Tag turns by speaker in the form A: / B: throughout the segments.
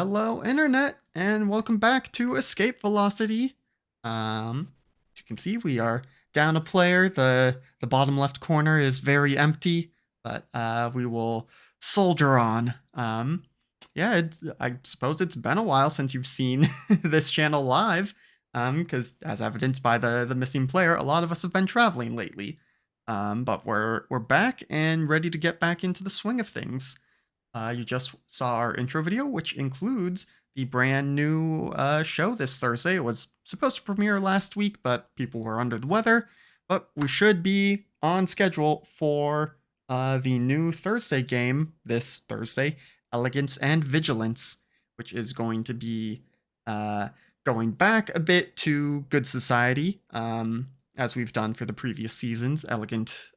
A: Hello, Internet, and welcome back to Escape Velocity. As you can see, we are down a player. The bottom left corner is very empty, but we will soldier on. Yeah, I suppose it's been a while since you've seen this channel live, because as evidenced by the missing player, a lot of us have been traveling lately. But we're back and ready to get back into the swing of things. You just saw our intro video, which includes the brand new show this Thursday. It was supposed to premiere last week, but people were under the weather. But we should be on schedule for the new Thursday game this Thursday, Elegance and Vigilance, which is going to be uh, going back a bit to Good Society, as we've done for the previous seasons, Elegant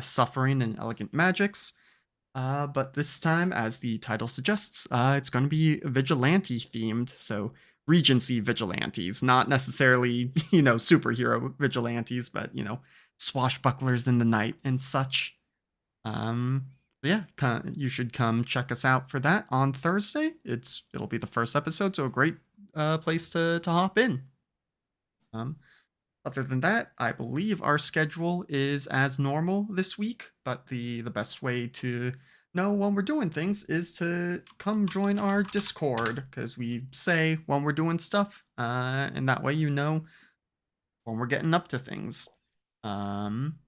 A: Suffering and Elegant Magics. But this time, as the title suggests, it's going to be vigilante themed. So Regency vigilantes, not necessarily, superhero vigilantes, but, swashbucklers in the night and such. Um, yeah, you should come check us out for that on Thursday. It'll be the first episode, so a great place to hop in. Um, Other than that, I believe our schedule is as normal this week, but the best way to know when we're doing things is to come join our Discord, because we say when we're doing stuff, and that way you know when we're getting up to things. Um,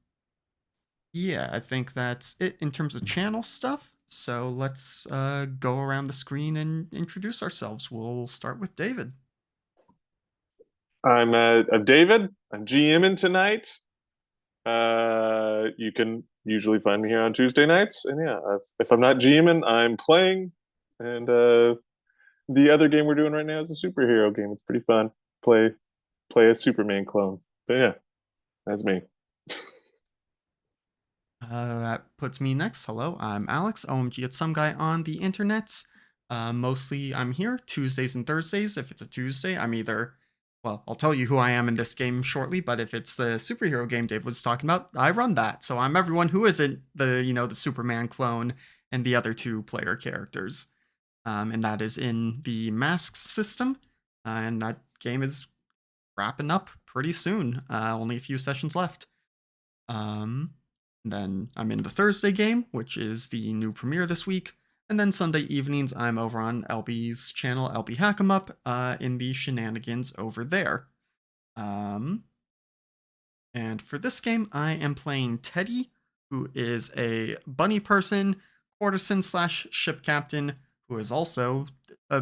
A: yeah, I think that's it in terms of channel stuff. So let's go around the screen and introduce ourselves. We'll start with David.
B: I'm David. I'm GMing tonight. You can usually find me here on Tuesday nights, and yeah, if I'm not GMing, I'm playing. And the other game we're doing right now is a superhero game. It's pretty fun. Play a Superman clone. But yeah, that's me.
A: That puts me next. Hello, I'm Alex, OMG at some guy on the internets. Mostly I'm here Tuesdays and Thursdays. If it's a Tuesday, I'm either, well, I'll tell you who I am in this game shortly, but if it's the superhero game Dave was talking about, I run that. So I'm everyone who isn't the Superman clone and the other two player characters. And that is in the Masks system. And that game is wrapping up pretty soon. Only a few sessions left. Um, then I'm in the Thursday game, which is the new premiere this week. And then Sunday evenings, I'm over on LB's channel, LB Hack 'em Up, in the shenanigans over there. Um, and for this game, I am playing Teddy, who is a bunny person, courtesan slash ship captain, who is also uh,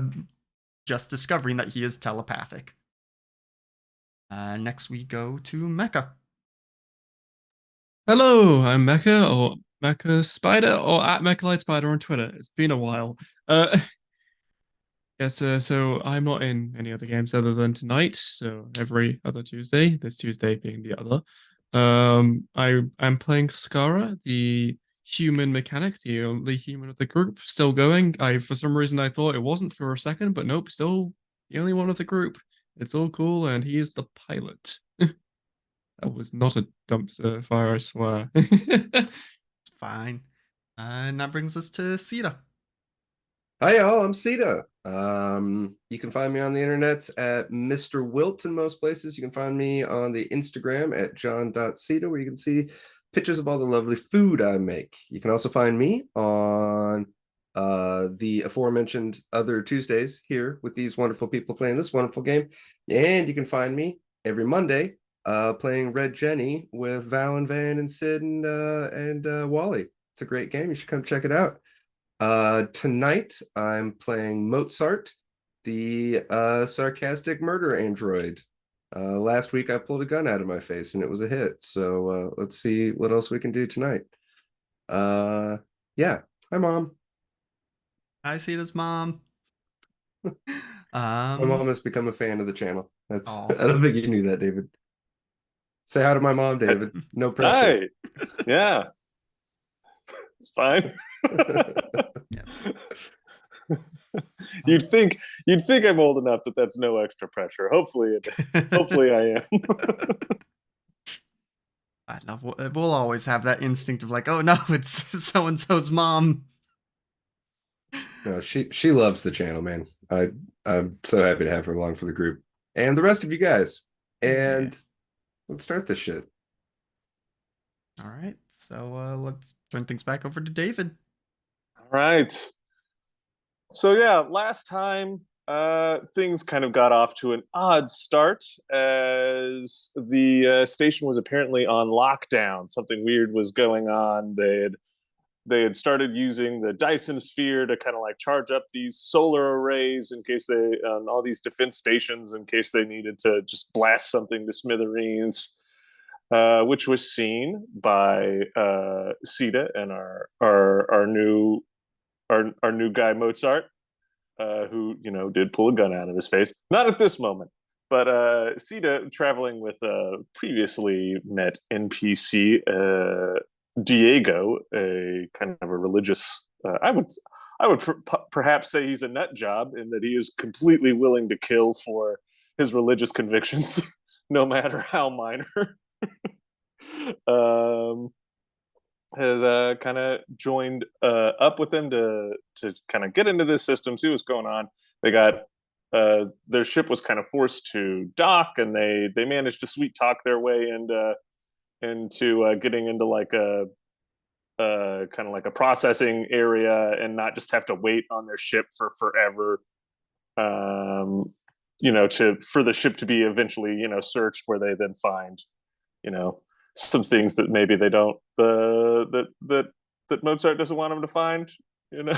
A: just discovering that he is telepathic. Next, we go to Mecha.
C: Hello, I'm Mecha or Mecha Spider or at Mechalite Spider on Twitter. It's been a while. Yes, so I'm not in any other games other than tonight. So every other Tuesday, this Tuesday being the other. I'm playing Scarra, the human mechanic, the only human of the group, still going. For some reason I thought it wasn't for a second, but nope, still the only one of the group. It's all cool, and he is the pilot. That was not a dumpster fire, I swear.
A: It's fine. And that brings us to Sita.
D: Hi, y'all. I'm Sita. You can find me on the internet at Mr. Wilt in most places. You can find me on the Instagram at john.sita, where you can see pictures of all the lovely food I make. You can also find me on the aforementioned other Tuesdays here with these wonderful people playing this wonderful game. And you can find me every Monday playing Red Jenny with Val and Van and Sid and Wally. It's a great game. You should come check it out. Tonight I'm playing Mozart, the sarcastic murder android. Last week I pulled a gun out of my face and it was a hit. So let's see what else we can do tonight. Yeah. Hi, Mom.
A: Hi, Sita's mom.
D: My mom has become a fan of the channel. That's
A: Oh.
D: I don't think you knew that, David. Say hi to my mom, David. No pressure.
B: Hi. Yeah, it's fine. You'd think I'm old enough that that's no extra pressure. Hopefully I am.
A: I know we'll always have that instinct of like, oh no, it's so and so's mom.
D: No, she loves the channel, man. I'm so happy to have her along for the group and the rest of you guys. And let's start this shit.
A: All right. So let's turn things back over to David.
B: All right. So yeah, last time things kind of got off to an odd start as the station was apparently on lockdown. Something weird was going on. They had started using the Dyson sphere to kind of like charge up these solar arrays in case they on all these defense stations in case they needed to just blast something to smithereens. Which was seen by Sita and our new guy Mozart, who did pull a gun out of his face. Not at this moment, but Sita traveling with a previously met NPC Diego, a kind of a religious. I would perhaps say he's a nut job in that he is completely willing to kill for his religious convictions, no matter how minor. um, has kind of joined up with them to kind of get into this system, see what's going on. They got their ship was kind of forced to dock, and they managed to sweet talk their way into getting into like a kind of like a processing area and not just have to wait on their ship for forever. To for the ship to be eventually searched, where they then find you know some things that maybe they don't that Mozart doesn't want them to find, you know.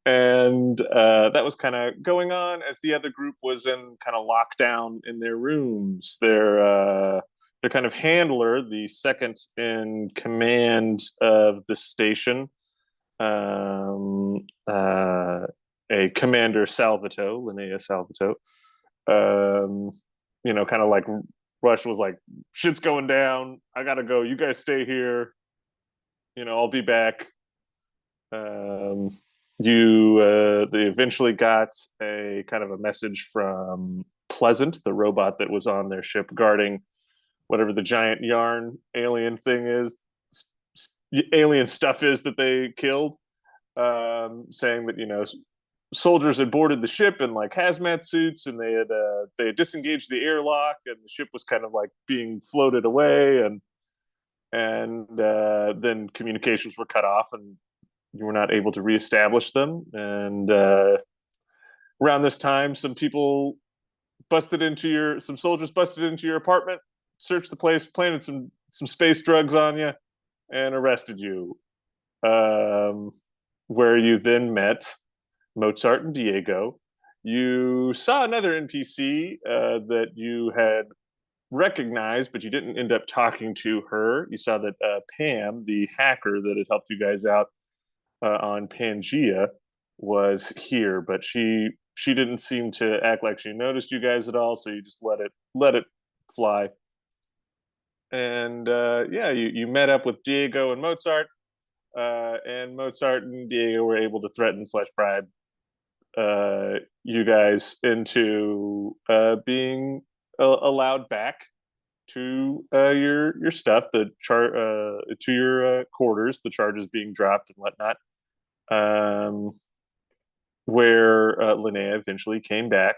B: And that was kind of going on as the other group was in kind of lockdown in their rooms. Their kind of handler, the second in command of the station, a Commander Salvato, Linnea Salvato, kind of like Rush was like, shit's going down. I gotta go. You guys stay here. I'll be back. They eventually got a kind of a message from Pleasant, the robot that was on their ship guarding whatever the giant yarn alien thing is, alien stuff is that they killed, saying that soldiers had boarded the ship in like hazmat suits, and they had disengaged the airlock, and the ship was kind of like being floated away, and then communications were cut off, and you were not able to reestablish them. And around this time, some soldiers busted into your apartment, searched the place, planted some space drugs on you, and arrested you. Where you then met Mozart and Diego. You saw another NPC that you had recognized, but you didn't end up talking to her. You saw that Pam, the hacker that had helped you guys out on Pangea, was here, but she didn't seem to act like she noticed you guys at all. So you just let it fly. And you met up with Diego and Mozart, and Mozart and Diego were able to threaten / bribe you guys into being allowed back to your stuff, to your quarters, the charges being dropped and whatnot. Where Linnea eventually came back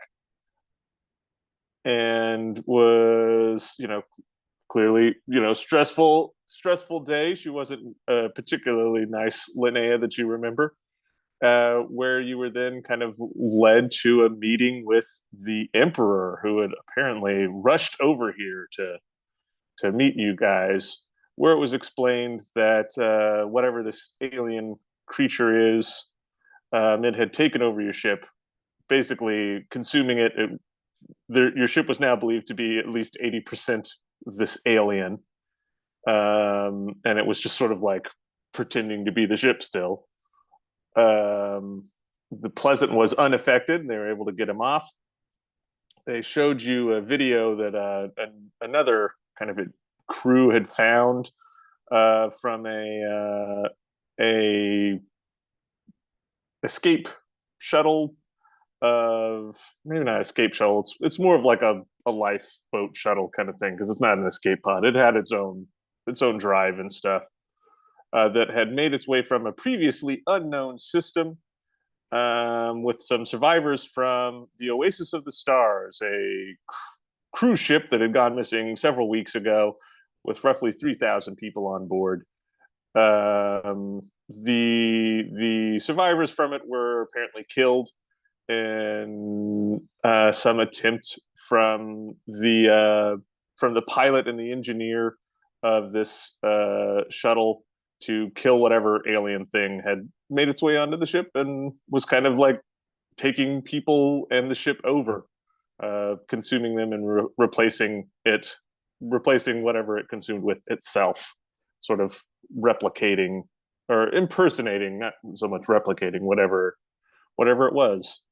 B: and was, clearly, stressful day. She wasn't a particularly nice Linnea that you remember. Where you were then kind of led to a meeting with the Emperor, who had apparently rushed over here to meet you guys, where it was explained that whatever this alien creature is, it had taken over your ship, basically consuming it. Your ship was now believed to be at least 80% this alien, and it was just sort of like pretending to be the ship still. The Pleasant was unaffected, and they were able to get him off. They showed you a video that another kind of a crew had found from a escape shuttle, of maybe not escape shuttle. It's more of like a lifeboat shuttle kind of thing, because it's not an escape pod. It had its own drive and stuff. That had made its way from a previously unknown system with some survivors from the Oasis of the Stars, a cruise ship that had gone missing several weeks ago, with roughly 3,000 people on board. The survivors from it were apparently killed in some attempt from the pilot and the engineer of this shuttle to kill whatever alien thing had made its way onto the ship and was kind of like taking people and the ship over, consuming them and replacing whatever it consumed with itself, sort of replicating or impersonating, not so much replicating, whatever it was.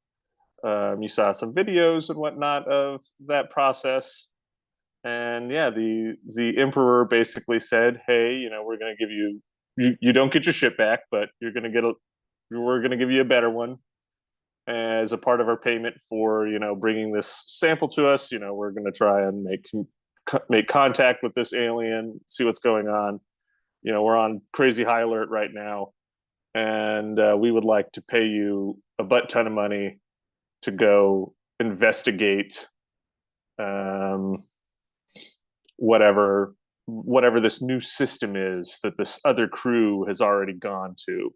B: You saw some videos and whatnot of that process, and yeah, the emperor basically said, "Hey, we're going to give you don't get your ship back, but we're going to give you a better one as a part of our payment for bringing this sample to us. We're going to try and make contact with this alien, see what's going on. We're on crazy high alert right now, and we would like to pay you a butt ton of money to go investigate whatever this new system is that this other crew has already gone to.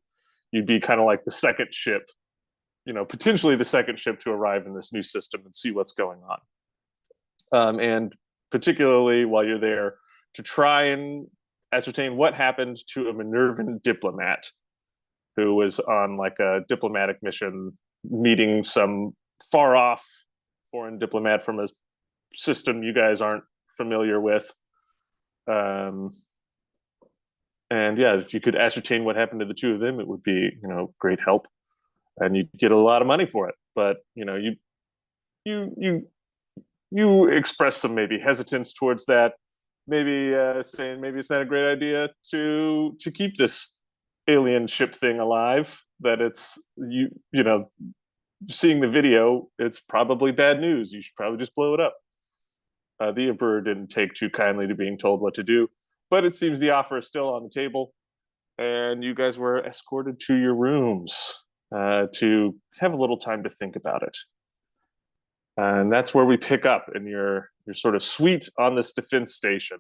B: You'd be kind of like the second ship, potentially the second ship to arrive in this new system and see what's going on. And particularly while you're there, to try and ascertain what happened to a Minervan diplomat who was on like a diplomatic mission, meeting some far off foreign diplomat from a system you guys aren't familiar with. And yeah, if you could ascertain what happened to the two of them, it would be, great help, and you'd get a lot of money for it. But you express some maybe hesitance towards that, maybe saying maybe it's not a great idea to keep this alien ship thing alive. That it's seeing the video, it's probably bad news. You should probably just blow it up. The emperor didn't take too kindly to being told what to do, but it seems the offer is still on the table, and you guys were escorted to your rooms to have a little time to think about it. And that's where we pick up in your sort of suite on this defense station.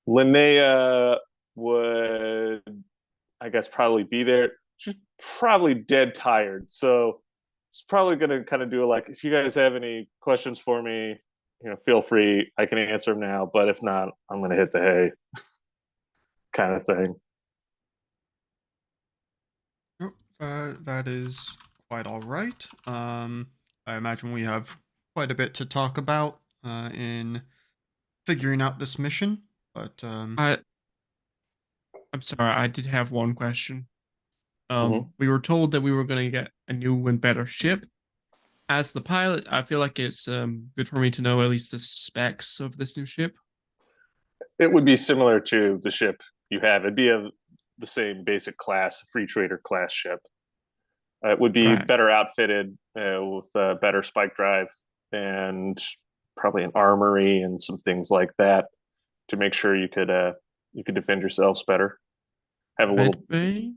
B: Linnea would, I guess, probably be there. She's probably dead tired, so she's probably going to kind of do like, if you guys have any questions for me, feel free. I can answer them now, but if not, I'm going to hit the hay, kind of thing.
A: That is quite all right. I imagine we have quite a bit to talk about in figuring out this mission, but
C: I'm sorry, I did have one question.
B: Mhm.
C: We were told that we were going to get a new and better ship. As the pilot, I feel like it's good for me to know at least the specs of this new ship.
B: It would be similar to the ship you have. It'd be the same basic class, free trader class ship. It would be
C: Right.
B: better outfitted with a better spike drive and probably an armory and some things like that to make sure you could defend yourselves better. Have a little,
C: Med bay?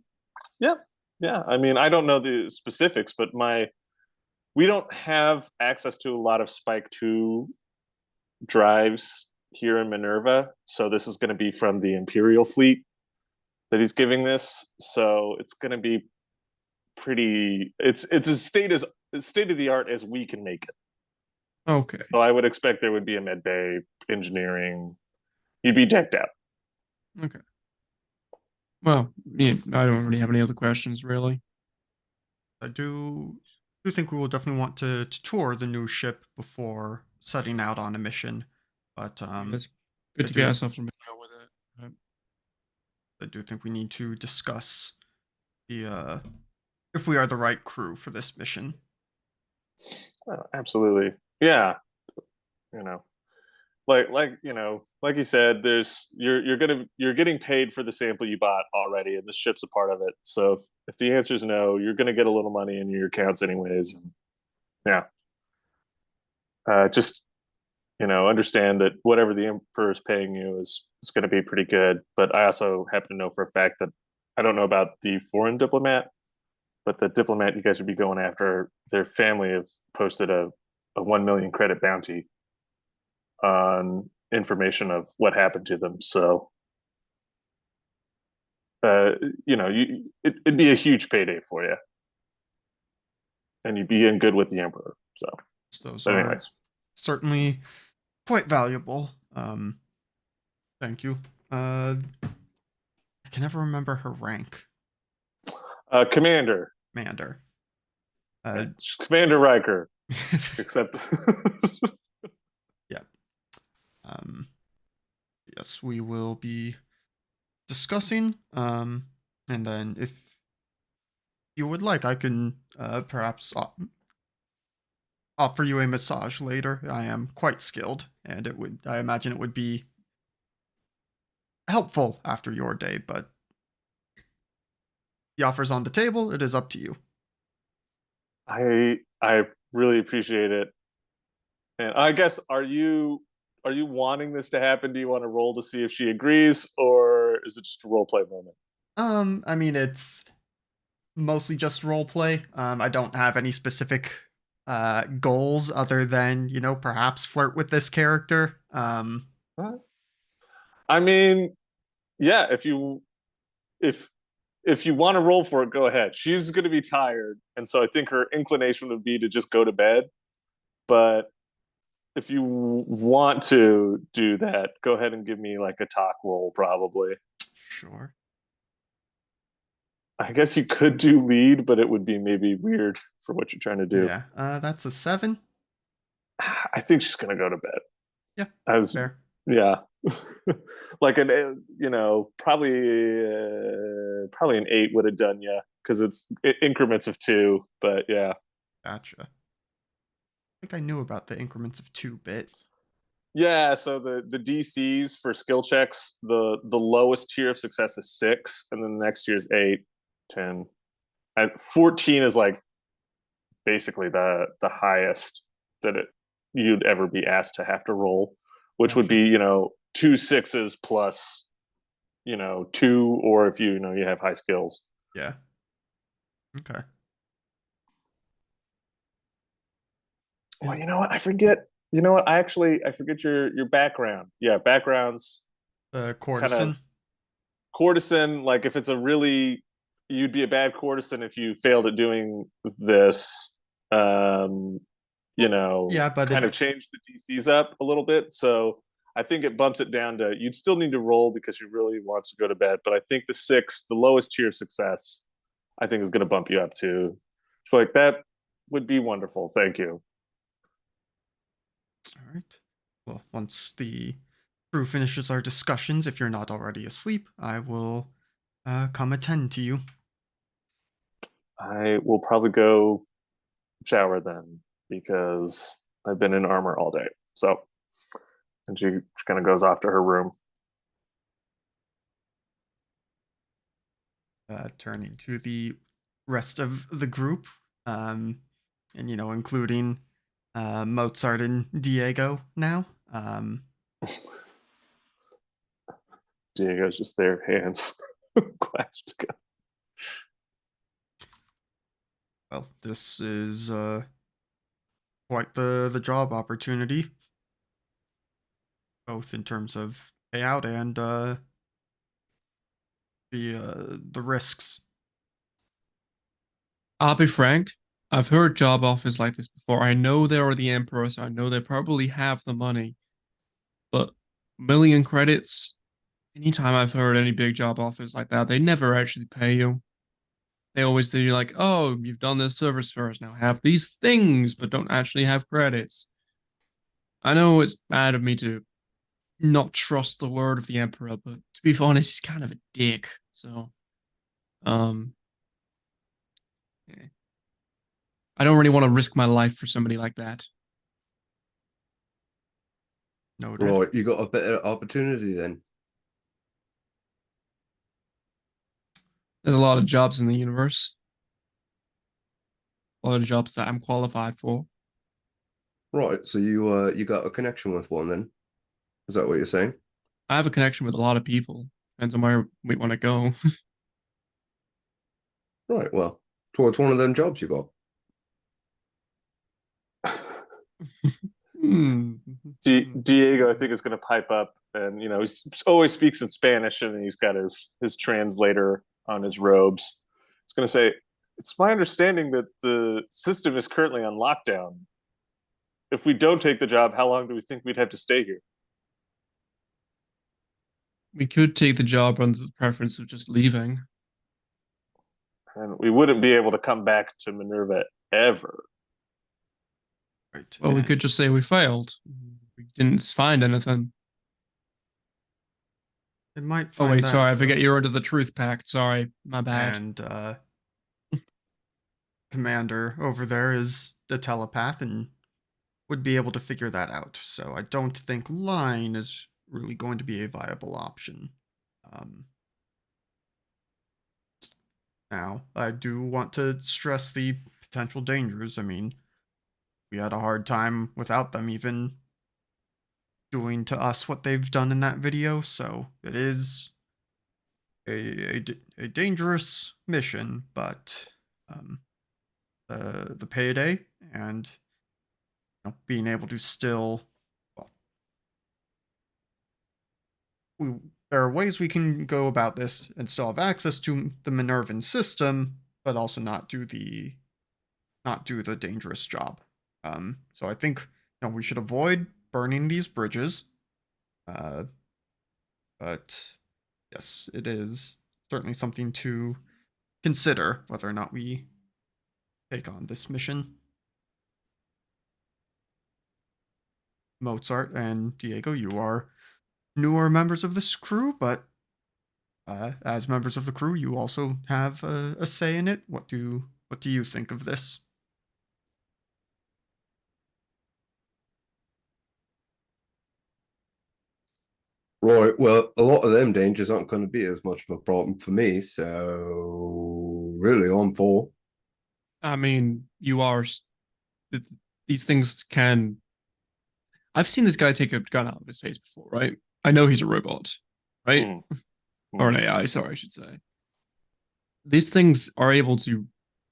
B: yeah. I mean, I don't know the specifics, but we don't have access to a lot of Spike 2 drives here in Minerva, so this is going to be from the Imperial fleet that he's giving this. So it's going to be pretty. It's as state of the art as we can make it.
C: Okay.
B: So I would expect there would be a med bay, engineering. You'd be decked out.
C: Okay. Well, yeah, I don't really have any other questions, really.
A: I do think we will definitely want to tour the new ship before setting out on a mission. But
C: It's good
A: I
C: to get
A: do-
C: ourselves familiar with it.
A: I do think we need to discuss the if we are the right crew for this mission.
B: Oh, absolutely, yeah. Like you said, there's you're getting paid for the sample you bought already, and the ship's a part of it. So if the answer is no, you're going to get a little money in your accounts anyways. And yeah, just understand that whatever the emperor is paying you is going to be pretty good. But I also happen to know for a fact that I don't know about the foreign diplomat, but the diplomat you guys would be going after, their family have posted a 1 million credit bounty on information of what happened to them. So, uh, it'd be a huge payday for you, and you'd be in good with the emperor. So,
A: Those
B: but
A: are
B: anyways,
A: certainly quite valuable. Thank you. I can never remember her rank.
B: Commander,
A: Commander.
B: Commander Riker, except
A: yeah. Yes, we will be discussing. And then if you would like, I can perhaps offer you a massage later. I am quite skilled, and I imagine it would be helpful after your day, but the offer's on the table. It is up to you.
B: I really appreciate it. And I guess are you wanting this to happen? Do you want to roll to see if she agrees, or is it just a role play moment?
A: I mean, it's mostly just role play. I don't have any specific goals other than, perhaps flirt with this character.
B: I mean, yeah, if if you want to roll for it, go ahead. She's going to be tired, and so I think her inclination would be to just go to bed. But if you want to do that, go ahead and give me like a talk roll, probably.
A: Sure.
B: I guess you could do lead, but it would be maybe weird for what you're trying to do.
A: Yeah, that's a 7.
B: I think she's gonna go to bed.
A: Yeah,
B: I was,
A: fair.
B: yeah, like probably an 8 would have done you because it's increments of 2. But yeah,
A: Gotcha. I think I knew about the increments of 2-bit.
B: yeah. So the DCs for skill checks, the lowest tier of success is 6, and then the next tier is 8, 10, and 14 is like basically the highest that you'd ever be asked to have to roll, which would
A: Gotcha.
B: be 2 6s plus 2, or if you have high skills.
A: Yeah. Okay.
B: Well, you know what? I forget. You know what? I forget your background. Yeah, backgrounds
A: The
B: kind
A: courtesan.
B: of courtesan. Like if it's a really, you'd be a bad courtesan if you failed at doing this. Um,
A: Yeah, but
B: kind of change the DCs up a little bit. So I think it bumps it down to you'd still need to roll because you really wants to go to bed. But I think the 6, the lowest tier of success, I think is going to bump you up to. So like that would be wonderful. Thank you.
A: All right. Well, once the crew finishes our discussions, if you're not already asleep, I will come attend to you.
B: I will probably go shower then because I've been in armor all day. So, and she kind of goes off to her room.
A: Turning to the rest of the group, and including Mozart and Diego now.
B: Diego's just there, hands clasped together.
A: Well, this is quite the job opportunity, both in terms of payout and the risks.
C: I'll be frank. I've heard job offers like this before. I know they are the emperor, so I know they probably have the money. But million credits, anytime I've heard any big job offers like that, they never actually pay you. They always do like, oh, you've done this service for us, now have these things, but don't actually have credits. I know it's bad of me to not trust the word of the emperor, but to be honest, he's kind of a dick. So, um, I don't really want to risk my life for somebody like that.
A: Noted.
D: Right, you got a better opportunity then.
C: There's a lot of jobs in the universe. A lot of jobs that I'm qualified for.
D: Right, so you got a connection with one then? Is that what you're saying?
C: I have a connection with a lot of people. Depends on where we want to go.
D: Right, well, towards one of them jobs you got.
B: Diego, I think, is going to pipe up, and he always speaks in Spanish, and he's got his translator on his robes. It's going to say, "It's my understanding that the system is currently on lockdown. If we don't take the job, how long do we think we'd have to stay here?"
C: We could take the job under the preference of just leaving.
B: And we wouldn't be able to come back to Minerva ever.
A: Right.
C: Well, we could just say we failed. We didn't find anything.
A: It might
C: Oh
A: find
C: wait,
A: out,
C: sorry, I forget you're under the truth pact. Sorry, my bad.
A: And commander over there is a telepath and would be able to figure that out. So I don't think lying is really going to be a viable option. Now, I do want to stress the potential dangers. I mean, we had a hard time without them even doing to us what they've done in that video, so it is a dangerous mission, but the payday and being able to still, well, there are ways we can go about this and still have access to the Minervan system, but also not do the dangerous job. So I think we should avoid burning these bridges. But yes, it is certainly something to consider whether or not we take on this mission. Mozart and Diego, you are newer members of this crew, but as members of the crew, you also have a say in it. What do you think of this?
D: Right, well, a lot of them dangers aren't going to be as much of a problem for me, so really I'm for.
C: I mean, you are. These things can. I've seen this guy take a gun out of his face before, right? I know he's a robot, right? Or an AI, sorry, I should say. These things are able to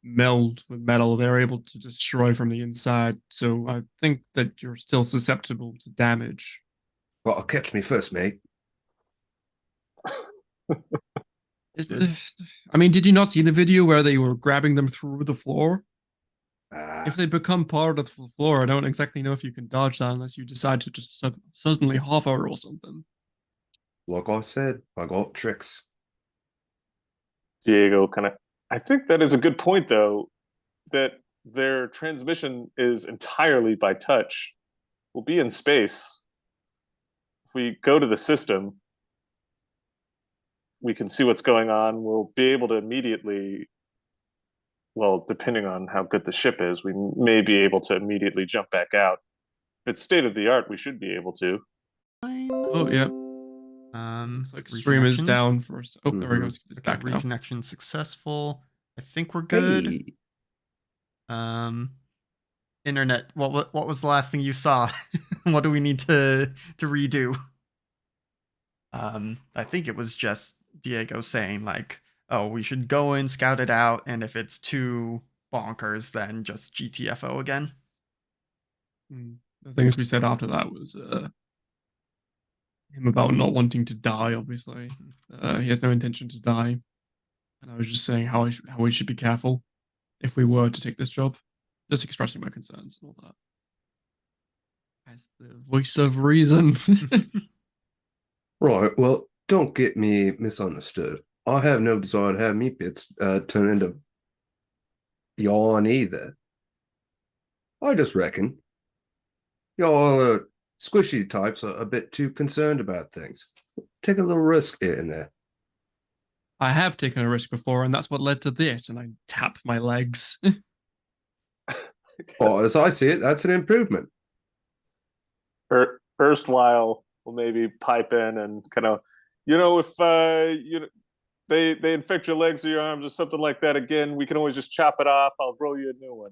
C: meld with metal. They're able to destroy from the inside. So I think that you're still susceptible to damage.
D: Well, catch me first, mate.
C: I mean, did you not see the video where they were grabbing them through the floor? If they become part of the floor, I don't exactly know if you can dodge that unless you decide to just suddenly hover or something.
D: Like I said, I got tricks.
B: Diego I think that is a good point, though, that their transmission is entirely by touch. We'll be in space. If we go to the system, we can see what's going on. We'll be able to immediately, well, depending on how good the ship is, we may be able to immediately jump back out. If it's state of the art, we should be able to.
C: Oh, yeah. Looks like stream is down for us. Oh, there we go. It's back now.
A: Reconnection successful. I think we're good.
D: Hey.
A: Internet. What was the last thing you saw? What do we need to redo? I think it was just Diego saying like, "Oh, we should go and scout it out, and if it's too bonkers, then just GTFO again."
C: The things we said after that was him about not wanting to die. Obviously, he has no intention to die, and I was just saying how we should be careful if we were to take this job. Just expressing my concerns and all that. As the voice of reason.
D: Right, well, don't get me misunderstood. I have no desire to have me bits turn into yawn either. I just reckon y'all squishy types are a bit too concerned about things. Take a little risk here and there.
C: I have taken a risk before, and that's what led to this. And I tap my legs.
D: Well, as I see it, that's an improvement.
B: Erstwhile, we'll maybe pipe in and if they infect your legs or your arms or something like that again, we can always just chop it off. I'll grow you a new one.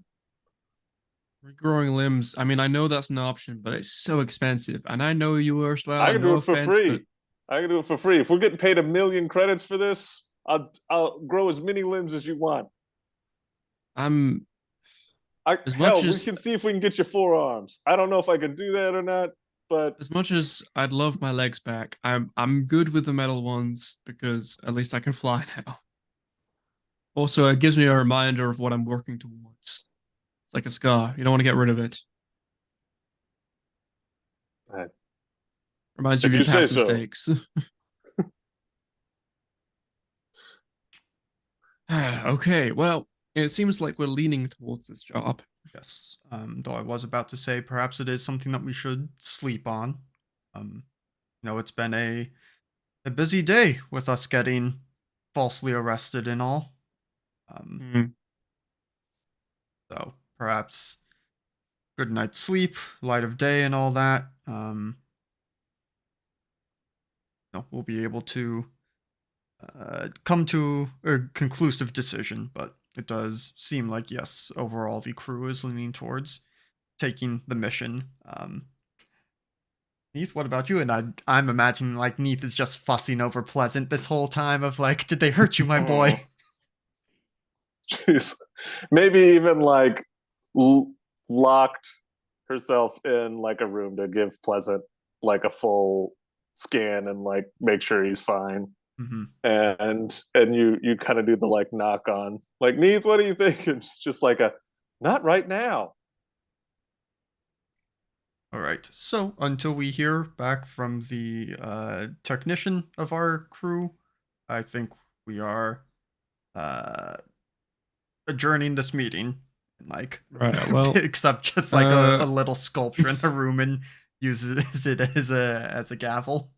C: Regrowing limbs. I mean, I know that's an option, but it's so expensive. And I know you erstwhile.
B: I can do it for free. I can do it for free. If we're getting paid 1 million credits for this, I'll grow as many limbs as you want.
C: I'm as
B: Hell,
C: much
B: we
C: as
B: can see if we can get you forearms. I don't know if I can do that or not, but
C: as much as I'd love my legs back, I'm good with the metal ones because at least I can fly now. Also, it gives me a reminder of what I'm working towards. It's like a scar. You don't want to get rid of it.
B: uh,
C: Reminds you
B: if
C: of
B: you
C: your
B: say
C: past
B: so.
C: mistakes. Okay, well, it seems like we're leaning towards this job.
A: Yes. Though I was about to say perhaps it is something that we should sleep on. It's been a busy day with us getting falsely arrested and all. Um,
C: Hmm.
A: so perhaps good night's sleep, light of day, and all that. We'll be able to come to a conclusive decision, but it does seem like, yes, overall the crew is leaning towards taking the mission. Neith, what about you? And I'm imagining like Neith is just fussing over Pleasant this whole time of like, did they hurt you, my boy?
B: Jeez. Maybe even like locked herself in like a room to give Pleasant like a full scan and like make sure he's fine.
A: Mm-hmm.
B: And you kind of do the like knock on like Neith, what do you think? And it's just like a not right now.
A: All right. So until we hear back from the technician of our crew, I think we are uh, adjourning this meeting. Like,
C: Right, well,
A: except just like a
C: uh,
A: little sculpture in the room and uses it as a gavel.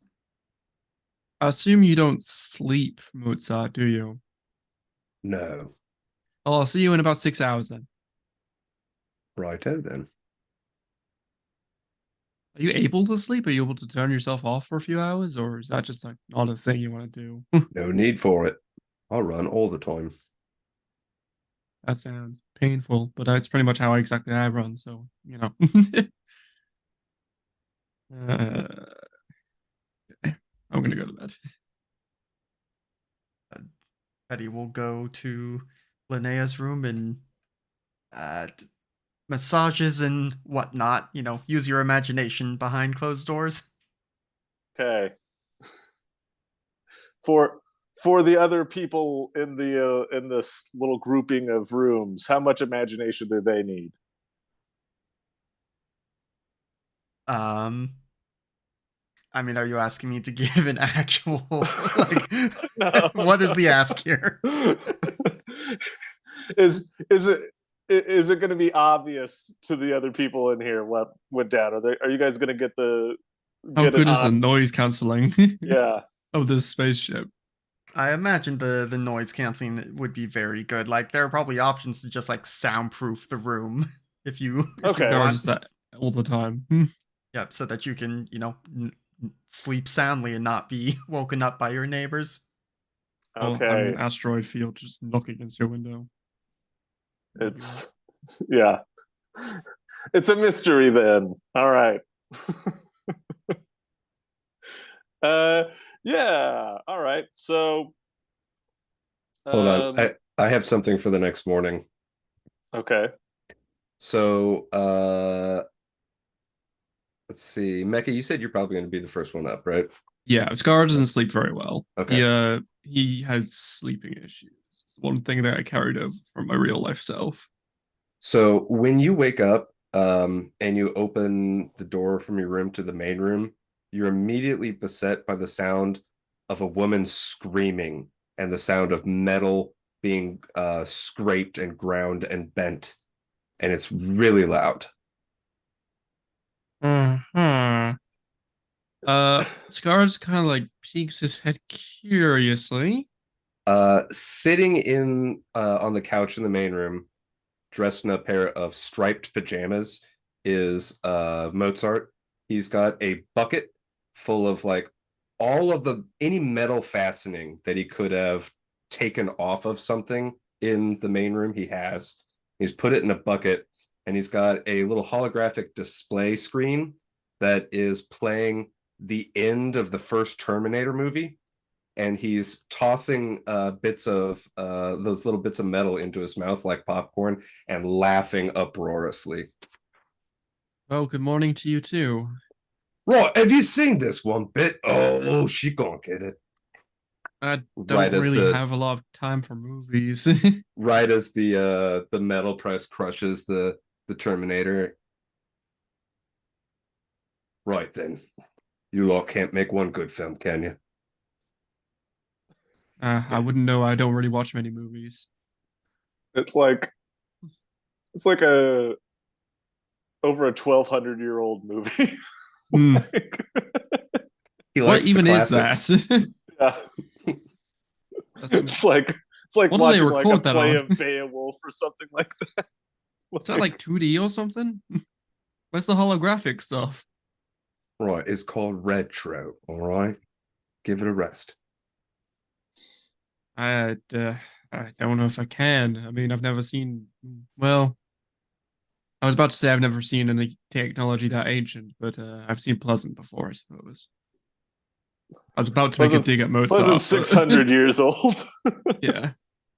C: I assume you don't sleep, Mozart, do you?
D: No.
C: Oh, I'll see you in about 6 hours then.
D: Righto then.
C: Are you able to sleep? Are you able to turn yourself off for a few hours, or is that just like not a thing you want to do?
D: No need for it. I'll run all the time.
C: That sounds painful, but that's pretty much how exactly I run. So uh, I'm gonna go to bed.
A: Betty will go to Linnea's room and uh, massages and whatnot. Use your imagination behind closed doors.
B: Okay. For the other people in this little grouping of rooms, how much imagination do they need?
A: Um, I mean, are you asking me to give an actual like?
B: No,
A: What is the
B: no.
A: ask here?
B: Is it going to be obvious to the other people in here what went down? Are you guys going to
C: How
B: get an
C: good is the
B: odd?
C: noise canceling
B: Yeah.
C: of this spaceship?
A: I imagine the noise canceling would be very good. Like there are probably options to just like soundproof the room if you
B: Okay.
C: Or
A: want.
C: just that all the time.
A: Yep, so that you can sleep soundly and not be woken up by your neighbors.
C: Or having
B: Okay.
C: an asteroid field just knock against your window.
B: It's yeah. It's a mystery then. All right. uh yeah. All right. So
D: Hold on.
B: um
D: I have something for the next morning.
B: okay.
D: So let's see. Mecca, you said you're probably going to be the first one up, right?
C: Yeah, Scarra doesn't sleep very well.
D: Okay.
C: He has sleeping issues. It's one thing that I carried over from my real life self.
D: So when you wake up and you open the door from your room to the main room, you're immediately beset by the sound of a woman screaming and the sound of metal being scraped and ground and bent. And it's really loud.
C: Uh-huh. Scar's kind of like peeks his head curiously.
D: Sitting in on the couch in the main room, dressed in a pair of striped pajamas, is Mozart. He's got a bucket full of like all of the any metal fastening that he could have taken off of something in the main room. He has. He's put it in a bucket, and he's got a little holographic display screen that is playing the end of the first Terminator movie. and he's tossing bits of those little bits of metal into his mouth like popcorn and laughing uproariously.
C: Well, good morning to you too.
D: Right, have you seen this one bit? Oh, she gonna get it.
C: I
D: Right
C: don't
D: as
C: really
D: the
C: have a lot of time for movies.
D: right as the metal press crushes the Terminator. Right then, you lot can't make one good film, can you?
C: I wouldn't know. I don't really watch many movies.
B: It's like a over a 1,200-year-old movie.
C: Hmm.
B: Like,
D: He
C: What
D: likes the
C: even is
D: classics.
C: that?
B: yeah,
C: That's some,
B: it's like
C: what do they
B: watching like a
C: record that
B: play
C: on?
B: of Beowulf or something like that.
C: Is that like 2D or something? Where's the holographic stuff?
D: Right, it's called retro. All right, give it a rest.
C: I I don't know if I can. I mean, I've never seen. Well, I was about to say I've never seen any technology that ancient, but I've seen Pleasant before, I suppose. I was about to make a
B: Wasn't
C: dig at
B: wasn't
C: Mozart, but
B: 600 years old.
C: yeah,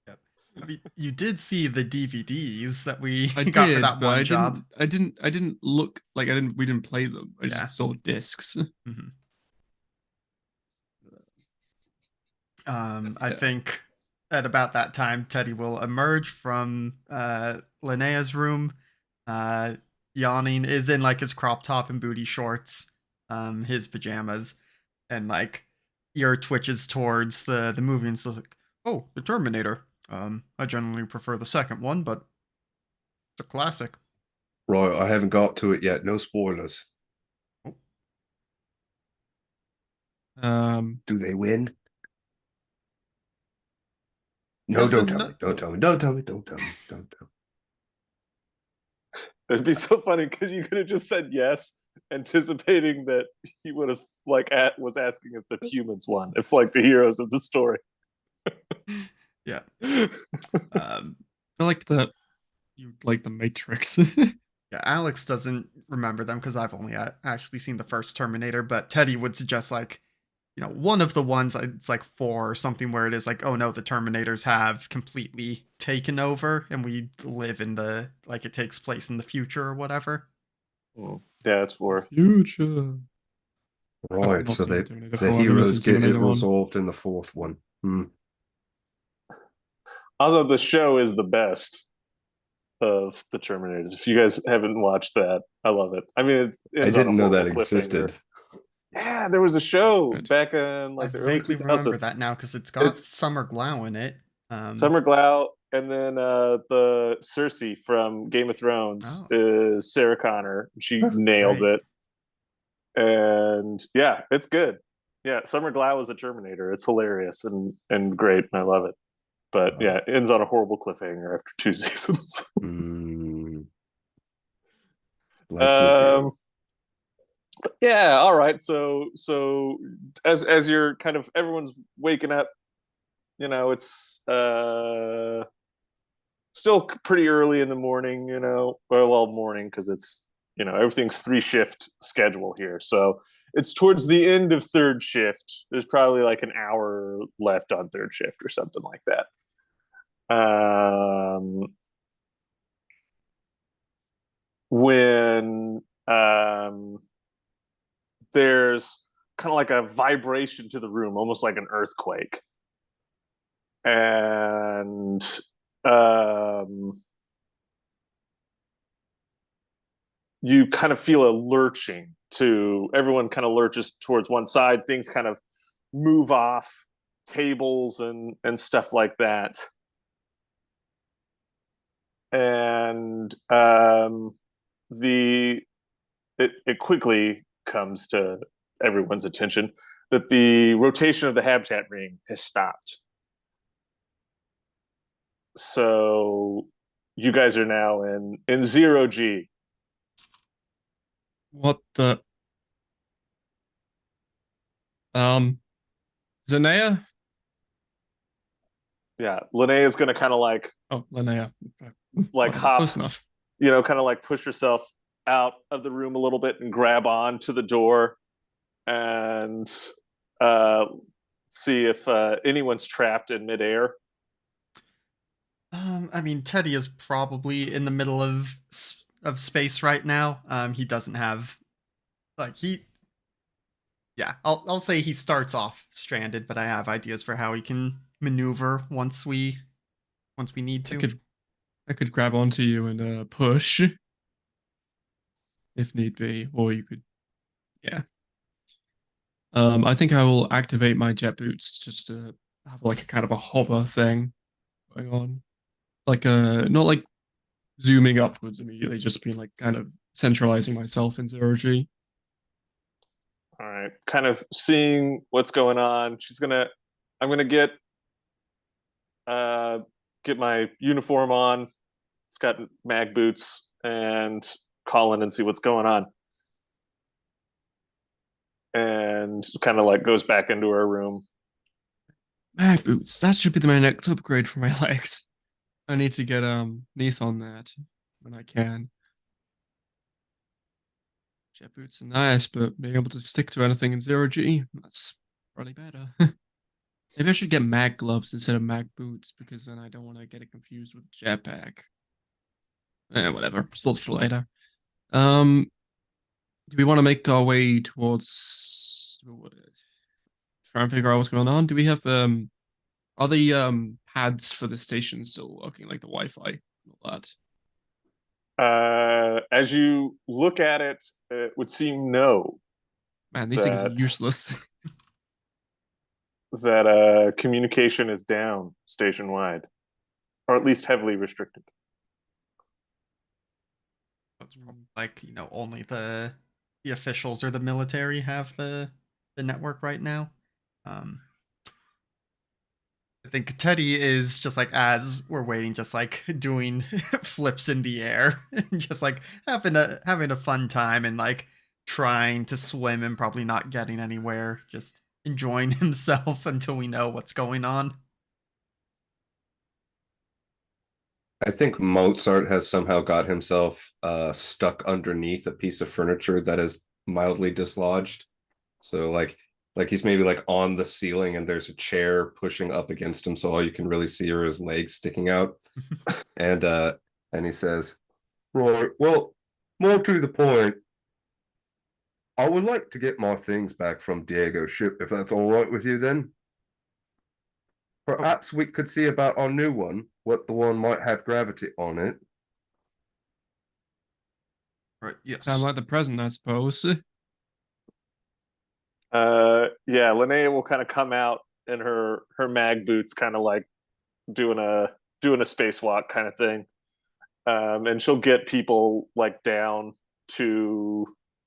A: Yep. I mean, you did see the DVDs that we
C: I
A: got for
C: did,
A: that
C: but
A: one job.
C: I didn't look like I didn't. We didn't play them. I
A: Yeah.
C: just saw discs.
A: Mhm. I
C: Yeah.
A: think at about that time, Teddy will emerge from Linnea's room, uh, yawning, is in like his crop top and booty shorts, his pajamas, and like ear twitches towards the movie and says like, "Oh, the Terminator. I generally prefer the second one, but it's a classic."
D: Right, I haven't got to it yet. No spoilers.
A: Oh,
D: Do they win? No,
A: yes
D: don't
A: and
D: tell
A: no.
D: me. Don't tell me. Don't tell me. Don't tell me. Don't tell
B: It'd be so funny because you could have just said yes, anticipating that he would have was asking if the humans won, if like the heroes of the story.
A: Yeah.
C: I like that you like the Matrix.
A: Yeah, Alex doesn't remember them because I've only actually seen the first Terminator, but Teddy would suggest like, one of the ones it's like 4 or something where it is like, oh no, the Terminators have completely taken over and we live in the like it takes place in the future or whatever.
B: Yeah, it's 4.
C: Future.
D: me.
C: I've
D: Right,
C: not
D: so
C: seen Terminator
D: the
C: 4. I've only
D: heroes
C: seen
D: get it
C: Terminator 1.
D: resolved in the fourth one.
B: Also, the show is the best of the Terminators. If you guys haven't watched that, I love it. I mean, it
D: I
B: ends on a
D: didn't know
B: horrible
D: that existed.
B: cliffhanger. Yeah, there was a show
C: Right.
B: back in
A: I
B: like the early
A: vaguely remember
B: 2000s.
A: that now because it's got
B: It's
A: Summer Glau in it.
B: Summer Glau, and then the Cersei from Game of Thrones
A: Oh,
B: is Sarah Connor. She nails
A: right.
B: it, and yeah, it's good. Yeah, Summer Glau is a Terminator. It's hilarious and great, and I love it. But yeah, it ends on a horrible cliffhanger after 2 seasons.
D: Like you do.
B: Yeah, all right. So as you're kind of everyone's waking up, it's still pretty early in the morning, well morning because it's everything's 3 shift schedule here. So it's towards the end of third shift. There's probably like an hour left on third shift or something like that. When there's kind of like a vibration to the room, almost like an earthquake. And you kind of feel a lurching to everyone kind of lurches towards one side. Things kind of move off tables and stuff like that. And it quickly comes to everyone's attention that the rotation of the habitat ring has stopped. So you guys are now in 0G.
C: What the? Zanea?
B: Yeah, Linnea is going to kind of
C: Oh, Linnea. Whatever,
B: hop,
C: close enough.
B: kind of like push herself out of the room a little bit and grab on to the door and see if anyone's trapped in midair.
A: I mean, Teddy is probably in the middle of space right now. He doesn't have yeah. I'll say he starts off stranded, but I have ideas for how he can maneuver once we need
C: I
A: to.
C: could grab onto you and push if need be, or you could, yeah. I think I will activate my jet boots just to have like a kind of a hover thing going on, like not like zooming upwards immediately, just being like kind of centralizing myself in 0G.
B: All right, kind of seeing what's going on. I'm gonna get my uniform on. It's got mag boots and call in and see what's going on. And kind of like goes back into her room.
C: Mag boots. That should be my next upgrade for my legs. I need to get Neith on that when I can. Jet boots are nice, but being able to stick to anything in 0G, that's probably better. Maybe I should get mag gloves instead of mag boots, because then I don't want to get it confused with jetpack. Whatever. Still for later. Do we want to make our way towards try and figure out what's going on? Do we have are the pads for the station still working, like the Wi-Fi and all that?
B: As you look at it, it would seem no.
C: Man, these things are useless.
B: That communication is down station wide, or at least heavily restricted.
A: Like, only the officials or the military have the network right now. I think Teddy is just like, as we're waiting, just like doing flips in the air, and just like having a fun time, and like trying to swim and probably not getting anywhere, just enjoying himself until we know what's going on.
D: I think Mozart has somehow got himself stuck underneath a piece of furniture that is mildly dislodged. So like he's maybe like on the ceiling and there's a chair pushing up against him, so all you can really see are his legs sticking out. and he says, "Right, well, more to the point, I would like to get my things back from Diego's ship, if that's all right with you then. Perhaps we could see about our new one, what the one might have gravity on it."
A: Right, yes.
C: Sound like the present, I suppose.
B: Yeah, Linnea will kind of come out in her mag boots, kind of like doing a spacewalk kind of thing. And she'll get people like down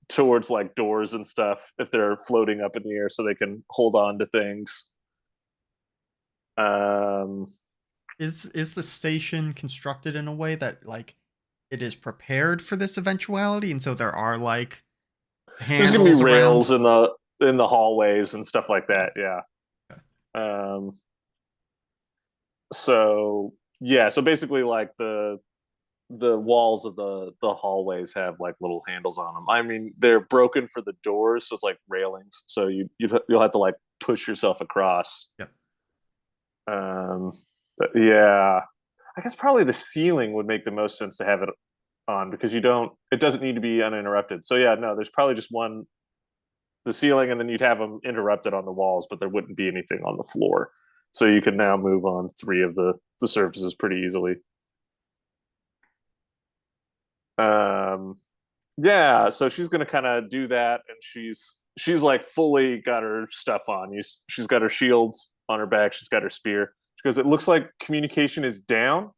B: towards like doors and stuff if they're floating up in the air, so they can hold on to things.
A: Is the station constructed in a way that like it is prepared for this eventuality, and so there are like
B: there's gonna be
A: handles
B: rails
A: around?
B: in the hallways and stuff like that. Yeah.
A: Okay.
B: So yeah, so basically like the walls of the hallways have like little handles on them. I mean, they're broken for the doors, so it's like railings. So you'll have to like push yourself across.
A: Yep.
B: But yeah, I guess probably the ceiling would make the most sense to have it on, because it doesn't need to be uninterrupted. So yeah, no, there's probably just the ceiling, and then you'd have them interrupted on the walls, but there wouldn't be anything on the floor. So you can now move on 3 of the surfaces pretty easily. Yeah, so she's gonna kind of do that, and she's like fully got her stuff on. She's got her shield on her back. She's got her spear. She goes, "It looks like communication is down."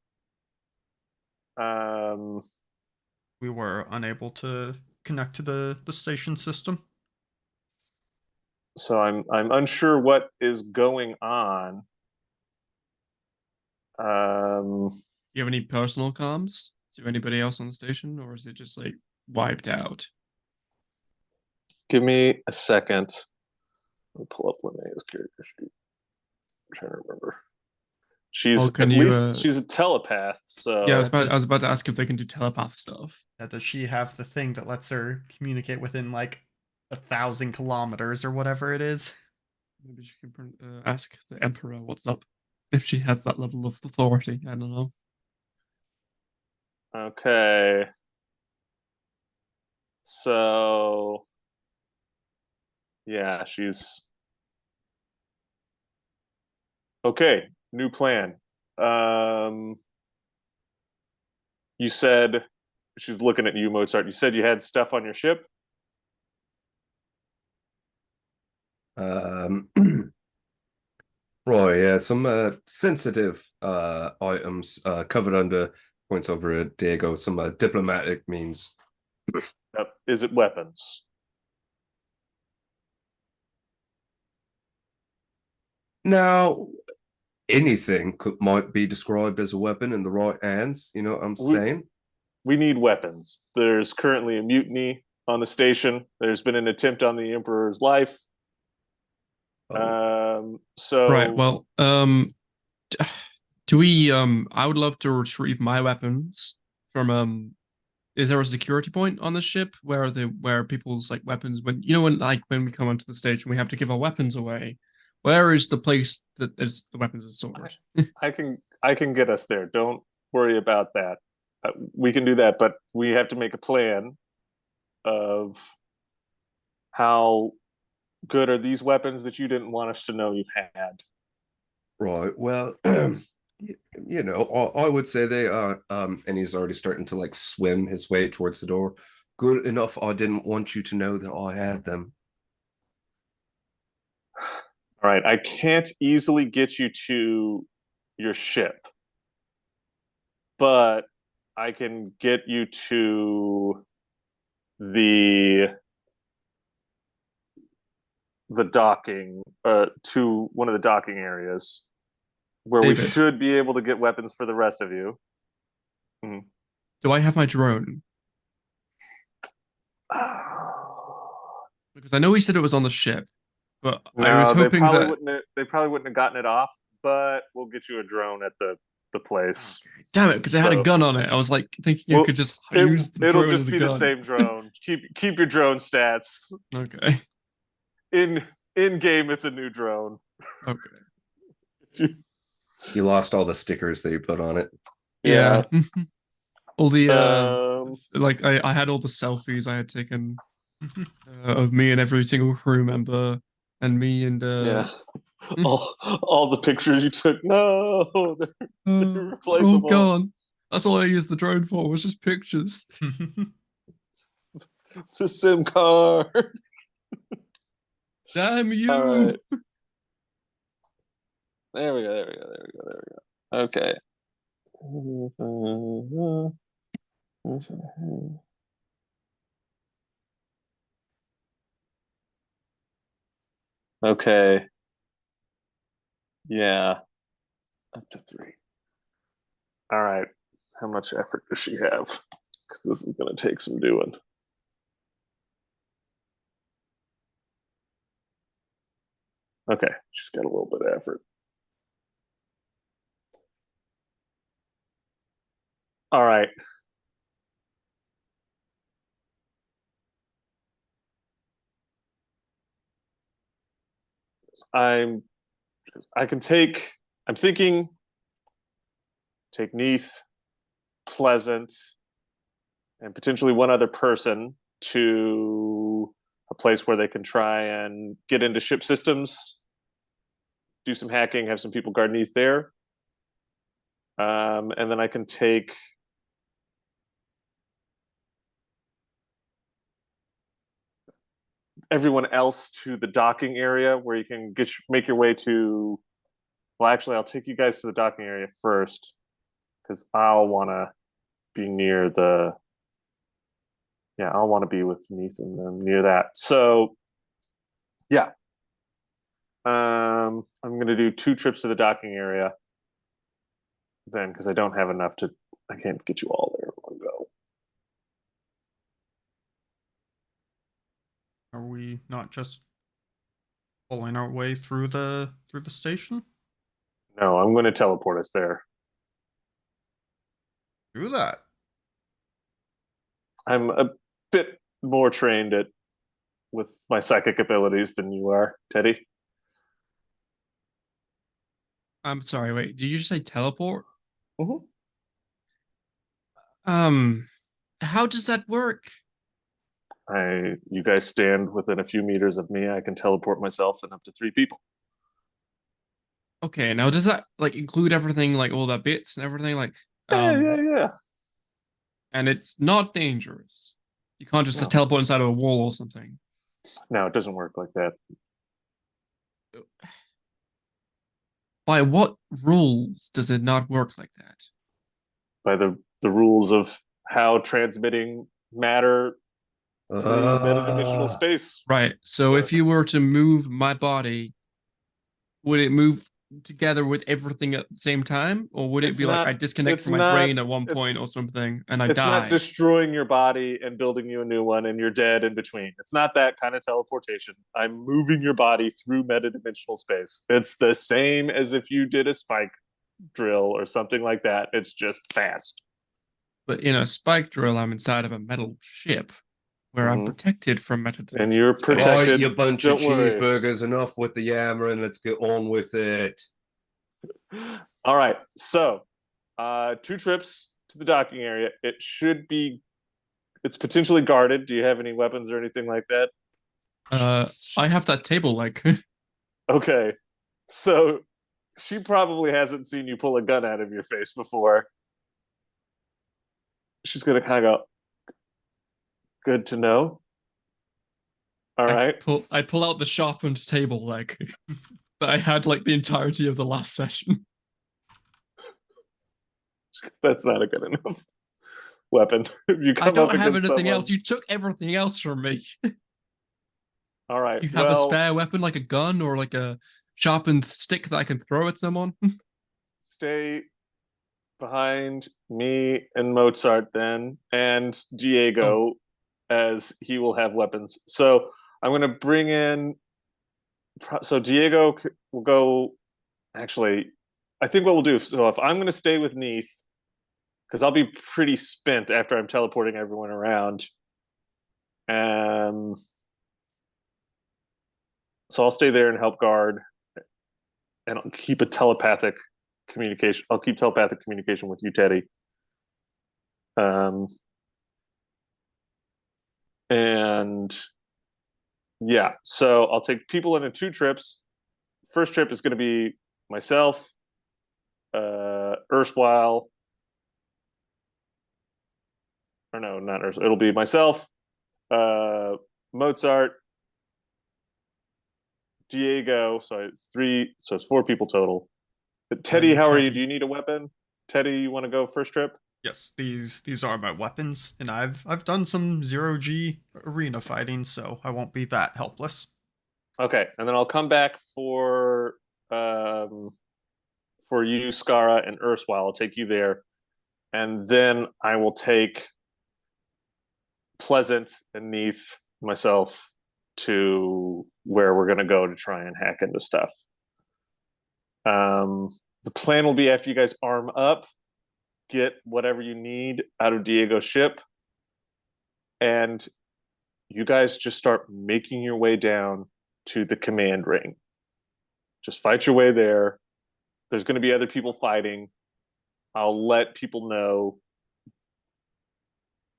A: We were unable to connect to the station system.
B: So I'm unsure what is going on.
C: Do you have any personal comms? Is there anybody else on the station, or is it just like wiped out?
B: Give me a second. Let me pull up Linnea's character sheet. I'm trying to remember. She's she's a telepath. So
C: yeah, I was about to ask if they can do telepath stuff.
A: Does she have the thing that lets her communicate within like 1,000 kilometers or whatever it is?
C: Maybe she can ask the Emperor what's up if she has that level of authority. I don't know.
B: Okay. So yeah, she's okay. New plan. Um, you said she's looking at you, Mozart. You said you had stuff on your ship.
D: Um, right, yeah, some sensitive items covered under points over at Diego, some diplomatic means.
B: Is it weapons?
D: Now, anything might be described as a weapon in the right hands. You know what I'm
B: We
D: saying?
B: we need weapons. There's currently a mutiny on the station. There's been an attempt on the Emperor's life.
D: Oh,
C: Right.
B: So
C: Well, do we? I would love to retrieve my weapons from. Is there a security point on the ship where people's like weapons when we come onto the station we have to give our weapons away? Where is the place that is the weapons are stored?
B: I can get us there. Don't worry about that. We can do that, but we have to make a plan of how good are these weapons that you didn't want us to know you had.
D: right. Well, you know, I would say they are. And he's already starting to like swim his way towards the door. Good enough. I didn't want you to know that I had them.
B: All right, I can't easily get you to your ship, but I can get you to the the docking to one of the docking areas where we
C: David,
B: should be able to get weapons for the rest of you. Mhm.
C: do I have my drone? Because I know we said it was on the ship, but I was
B: No, they
C: hoping
B: probably
C: that.
B: wouldn't have, they probably wouldn't have gotten it off, but we'll get you a drone at the place.
C: Okay, damn it, because it had a
B: So
C: gun on it. I was like thinking I
B: well
C: could just
B: it
C: use the
B: it'll
C: drone
B: just
C: as a
B: be the
C: gun.
B: same drone. Keep your drone stats.
C: Okay.
B: In in game it's a new drone.
C: Okay.
D: You lost all the stickers that you put on it.
B: Yeah.
C: Yeah. All the
B: Um
C: like I had all the selfies I had taken of me and every single crew member and me and
B: yeah. All the pictures you took. No, they're
C: all
B: replaceable.
C: gone. That's all I used the drone for was just pictures.
B: The SIM card.
C: Damn
B: All right.
C: you.
B: There we go. There we go. There we go. There we go. Okay. Okay. Yeah. Up to 3. All right. How much effort does she have? Because this is going to take some doing. Okay. She's got a little bit of effort. All right. I'm I can take I'm thinking take Neith, Pleasant, and potentially one other person to a place where they can try and get into ship systems, do some hacking, have some people guard Neith there. And then I can take everyone else to the docking area where you can make your way to. Well, actually, I'll take you guys to the docking area first because I'll want to be near the. Yeah, I'll want to be with Neith and them near that. So, yeah, I'm gonna do 2 trips to the docking area then because I don't have enough to. I can't get you all there in one go.
A: Are we not just pulling our way through the station?
B: No, I'm going to teleport us there.
A: Do that.
B: I'm a bit more trained at with my psychic abilities than you are, Teddy.
C: I'm sorry, wait, did you just say teleport?
B: Mhm.
C: How does that work?
B: You guys stand within a few meters of me. I can teleport myself and up to 3 people.
C: Okay, now does that like include everything, like all the bits and everything, like
B: Yeah,
C: um,
B: yeah, yeah.
C: and it's not dangerous. You can't just
B: No,
C: teleport inside of a wall or something.
B: no, it doesn't work like that.
C: By what rules does it not work like that?
B: By the rules of how transmitting matter through metadimensional
D: Uh,
B: space
C: Right. So if
B: work.
C: you were to move my body, would it move together with everything at the same time? Or would it
B: It's
C: be like I
B: not.
C: disconnect
B: It's
C: from my
B: not.
C: brain at one
B: It's
C: point or something and I
B: it's not
C: die?
B: destroying your body and building you a new one and you're dead in between. It's not that kind of teleportation. I'm moving your body through metadimensional space. It's the same as if you did a spike drill or something like that. It's just fast.
C: But in a spike drill, I'm inside of a metal ship where I'm
B: Hmm.
C: protected from
B: And you're
C: metadimensional
D: right,
C: space.
B: protected.
D: you bunch of
B: Don't worry.
D: cheeseburgers. Enough with the yammer and let's get on with it.
B: All right. So, 2 trips to the docking area. It's potentially guarded. Do you have any weapons or anything like that?
C: I have that table like
B: Okay. So, she probably hasn't seen you pull a gun out of your face before. She's going to kind of go, good to know. All right.
C: I pull out the sharpened table like that I had like the entirety of the last session.
B: That's not a good enough weapon. If you
C: I
B: come
C: don't
B: up
C: have
B: against
C: anything else.
B: someone.
C: You took everything else from me.
B: All right.
C: Do you have a
B: Well,
C: spare weapon like a gun or like a sharpened stick that I can throw at someone?
B: stay behind me and Mozart then, and
C: Oh,
B: Diego, as he will have weapons. So I'm going to bring in. So Diego will go. Actually, I think what we'll do. So if I'm going to stay with Neith, because I'll be pretty spent after I'm teleporting everyone around. Um, so I'll stay there and help guard, and I'll keep a telepathic communication. I'll keep telepathic communication with you, Teddy. Um, and yeah, so I'll take people into 2 trips. First trip is going to be myself, erstwhile, or no, not erstwhile. It'll be myself, uh, Mozart, Diego. So it's 3. So it's 4 people total. But Teddy,
A: And
B: how are you? Do
A: Teddy.
B: you need a weapon? Teddy, you want to go first trip?
A: Yes, these are my weapons, and I've done some zero G arena fighting, so I won't be that helpless.
B: Okay, and then I'll come back um, for you, Scarra, and erstwhile. I'll take you there, and then I will take Pleasant and Neith myself to where we're going to go to try and hack into stuff. The plan will be after you guys arm up, get whatever you need out of Diego's ship, and you guys just start making your way down to the command ring. Just fight your way there. There's going to be other people fighting. I'll let people know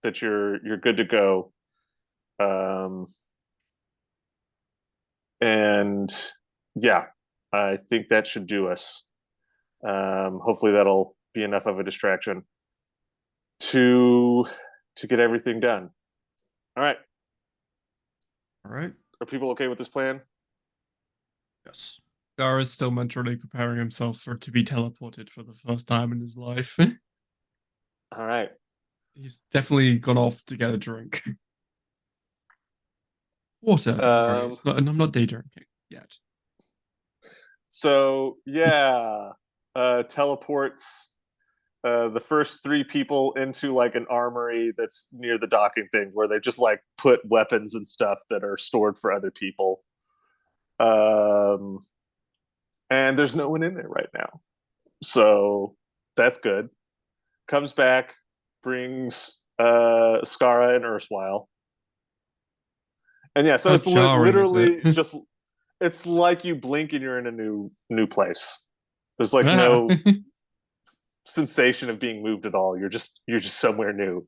B: that you're good to go. Um, and yeah, I think that should do us. Hopefully, that'll be enough of a distraction to to get everything done. All right,
A: All right.
B: are people okay with this plan?
A: Yes.
C: Gar is still mentally preparing himself for to be teleported for the first time in his life.
B: All right.
C: He's definitely gone off to get a drink. Water, don't worry.
B: Um,
C: It's not, I'm not day drinking yet.
B: so yeah, teleports the first 3 people into like an armory that's near the docking thing where they just like put weapons and stuff that are stored for other people. Um, and there's no one in there right now. So that's good. Comes back, brings Scarra and Erstwhile. And yeah, so
C: How
B: it's
C: jarring is it?
B: literally just it's like you blink and you're in a new place. There's like no sensation of being moved at all. You're just somewhere new.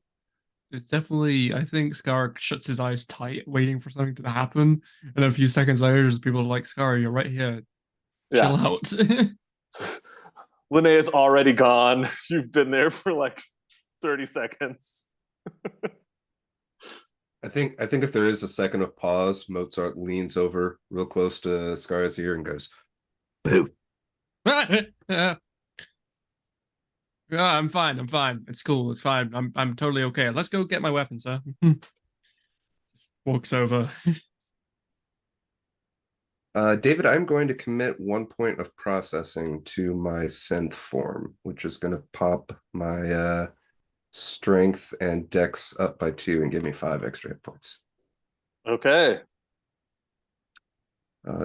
C: It's definitely, I think Scar shuts his eyes tight, waiting for something to happen. And a few seconds later, there's people like, Scar, you're right here. Chill
B: Yeah.
C: out.
B: Linnea's already gone. You've been there for like 30 seconds.
D: I think if there is a second of pause, Mozart leans over real close to Scarra's ear and goes, "Boo."
C: Yeah, I'm fine. I'm fine. It's cool. It's fine. I'm totally okay. Let's go get my weapon, sir. Just walks over.
D: David, I'm going to commit 1 point of processing to my synth form, which is going to pop my strength and dex up by 2 and give me 5 extra hit points.
B: Okay.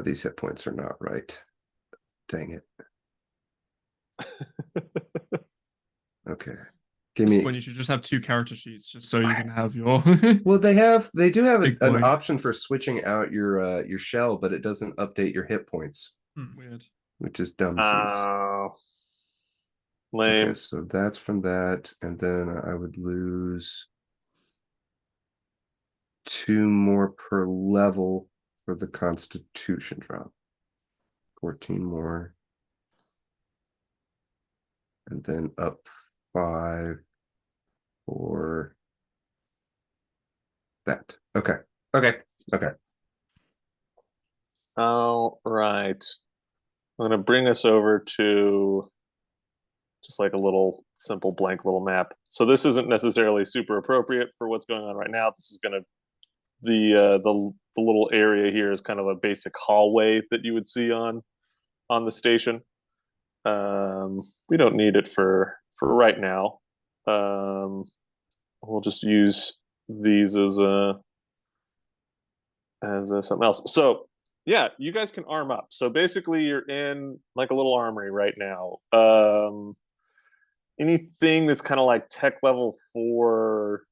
D: These hit points are not right. Dang it. Okay.
C: At this point, you should just have 2 character sheets, just so you can have your.
D: Well, they do have
C: Big
D: an
C: boy.
D: option for switching out your shell, but it doesn't update your hit points,
C: Weird.
D: which is dumb.
B: Lame.
D: Okay, so that's from that, and then I would lose 2 more per level for the Constitution drop. 14 more. And then up 5 for that. Okay.
B: All right. I'm going to bring us over to just like a little simple blank little map. So this isn't necessarily super appropriate for what's going on right now. This is going to the little area here is kind of a basic hallway that you would see on the station. We don't need it for right now. We'll just use these as something else. So yeah, you guys can arm up. So basically, you're in like a little armory right now. Anything that's kind of like tech level 4,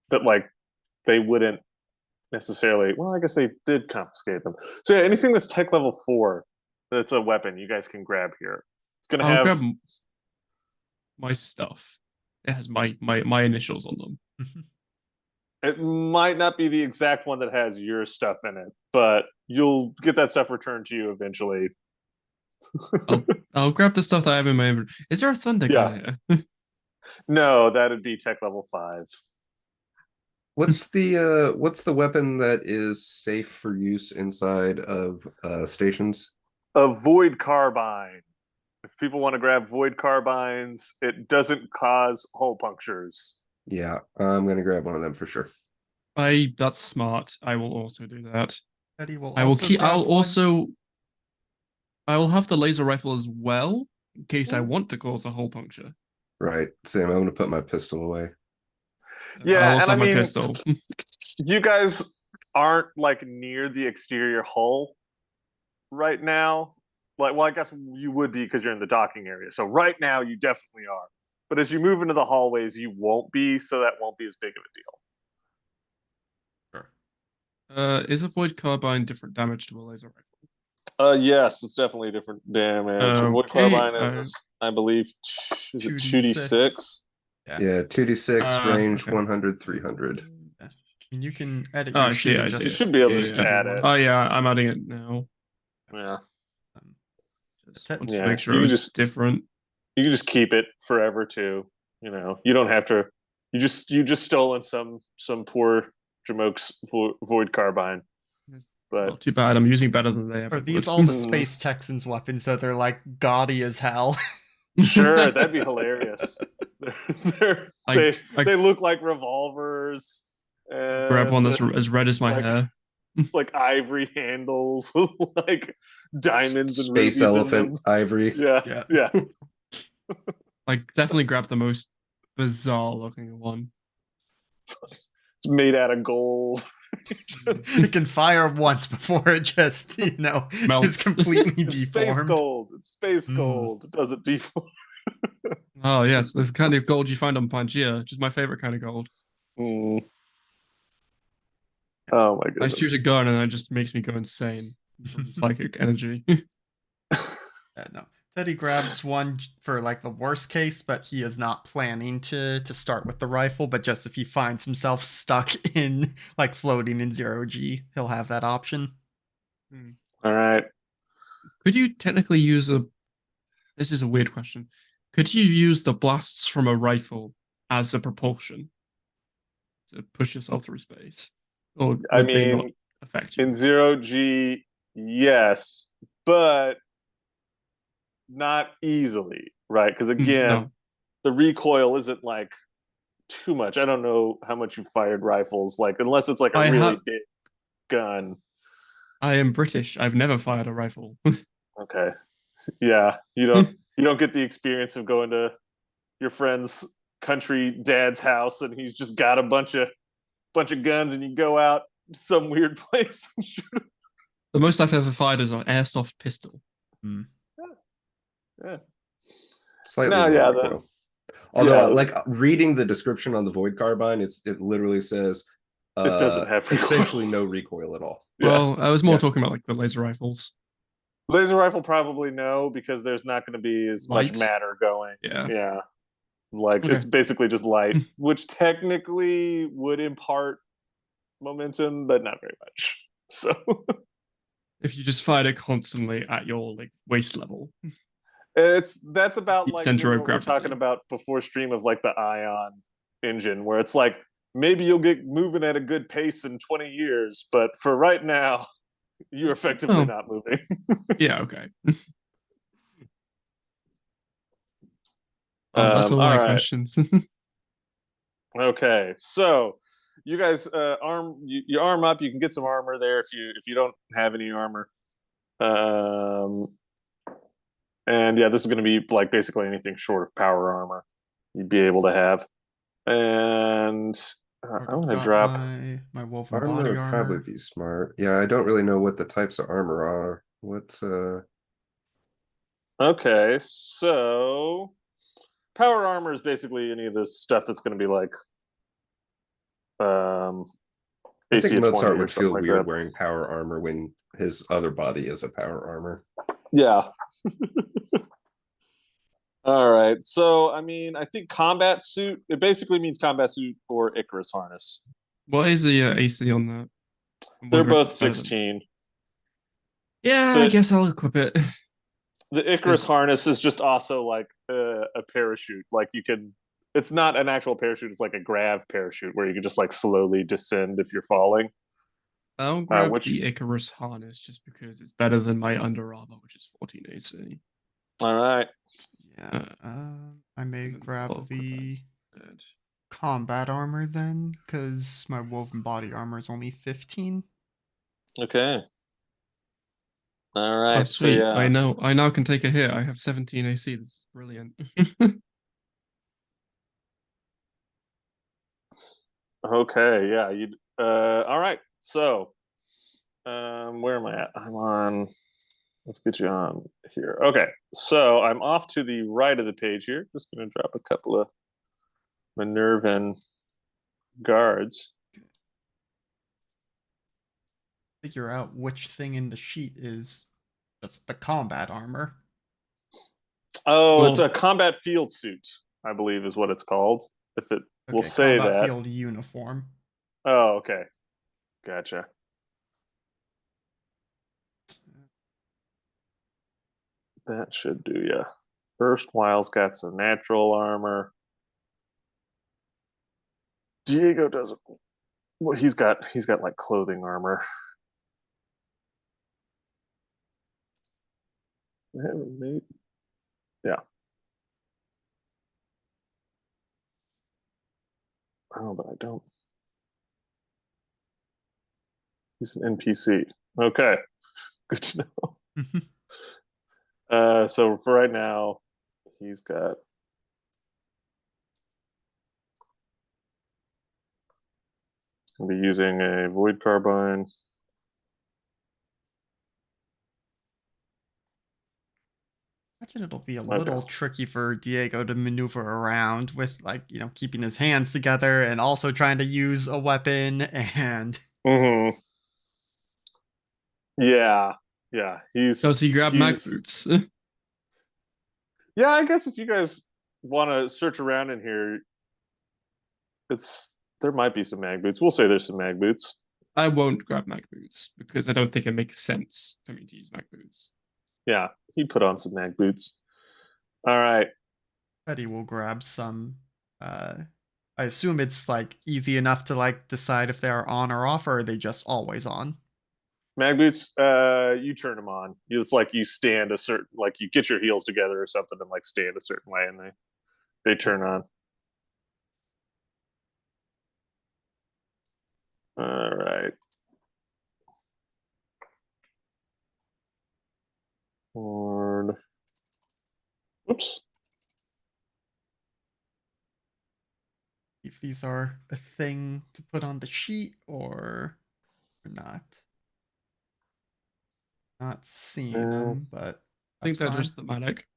B: that like they wouldn't necessarily. Well, I guess they did confiscate them. So yeah, anything that's tech level 4 that's a weapon, you guys can grab here. It's gonna
C: I'll
B: have
C: grab my stuff. It has my initials on them.
B: It might not be the exact one that has your stuff in it, but you'll get that stuff returned to you eventually.
C: I'll grab the stuff that I have in my inventory. Is there a thunder gun here?
B: No, that'd be tech level 5.
D: What's the weapon that is safe for use inside of stations?
B: A void carbine. If people want to grab void carbines, it doesn't cause hole punctures.
D: Yeah, I'm gonna grab one of them for sure.
C: That's smart. I will also do that.
A: Eddie will
C: I will
A: also
C: keep.
A: grab
C: I'll
A: one.
C: also. I will have the laser rifle as well, in case I want to cause a hole puncture.
D: Right, Sam. I'm gonna put my pistol away.
B: Yeah,
C: I'll also
B: and
C: have my pistol.
B: You guys aren't like near the exterior hull right now. Like, well, I guess you would be because you're in the docking area. So right now, you definitely are. But as you move into the hallways, you won't be, so that won't be as big of a deal.
C: Sure. Is a void carbine different damage to a laser rifle?
B: Yes, it's definitely different damage. Void
C: Okay,
B: carbine is, I believe, is it 2d6?
D: Yeah, 2d6 range
C: okay.
D: 100, 300.
A: You can edit
C: Oh,
A: your
C: I
A: sheet
C: see.
A: and
C: I see.
B: You
A: just
B: should be able to
C: Yeah,
B: just
C: yeah.
B: add it.
C: Oh yeah, I'm adding it now.
B: Yeah.
C: Just want
B: Yeah,
C: to make sure
B: you
C: it was
B: just-
C: different.
B: You can just keep it forever too. You know, you don't have to. You just stolen some poor Jamoke's void carbine. But
C: Well, too bad. I'm using better than they ever
A: Are these
C: would.
A: all the Space Texans weapons, so they're like gaudy as hell?
B: sure, that'd be hilarious. They look like revolvers. And
C: grab one that's as red as my hair.
B: Like ivory handles with like diamonds and
D: Space
B: rubies
D: elephant
B: in them.
D: ivory.
B: Yeah.
C: Like definitely grab the most bizarre looking one.
B: It's made out of gold.
A: It can fire once before it just,
C: Melts.
A: is completely
B: It's space
A: deformed.
B: gold. It's space gold. It doesn't deform.
C: Oh yes, the kind of gold you find on Pangea, which is my favorite kind of gold.
B: Oh my
C: I
B: goodness.
C: shoot a gun and it just makes me go insane. from psychic energy.
A: Yeah, no. Teddy grabs one for like the worst case, but he is not planning to start with the rifle. But just if he finds himself stuck in like floating in 0G, he'll have that option.
B: All right.
C: Could you technically use a? This is a weird question. Could you use the blasts from a rifle as a propulsion to push yourself through space, or
B: I
C: would they not
B: mean,
C: affect you?
B: in 0G, yes, but not easily, right? Because again,
C: No,
B: the recoil isn't like too much. I don't know how much you fired rifles, like unless it's like a
C: I
B: really
C: have.
B: big gun.
C: I am British. I've never fired a rifle.
B: Okay, yeah, you don't get the experience of going to your friend's country dad's house and he's just got a bunch of guns and you go out some weird place and shoot him.
C: The most I've ever fired is an airsoft pistol.
B: Yeah.
D: Slightly
B: No,
D: more
B: yeah,
D: recoil. Although,
B: yeah,
D: like reading the description on the Void Carbine, it literally says
B: it doesn't have recoil.
D: essentially no recoil at all.
B: Yeah.
C: Well, I was more
D: Yeah.
C: talking about like the laser rifles.
B: Laser rifle probably no, because there's not going to be as much
C: Light?
B: matter going.
C: Yeah.
B: Yeah. Like
C: Okay.
B: it's basically just light, which technically would impart momentum, but not very much. So
C: If you just fired it constantly at your like waist level,
B: that's about
C: deep
B: like
C: center
B: what
C: of
B: we were
C: gravity.
B: talking about before stream of like the ion engine, where it's like maybe you'll get moving at a good pace in 20 years, but for right now, you're effectively not moving.
C: Yeah, okay. That's all
B: All
C: my
B: right.
C: questions.
B: Okay, so you guys you arm up. You can get some armor there if you don't have any armor. And yeah, this is going to be like basically anything short of power armor you'd be able to have. And I'm going to
A: Got
B: drop.
A: my woven
D: Armor
A: body
D: would probably
A: armor.
D: be smart. Yeah, I don't really know what the types of armor are. What's
B: Okay, so power armor is basically any of the stuff that's going to be like
D: I
B: AC
D: think
B: of 20
D: Mozart
B: or
D: would
B: something
D: feel
B: like
D: weird
B: that.
D: wearing power armor when his other body is a power armor.
B: Yeah. All right. So, I mean, I think combat suit, it basically means combat suit or Icarus harness.
C: What is the AC on that?
B: They're both 16.
C: Yeah, I guess I'll equip it.
B: The Icarus harness is just also like a parachute. Like it's not an actual parachute, it's like a grav parachute where you can just like slowly descend if you're falling.
C: I'll grab the Icarus harness just because it's better than my Under Armour, which is 14 AC.
B: All right.
A: Yeah. I may grab the combat armor then, because my woven body armor is only 15.
B: Okay. All right.
C: Oh, sweet.
B: So, yeah.
C: I now can take a hit. I have 17 AC. That's brilliant.
B: Okay. Yeah. All right. So, where am I at? I'm on. Let's get you on here. Okay. So I'm off to the right of the page here. Just going to drop a couple of Minervan guards.
A: Figure out which thing in the sheet is just the combat armor.
B: Oh, it's a combat field suit, I believe is what it's called. If it will say
A: combat
B: that.
A: Field uniform.
B: Oh, okay. Gotcha. That should do ya. Erstwhile's got some natural armor. Diego doesn't. Well, he's got like clothing armor. Yeah. Oh, but I don't. He's an NPC. Okay. Good to know. So for right now, he's got. He's gonna be using a void carbine.
A: Imagine it'll be a little tricky for Diego to maneuver around with, like, keeping his hands together and also trying to use a weapon and.
B: Mm-hmm. Yeah, Yeah,
C: Does he grab mag
B: he's
C: boots?
B: yeah. I guess if you guys want to search around in here, there might be some mag boots. We'll say there's some mag boots.
C: I won't grab mag boots because I don't think it makes sense for me to use mag boots.
B: Yeah, he put on some mag boots. All right.
A: Teddy will grab some. I assume it's like easy enough to like decide if they are on or off, or are they just always on?
B: Mag boots, you turn them on. It's like you stand a certain, like you get your heels together or something and like stand a certain way, and they turn on. All right. Lord. Oops.
A: If these are a thing to put on the sheet or not. Not seeing them, but
C: I think
A: that's
C: they're
A: fine.
C: just thematic.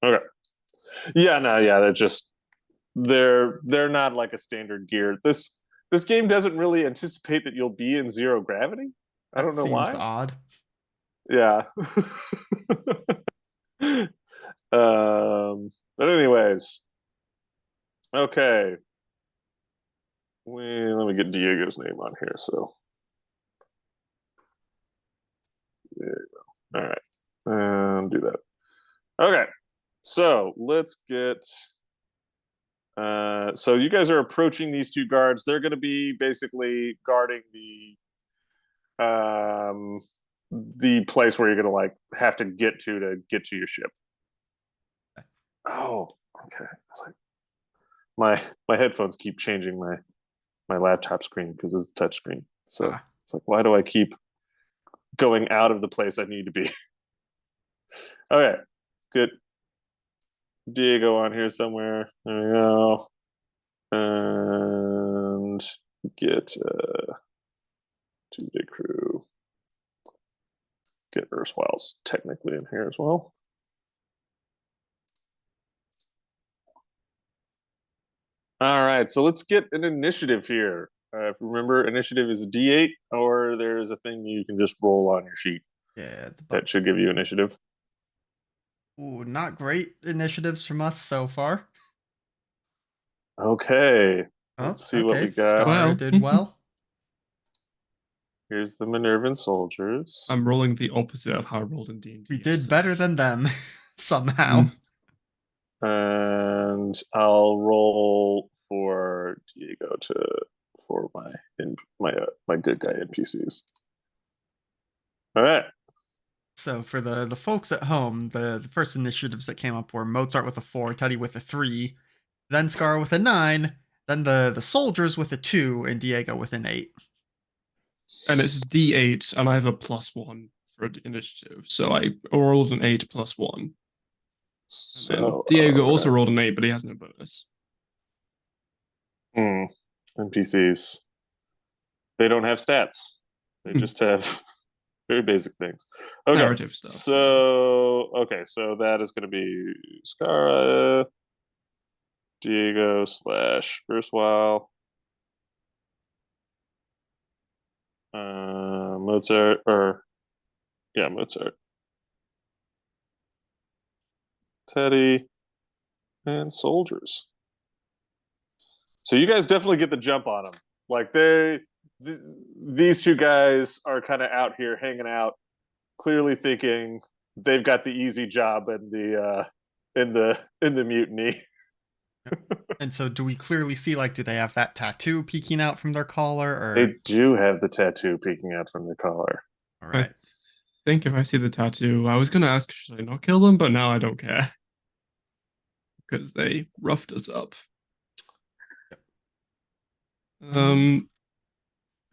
B: Okay. Yeah, no, yeah, they're not like a standard gear. This game doesn't really anticipate that you'll be in zero gravity. I
A: That
B: don't know
A: seems
B: why.
A: odd.
B: Yeah. But anyways, okay. Let me get Diego's name on here. So there you go. All right, and do that. Okay, so let's get. So you guys are approaching these two guards. They're going to be basically guarding the place where you're going to like have to get to get to your ship. Oh, okay. I was like, my headphones keep changing my laptop screen because it's a touch screen. So it's like, why do I keep going out of the place I need to be? Okay, good. Diego on here somewhere. There we go. And get Tuesday crew. Get Erstwhil's technically in here as well. All right, so let's get an initiative here. Remember, initiative is a D8, or there's a thing you can just roll on your sheet.
A: Yeah,
B: That should give you initiative.
A: Ooh, not great initiatives from us so far.
B: Okay, let's see what we got.
A: Scarra did well.
B: Here's the Minervan soldiers.
C: I'm rolling the opposite of how I rolled in D&D.
A: We did better than them somehow.
B: And I'll roll for Diego for my good guy NPCs. All right.
A: So for the folks at home, the first initiatives that came up were Mozart with a 4, Teddy with a 3, then Scarra with a 9, then the soldiers with a 2, and Diego with an 8.
C: And it's D8, and I have a +1 for the initiative. So I rolled an 8 +1. So Diego also rolled an 8, but he has no bonus.
B: NPCs. They don't have stats. They just have very basic things. Okay.
C: Narrative stuff.
B: So okay, so that is going to be Scarra, Diego / Erstwhile, Mozart, Mozart, Teddy, and soldiers. So you guys definitely get the jump on them. Like these two guys are kind of out here hanging out, clearly thinking they've got the easy job in the mutiny.
A: And so do we clearly see, like, do they have that tattoo peeking out from their collar? Or
B: They do have the tattoo peeking out from their collar.
A: All right.
C: I think if I see the tattoo, I was going to ask, should I not kill them? But now I don't care. Because they roughed us up. I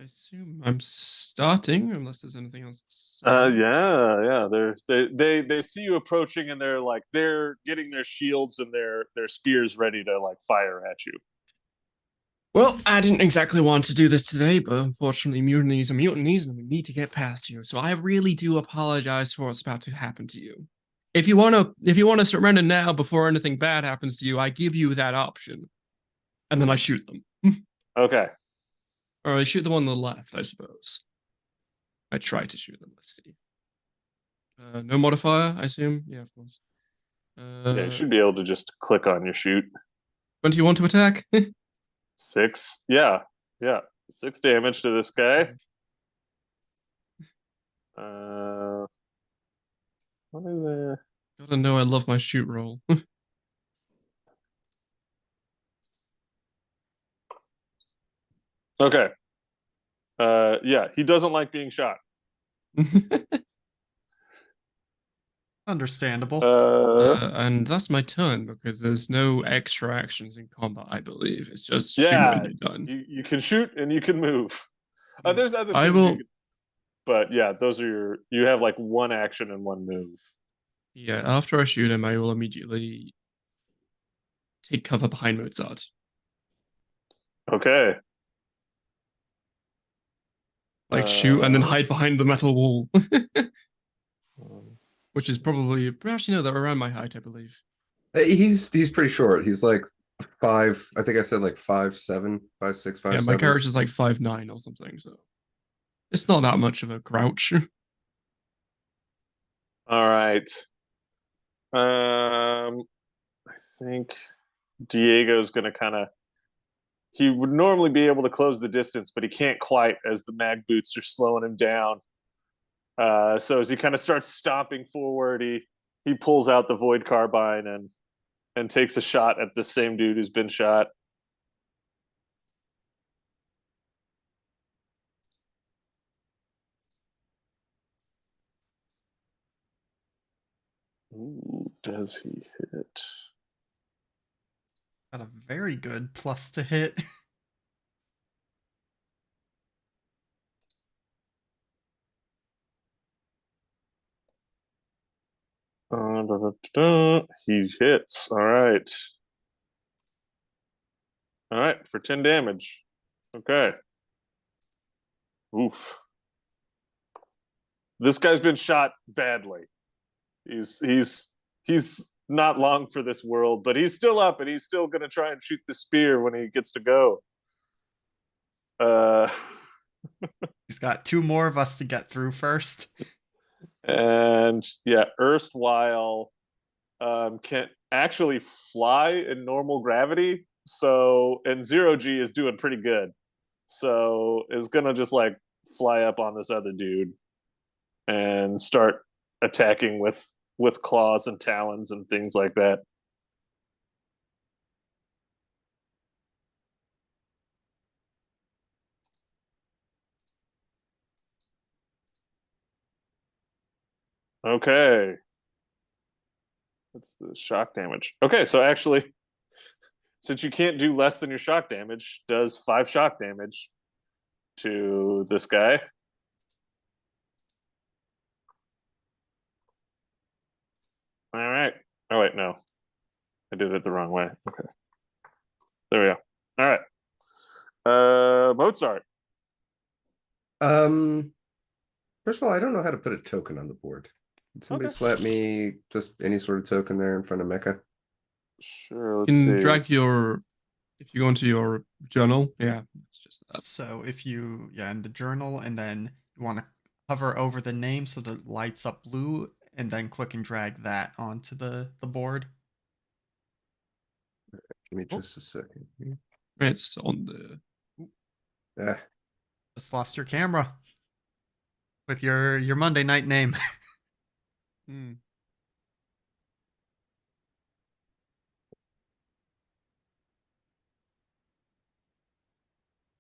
C: assume I'm starting, unless there's anything else to say.
B: Yeah. They see you approaching, and they're getting their shields and their spears ready to like fire at you.
C: Well, I didn't exactly want to do this today, but unfortunately, mutinies are mutinies, and we need to get past you. So I really do apologize for what's about to happen to you. If you wanna surrender now before anything bad happens to you, I give you that option, and then I shoot them.
B: Okay.
C: Or I shoot the one on the left, I suppose. I try to shoot them. Let's see. No modifier, I assume. Yeah, of course.
B: Yeah, you should be able to just click on your shoot.
C: 21 to attack.
B: 6. Yeah. 6 damage to this guy. What is that?
C: Gotta know I love my shoot roll.
B: Okay. Yeah, he doesn't like being shot.
A: Understandable.
C: And that's my turn because there's no extra actions in combat, I believe. It's just shoot
B: yeah,
C: and you're done.
B: you can shoot and you can move. There's other
C: I
B: things
C: will.
B: you can, but yeah, those are you have like one action and one move.
C: Yeah, after I shoot him, I will immediately take cover behind Mozart.
B: Okay.
C: Like shoot and then hide behind the metal wall. Which is probably actually no, they're around my height, I believe.
D: He's pretty short. He's like 5. I think I said like 5'7", 5'6", 5'7".
C: Yeah, my character's like 5'9" or something, so it's not that much of a grouch.
B: All right. I think Diego's gonna kind of. He would normally be able to close the distance, but he can't quite as the mag boots are slowing him down. So as he kind of starts stomping forward, he pulls out the void carbine and takes a shot at the same dude who's been shot. Ooh, does he hit?
A: Got a very good plus to hit.
B: He hits. All right. All right, for 10 damage. Okay. Oof. This guy's been shot badly. He's not long for this world, but he's still up and he's still gonna try and shoot the spear when he gets to go.
A: He's got 2 more of us to get through first.
B: And yeah, erstwhile can actually fly in normal gravity. So and 0G is doing pretty good. So is gonna just like fly up on this other dude and start attacking with claws and talons and things like that. Okay. That's the shock damage. Okay, so actually, since you can't do less than your shock damage, does 5 shock damage to this guy. All right. Oh wait, no, I did it the wrong way. Okay, there we go. All right. Mozart.
D: First of all, I don't know how to put a token on the board. Can somebody
B: Okay.
D: slap me just any sort of token there in front of Mecca?
B: Sure.
C: You
B: Let's
C: can
B: see.
C: drag your if you go into your journal, yeah, it's just that.
A: So if you, in the journal, and then you want to hover over the name so that it lights up blue, and then click and drag that onto the board.
D: Give me just a second.
C: It's on the
D: Ah,
A: Just lost your camera with your Monday night name.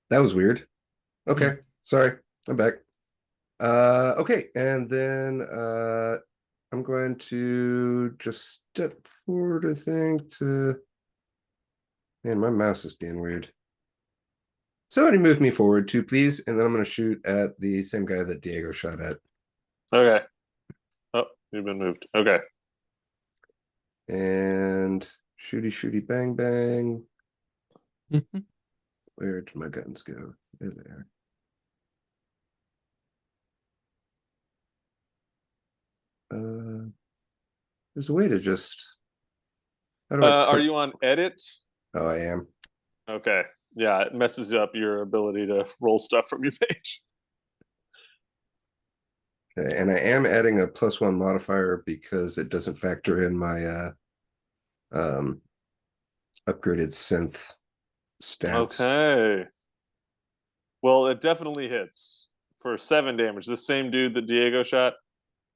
D: that was weird. Okay,
A: Yeah.
D: sorry, I'm back. Okay, and then I'm going to just step forward, I think, to. Man, my mouse is being weird. Somebody move me forward too, please, and then I'm going to shoot at the same guy that Diego shot at.
B: Okay. Oh, you've been moved. Okay.
D: And shooty, shooty, bang, bang.
C: Mm-hmm.
D: Where did my guns go? They're there. There's a way to just. How do I
B: Are you on edit?
D: Oh, I am.
B: Okay. Yeah, it messes up your ability to roll stuff from your page.
D: Okay, and I am adding a +1 modifier because it doesn't factor in my um upgraded synth stats.
B: Okay. Well, it definitely hits for 7 damage. The same dude that Diego shot.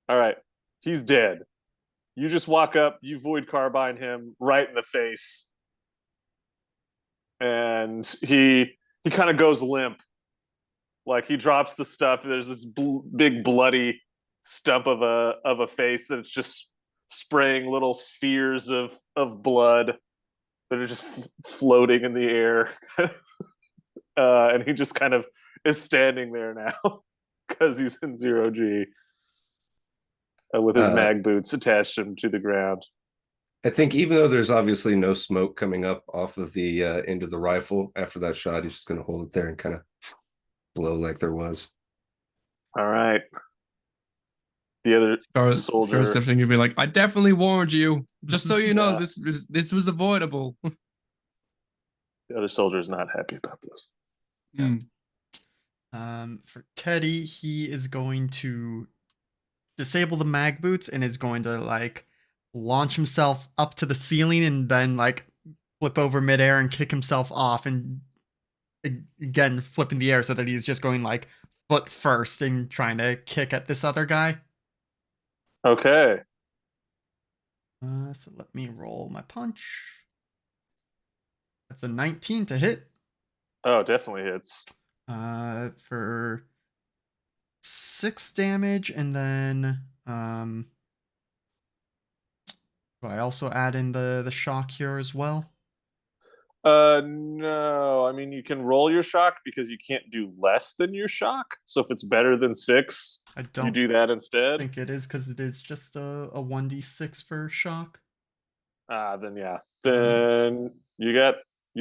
B: All right. He's dead. You just walk up, you void carbine him right in the face. And he kind of goes limp. Like he drops the stuff. There's this big bloody stump of a face that's just spraying little spheres of blood that are just floating in the air. And he just kind of is standing there now because he's in 0G with his
D: Uh,
B: mag boots attached him to the ground.
D: I think even though there's obviously no smoke coming up off of the end of the rifle after that shot, he's just going to hold it there and kind of blow like there was.
B: All right. The other
C: Scarra's
B: soldier.
C: definitely gonna be like, I definitely warned you. Just so you know,
B: Yeah.
C: this was avoidable.
B: The other soldier is not happy about this.
A: For Teddy, he is going to disable the mag boots and is going to like launch himself up to the ceiling and then like flip over midair and kick himself off and again flip in the air so that he's just going like foot first and trying to kick at this other guy.
B: Okay.
A: So let me roll my punch. That's a 19 to hit.
B: Oh, definitely hits.
A: For 6 damage, and then do I also add in the shock here as well?
B: No. I mean, you can roll your shock because you can't do less than your shock. So if it's better than 6,
A: I
B: you
A: don't
B: do that instead.
A: think it is because it is just a 1d6 for shock.
B: Then yeah. Then you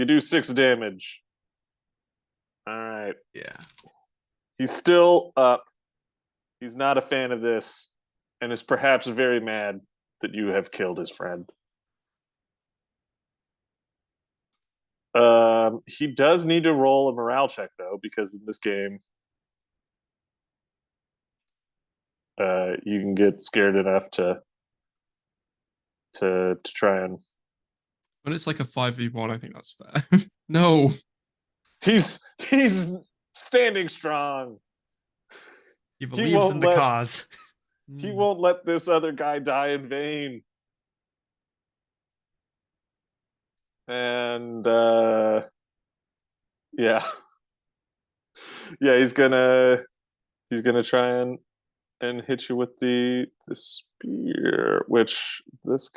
B: do 6 damage. All right.
A: Yeah.
B: He's still up. He's not a fan of this and is perhaps very mad that you have killed his friend. He does need to roll a morale check though, because in this game, you can get scared enough to try and.
C: When it's like a 5v1, I think that's fair. No.
B: He's standing strong.
A: He believes in the
B: let
A: cause.
B: he won't let this other guy die in vain. And yeah. Yeah, he's gonna try and hit you with the spear, which this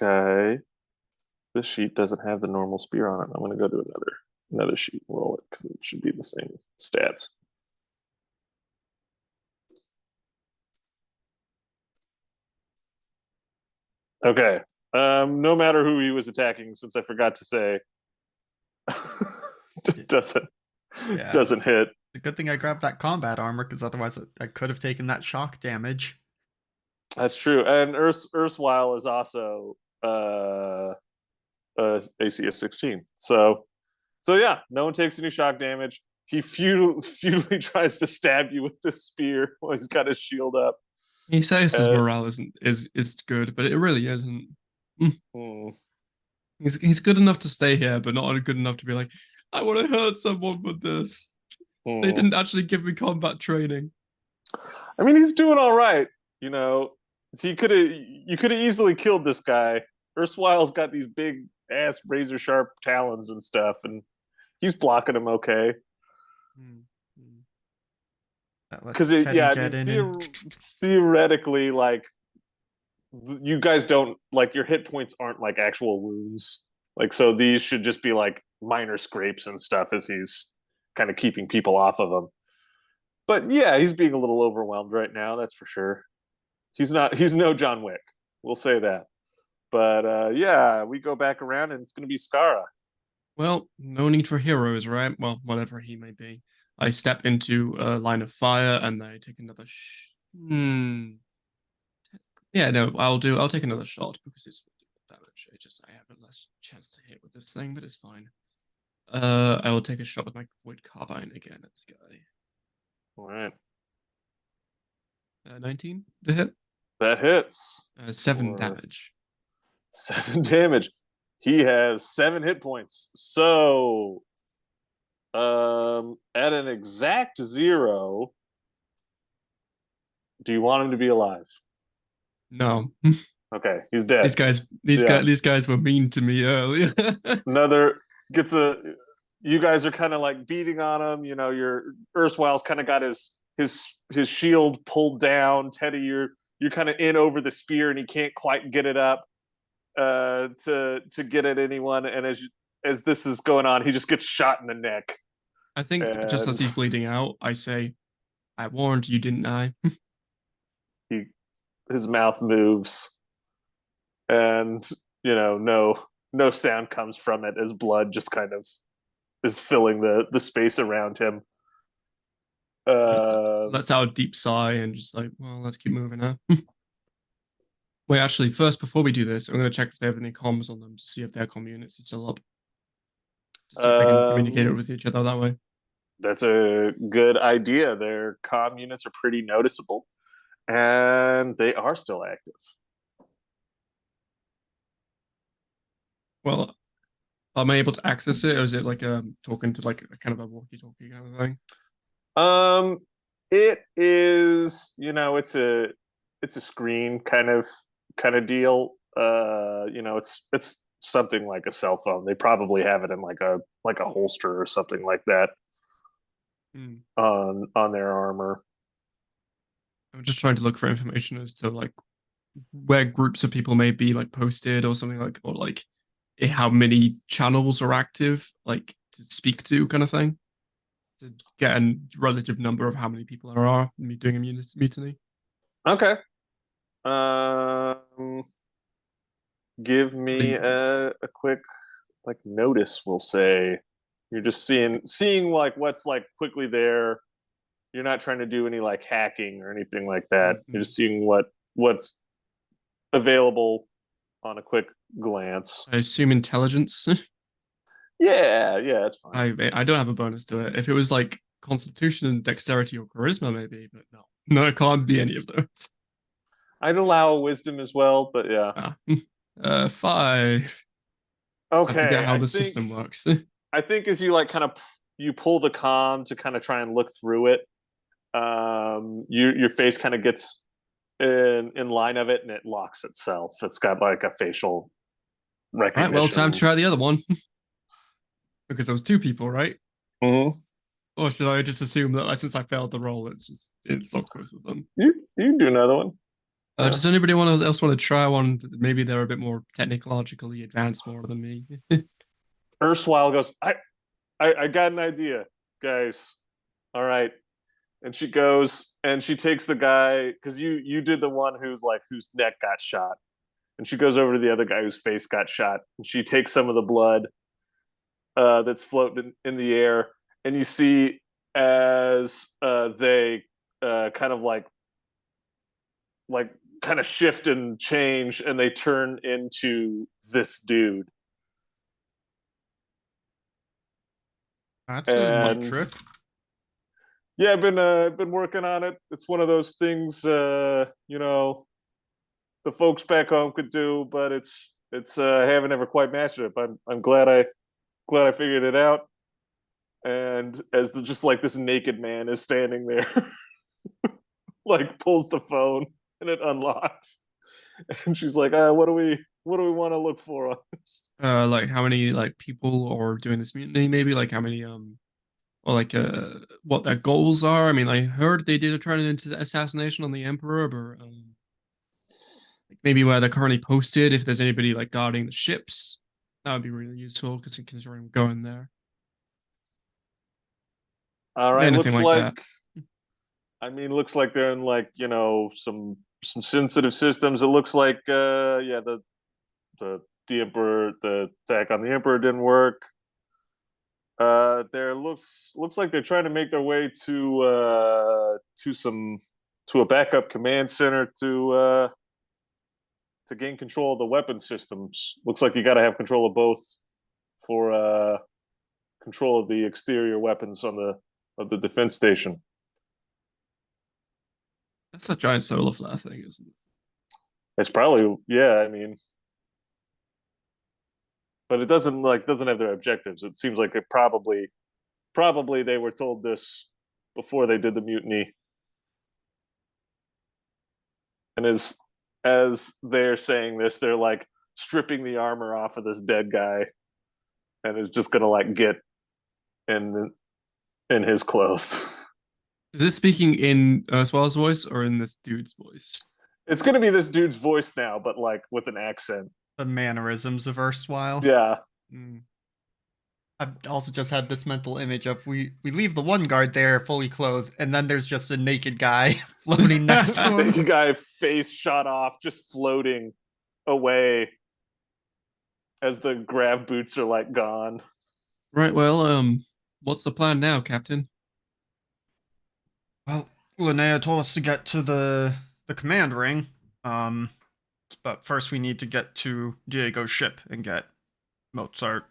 B: sheet doesn't have the normal spear on it. I'm gonna go to another sheet and roll it because it should be the same stats. Okay. No matter who he was attacking, since I forgot to say, doesn't hit.
A: It's a good thing I grabbed that combat armor because otherwise I could have taken that shock damage.
B: That's true. And Erstwhile is also AC is 16. So yeah, no one takes any shock damage. He futilely tries to stab you with this spear while he's got his shield up.
C: He says his morale is good, but it really isn't. He's good enough to stay here, but not good enough to be like, I want to hurt someone with this. They didn't actually give me combat training.
B: I mean, he's doing all right. You know, you could have easily killed this guy. Erstwhile's got these big ass razor sharp talons and stuff, and he's blocking him okay. Because theoretically, like you guys don't like your hit points aren't like actual wounds. Like so, these should just be like minor scrapes and stuff as he's kind of keeping people off of him. But yeah, he's being a little overwhelmed right now. That's for sure. He's no John Wick. We'll say that. But yeah, we go back around and it's going to be Scarra.
C: Well, no need for heroes, right? Well, whatever he may be. I step into a line of fire and I take another. Yeah, no, I'll take another shot because it's damage. I have a less chance to hit with this thing, but it's fine. I will take a shot with my void carbine again at this guy.
B: All right.
C: 19 to hit.
B: That hits.
C: 7
B: For
C: damage.
B: 7 damage. He has 7 hit points. So, at an exact 0, do you want him to be alive?
C: No.
B: Okay, he's dead.
C: These guys were mean to me earlier.
B: Another gets a. You guys are kind of like beating on him. You know, your Erstwile's kind of got his shield pulled down. Teddy, you're kind of in over the spear, and he can't quite get it up to get at anyone. And as this is going on, he just gets shot in the neck.
C: I think just as he's bleeding out, I say, "I warned you, didn't I?"
B: His mouth moves, and no sound comes from it as blood just kind of is filling the space around him.
C: Let's out a deep sigh and just like, well, let's keep moving now. Wait, actually, first before we do this, I'm going to check if they have any comms on them to see if their comm units are still up. To see if they can communicate with each other that way.
B: That's a good idea. Their comm units are pretty noticeable, and they are still active.
C: Well, am I able to access it, or is it like talking to like a kind of a walkie-talkie kind of thing?
B: It is, it's a screen kind of deal. It's something like a cell phone. They probably have it in like a holster or something like that on their armor.
C: I'm just trying to look for information as to like where groups of people may be like posted or something like, or like how many channels are active, like to speak to kind of thing, to get a relative number of how many people there are doing a mutiny.
B: Okay. Give me a quick like notice. We'll say you're just seeing like what's like quickly there. You're not trying to do any like hacking or anything like that. You're just seeing what's available on a quick glance.
C: I assume intelligence.
B: Yeah, it's fine.
C: I don't have a bonus to it. If it was like constitution and dexterity or charisma, maybe, but no, it can't be any of those.
B: I'd allow wisdom as well, but yeah.
C: 5.
B: Okay,
C: I forget how the system works.
B: I think as you like kind of you pull the comm to kind of try and look through it, your face kind of gets in line of it and it locks itself. It's got like a facial recognition.
C: All right, well, time to try the other one. Because there was 2 people, right?
B: Mm-hmm.
C: Or should I just assume that since I failed the roll, it's not both of them?
B: You do another one.
C: Does anybody else want to try one? Maybe they're a bit more technologically advanced more than me.
B: Erstwhile goes, I got an idea, guys. All right. And she goes and she takes the guy, because you did the one whose neck got shot. And she goes over to the other guy whose face got shot. And she takes some of the blood that's floating in the air. And you see as they kind of kind of shift and change, and they turn into this dude.
A: That's a light trick.
B: Yeah, I've been working on it. It's one of those things, the folks back home could do, but it's I haven't ever quite mastered it. But I'm glad I figured it out. And as just like this naked man is standing there, like pulls the phone and it unlocks, and she's like, "What do we want to look for on this?"
C: Like how many like people are doing this mutiny? Maybe like how many or like what their goals are. I mean, I heard they did try an assassination on the emperor, but like maybe where they're currently posted. If there's anybody like guarding the ships, that would be really useful because considering we're going there.
B: All right,
C: anything
B: looks
C: like
B: like
C: that.
B: I mean, looks like they're in like some sensitive systems. It looks like the emperor, the attack on the emperor didn't work. There looks like they're trying to make their way to a backup command center to gain control of the weapon systems. Looks like you got to have control of both for control of the exterior weapons of the defense station.
C: That's a giant solar flare thing, isn't it?
B: It's probably, yeah. I mean, but it doesn't have their objectives. It seems like it probably they were told this before they did the mutiny, and as they're saying this, they're like stripping the armor off of this dead guy, and is just gonna like get in in his clothes.
C: Is this speaking in Swallow's voice or in this dude's voice?
B: It's gonna be this dude's voice now, but like with an accent.
A: The mannerisms of erstwhile.
B: Yeah.
C: Mm.
A: I've also just had this mental image of we leave the one guard there fully clothed, and then there's just a naked guy floating next to him.
B: The guy face shot off, just floating away as the grav boots are like gone.
C: Right, well, what's the plan now, Captain?
A: Well, Linnea told us to get to the command ring. But first we need to get to Diego's ship and get Mozart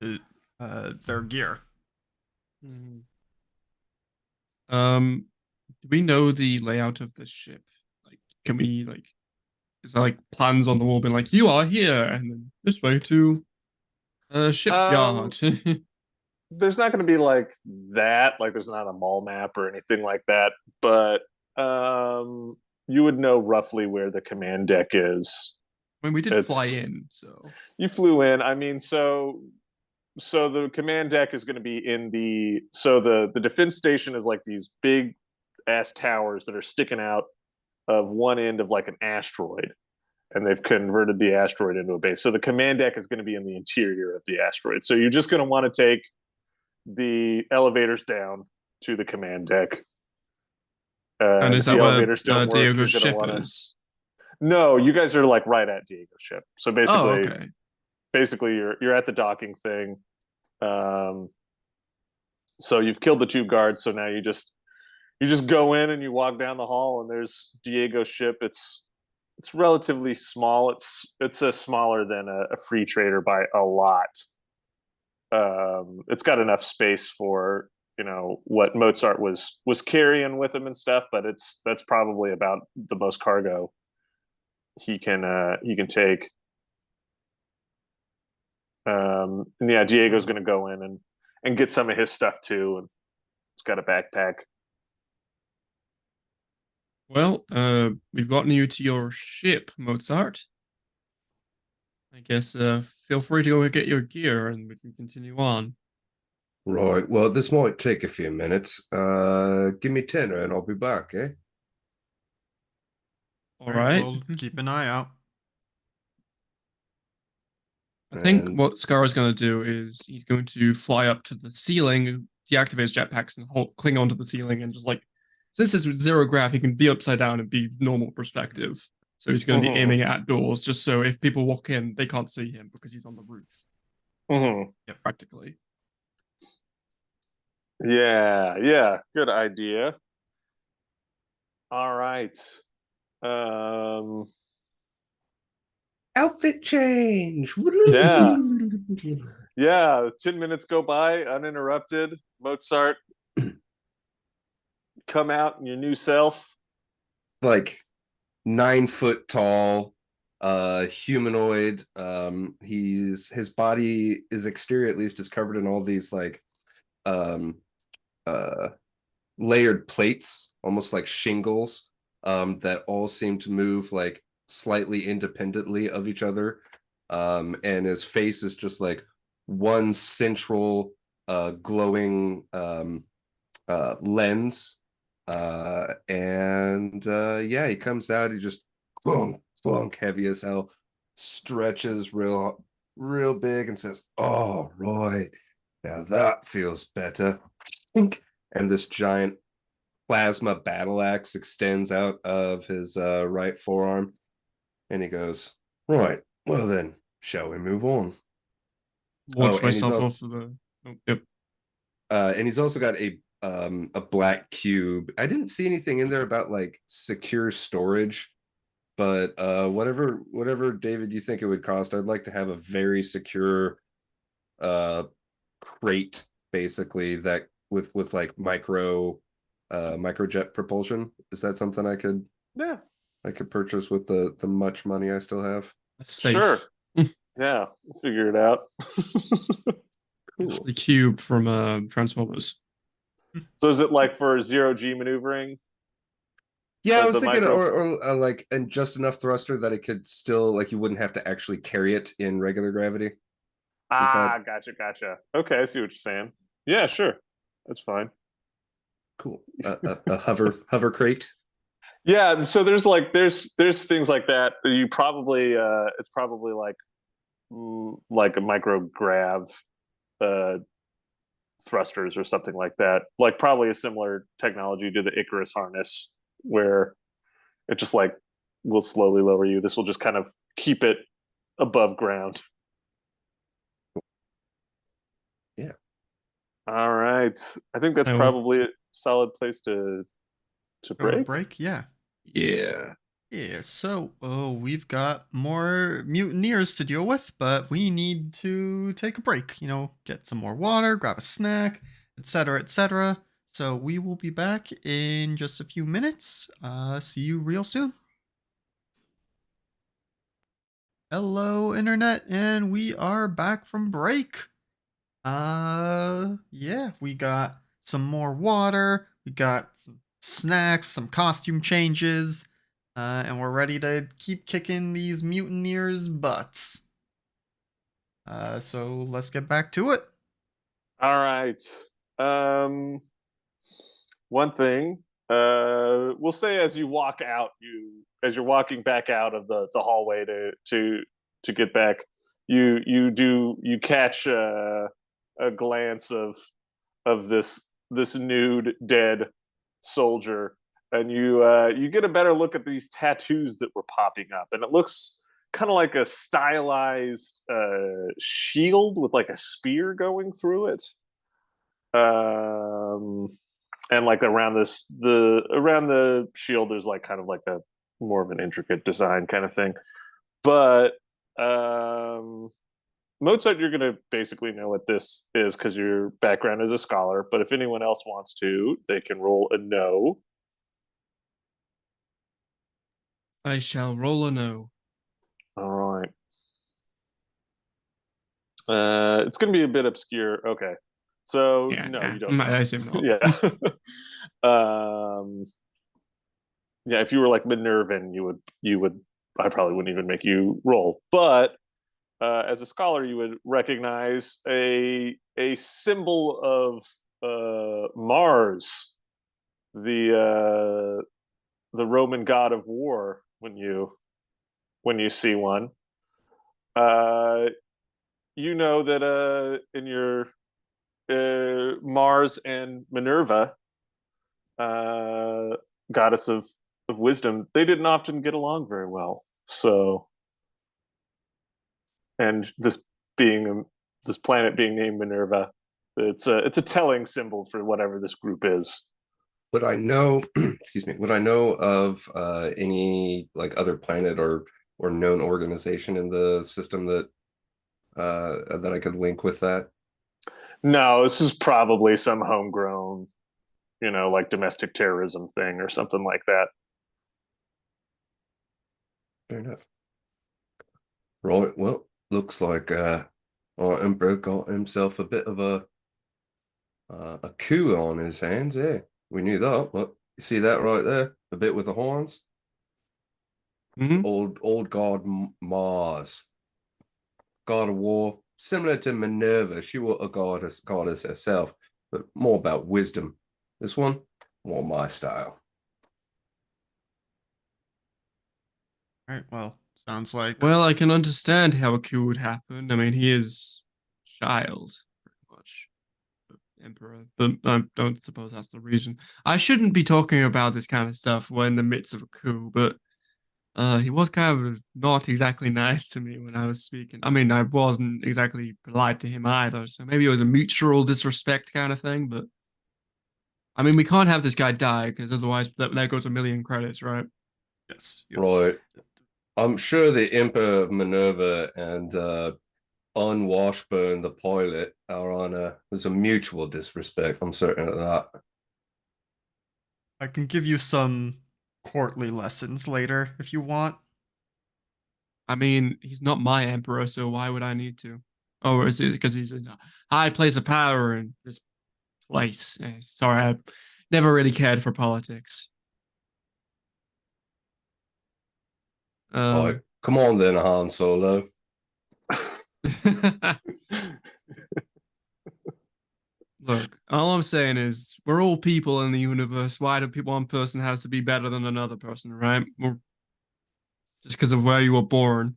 A: their gear.
C: Do we know the layout of this ship? Like, can we like, is there like plans on the wall being like, you are here, and then this way to shipyard?
B: There's not going to be like that. Like, there's not a mall map or anything like that. But you would know roughly where the command deck is.
C: I mean, we did fly in, so
B: you flew in. I mean, so the command deck is going to be in the defense station is like these big ass towers that are sticking out of one end of like an asteroid, and they've converted the asteroid into a base. So the command deck is going to be in the interior of the asteroid. So you're just going to want to take the elevators down to the command deck.
C: and is that where Diego's ship
B: wanna...
C: is?
B: No, you guys are like right at Diego's ship. So basically,
C: okay.
B: Basically you're at the docking thing. So you've killed the tube guards. So now you just go in and you walk down the hall, and there's Diego's ship. It's relatively small. It's smaller than a free trader by a lot. It's got enough space for what Mozart was carrying with him and stuff, but that's probably about the most cargo he can take. And yeah, Diego's going to go in and get some of his stuff too, and he's got a backpack.
C: Well, we've gotten you to your ship, Mozart. I guess feel free to go and get your gear, and we can continue on.
D: Right. Well, this might take a few minutes. Give me 10 and I'll be back, eh?
C: All right.
A: We'll keep an eye out.
C: I think what Scarra's going to do is he's going to fly up to the ceiling, deactivate his jetpacks, and cling onto the ceiling, and just like, since this is zero grav, he can be upside down and be normal perspective. So he's going to be aiming at doors, just so if people walk in, they can't see him because he's on the roof. Yeah, practically.
B: Yeah, good idea. All right.
D: Outfit change.
B: Yeah. 10 minutes go by uninterrupted. Mozart, come out in your new self.
D: Like 9 foot tall, humanoid. His body, his exterior at least, is covered in all these like layered plates, almost like shingles, that all seem to move like slightly independently of each other. And his face is just like one central glowing lens. Yeah, he comes out, he just clunk, heavy as hell, stretches real big and says, "Oh, right, now that feels better." And this giant plasma battle axe extends out of his right forearm, and he goes, "Right, well then, shall we move on?"
C: Launch myself off of the. Oh, yep.
D: And he's also got a black cube. I didn't see anything in there about like secure storage, but whatever David you think it would cost, I'd like to have a very secure crate, basically, that with like micro microjet propulsion. Is that something
B: Yeah,
D: I could purchase with the much money I still have?
C: Safe.
B: sure. Yeah, we'll figure it out.
C: It's
D: Cool.
C: the cube from Transformers.
B: So is it like for zero G maneuvering?
D: Yeah, I was
B: The
D: thinking,
B: micro.
D: or like, and just enough thruster that it could still, like, you wouldn't have to actually carry it in regular gravity. Is that
B: Gotcha. Okay, I see what you're saying. Yeah, sure. That's fine.
D: cool? A hover crate.
B: Yeah, so there's things like that. You probably it's probably like a micrograv uh thrusters or something like that. Like probably a similar technology to the Icarus harness where it just like will slowly lower you. This will just kind of keep it above ground.
D: Yeah.
B: All right. I think that's
C: I will.
B: probably a solid place to
A: Go to
B: break.
A: break. Yeah.
C: Yeah.
A: Yeah, so we've got more mutineers to deal with, but we need to take a break. Get some more water, grab a snack, etc., etc. So we will be back in just a few minutes. See you real soon. Hello, internet, and we are back from break. Yeah, we got some more water, we got some snacks, some costume changes, and we're ready to keep kicking these mutineers' butts. So let's get back to it.
B: All right. Um, one thing, we'll say as you walk out, as you're walking back out of the hallway to get back, you catch a glance of this nude dead soldier, and you get a better look at these tattoos that were popping up, and it looks kind of like a stylized shield with like a spear going through it. Um, and like around the shield, there's like kind of like a more of an intricate design kind of thing. But Mozart, you're gonna basically know what this is because your background is a scholar. But if anyone else wants to, they can roll a no.
C: I shall roll a no.
B: All right. It's gonna be a bit obscure. Okay. So
C: Yeah,
B: no,
C: nah,
B: you don't know.
C: I assume not.
B: Yeah. um yeah, if you were like Minervan, you would I probably wouldn't even make you roll. But as a scholar, you would recognize a symbol of Mars, the Roman god of war, when you see one. Uh, you know that in your Mars and Minerva, uh, goddess of wisdom, they didn't often get along very well. So, and being this planet being named Minerva, it's a telling symbol for whatever this group is.
D: Would I know, excuse me, would I know of any like other planet or known organization in the system that I could link with that?
B: No, this is probably some homegrown, like domestic terrorism thing or something like that.
D: Fair enough. Right. Well, looks like our emperor got himself a bit of a coup on his hands. Yeah, we knew that. Look, you see that right there? The bit with the horns.
C: Mm-hmm.
D: Old god Mars, god of war, similar to Minerva. She was a goddess herself, but more about wisdom. This one, more my style.
A: All right, well, sounds like.
C: Well, I can understand how a coup would happen. I mean, he is child, pretty much, emperor, but I don't suppose that's the reason. I shouldn't be talking about this kind of stuff when in the midst of a coup, but he was kind of not exactly nice to me when I was speaking. I mean, I wasn't exactly polite to him either, so maybe it was a mutual disrespect kind of thing, but I mean, we can't have this guy die because otherwise that goes a million credits, right?
A: Yes.
D: Right. I'm sure the Emperor Minerva and Unwashburn the pilot are on there's a mutual disrespect. I'm certain of that.
A: I can give you some courtly lessons later if you want.
C: I mean, he's not my emperor, so why would I need to? Oh, is it because he's in a high place of power in this place? Sorry, I never really cared for politics.
D: All right, come on then, Han Solo.
C: Look, all I'm saying is we're all people in the universe. Why do people one person has to be better than another person, right? Just because of where you were born.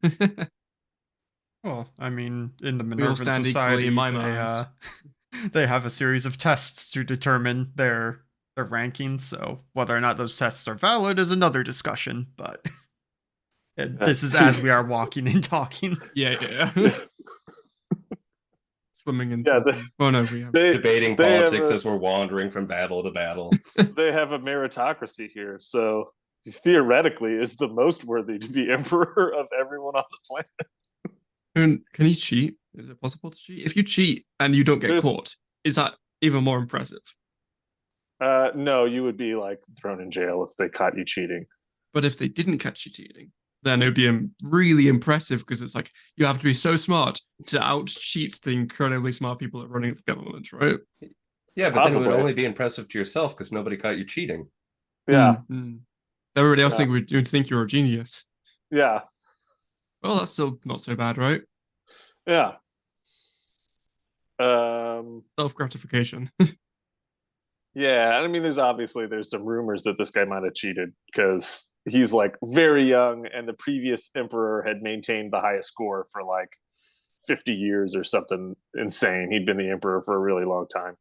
A: Well, I mean, in the
C: We all
A: Minervan
C: stand equally in
A: Society,
C: my
A: they
C: eyes.
A: they have a series of tests to determine their rankings. So whether or not those tests are valid is another discussion. But this is as we are walking and talking.
C: Yeah. Swimming and
B: Yeah,
C: talking. Oh no, we have
D: Debating
B: they have
D: politics as we're wandering from battle to battle.
B: they have a meritocracy here, so he theoretically is the most worthy to be emperor of everyone on the planet.
C: Can you cheat? Is it possible to cheat? If you cheat and you don't get
B: There's
C: caught, is that even more impressive?
B: no, you would be like thrown in jail if they caught you cheating.
C: But if they didn't catch you cheating, then it would be really impressive because it's like you have to be so smart to out cheat the incredibly smart people that are running the government, right?
D: Yeah, but then it would
B: Possibly.
D: only be impressive to yourself because nobody caught you cheating.
B: Yeah,
C: Everybody else
B: Yeah.
C: would think you're a genius.
B: yeah,
C: Well, that's still not so bad, right?
B: yeah.
C: Self gratification.
B: Yeah, I mean, there's some rumors that this guy might have cheated because he's like very young, and the previous emperor had maintained the highest score for like 50 years or something insane. He'd been the emperor for a really long time.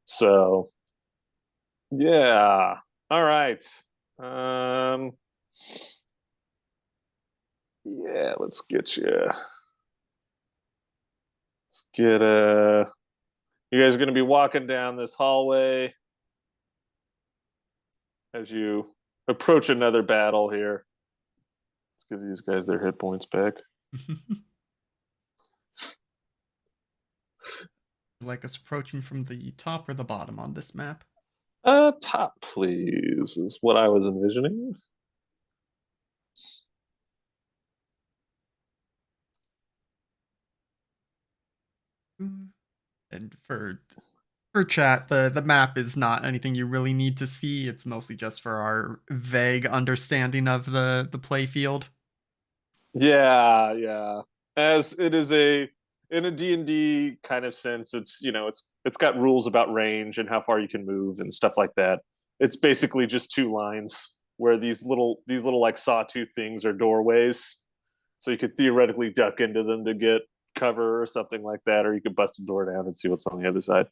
B: So, yeah. All right. Yeah, let's get you. Let's get you guys are going to be walking down this hallway as you approach another battle here. Let's give these guys their hit points back.
A: Like us approaching from the top or the bottom on this map?
B: Top, please, is what I was envisioning.
A: And for chat, the map is not anything you really need to see. It's mostly just for our vague understanding of the play field.
B: Yeah, yeah. As it is in a D&D kind of sense, it's got rules about range and how far you can move and stuff like that. It's basically just two lines where these little like sawtooth things are doorways. So you could theoretically duck into them to get cover or something like that, or you could bust a door down and see what's on the other side.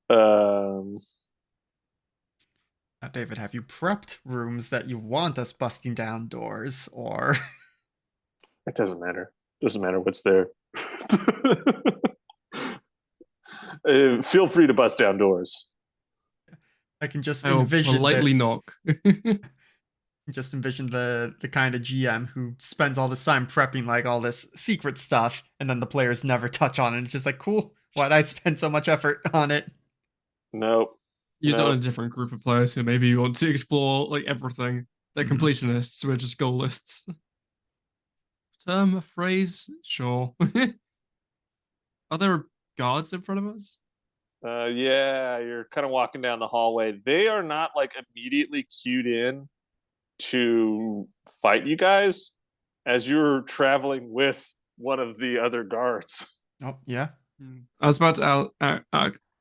A: Now, David, have you prepped rooms that you want us busting down doors, or
B: It doesn't matter. Doesn't matter what's there. Feel free to bust down doors.
A: I can just
C: I will
A: envision
C: politely knock.
A: just envision the kind of GM who spends all this time prepping like all this secret stuff, and then the players never touch on it. It's just like, cool. Why'd I spend so much effort on it?
B: Nope.
C: Use it
B: Nope.
C: on a different group of players who maybe want to explore like everything. They're completionists, we're just goal lists. Term, a phrase, sure. Are there guards in front of us?
B: Yeah, you're kind of walking down the hallway. They are not like immediately cued in to fight you guys as you're traveling with one of the other guards.
A: Oh yeah.
C: I was about to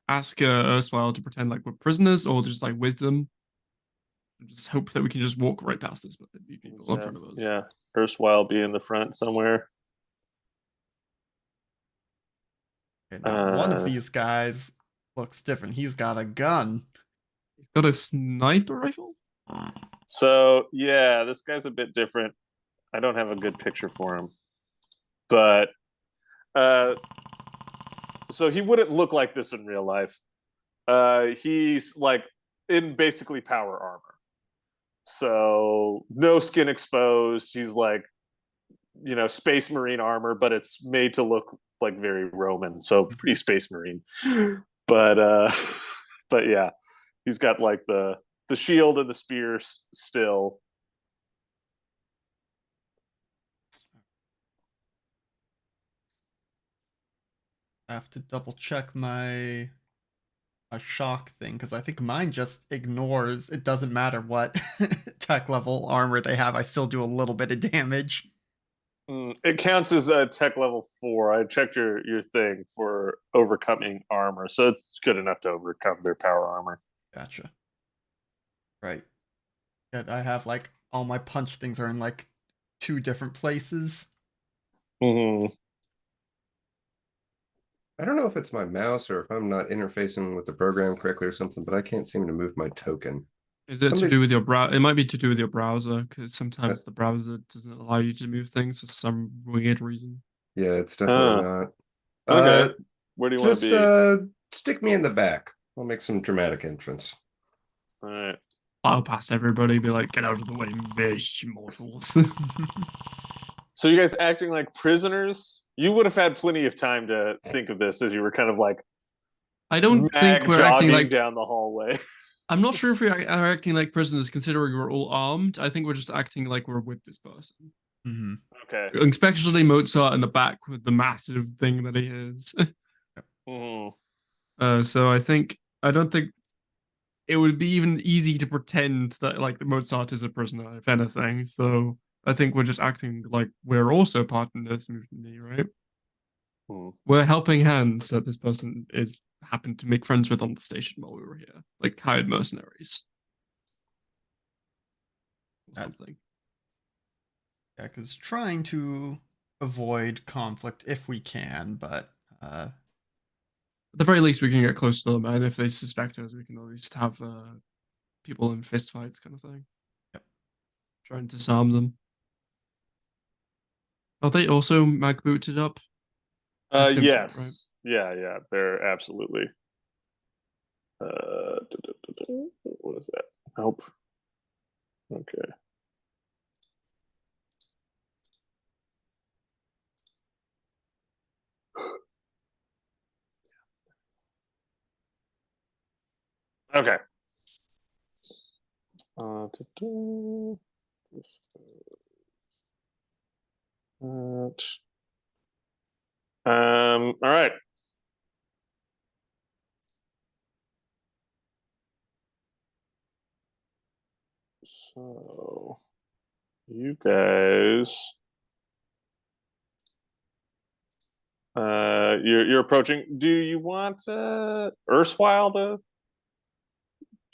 C: ask Erstwhile to pretend like we're prisoners or just like with them. Just hope that we can just walk right past this, but these people in front of us.
B: Yeah, erstwhile be in the front somewhere.
A: And one of these guys looks different. He's got a gun.
C: He's got a sniper rifle?
B: So yeah, this guy's a bit different. I don't have a good picture for him, but so he wouldn't look like this in real life. He's like in basically power armor, so no skin exposed. He's like, Space Marine armor, but it's made to look like very Roman, so pretty Space Marine. But but yeah, he's got like the the shield and the spear still.
A: I have to double check my shock thing because I think mine just ignores. It doesn't matter what tech level armor they have. I still do a little bit of damage.
B: It counts as a tech level 4. I checked your thing for overcoming armor, so it's good enough to overcome their power armor.
A: Gotcha. Right. Yet I have like all my punch things are in like 2 different places.
B: Mm-hmm.
D: I don't know if it's my mouse or if I'm not interfacing with the program correctly or something, but I can't seem to move my token.
C: Is it to do with your browser? It might be to do with your browser because sometimes the browser doesn't allow you to move things for some weird reason.
D: Yeah, it's definitely not.
B: Okay. Where do you want to
D: Just stick me in the back. I'll make some dramatic entrance.
B: be? All right.
C: I'll pass everybody, be like, get out of the way, bitch, mortals.
B: So you guys acting like prisoners? You would have had plenty of time to think of this as you were kind of like
C: I don't think we're acting
B: jogging
C: like.
B: down the hallway.
C: I'm not sure if we are acting like prisoners, considering we're all armed. I think we're just acting like we're with this person.
A: Mm-hmm.
B: Okay.
C: Especially Mozart in the back with the massive thing that he is. So I don't think it would be even easy to pretend that like Mozart is a prisoner, if anything. So I think we're just acting like we're also part in this mutiny, right? We're helping hands that this person is happened to make friends with on the station while we were here, like hired mercenaries or something.
A: Yeah, because trying to avoid conflict if we can, but
C: at the very least, we can get close to them, and if they suspect us, we can at least have people in fistfights, kind of thing.
A: Yep.
C: Try and disarm them. Are they also mag booted up?
B: Yes. So, right? Yeah, they're absolutely. What is that? Nope. Okay. Okay. All right. So you guys you're approaching. Do you want erstwhile to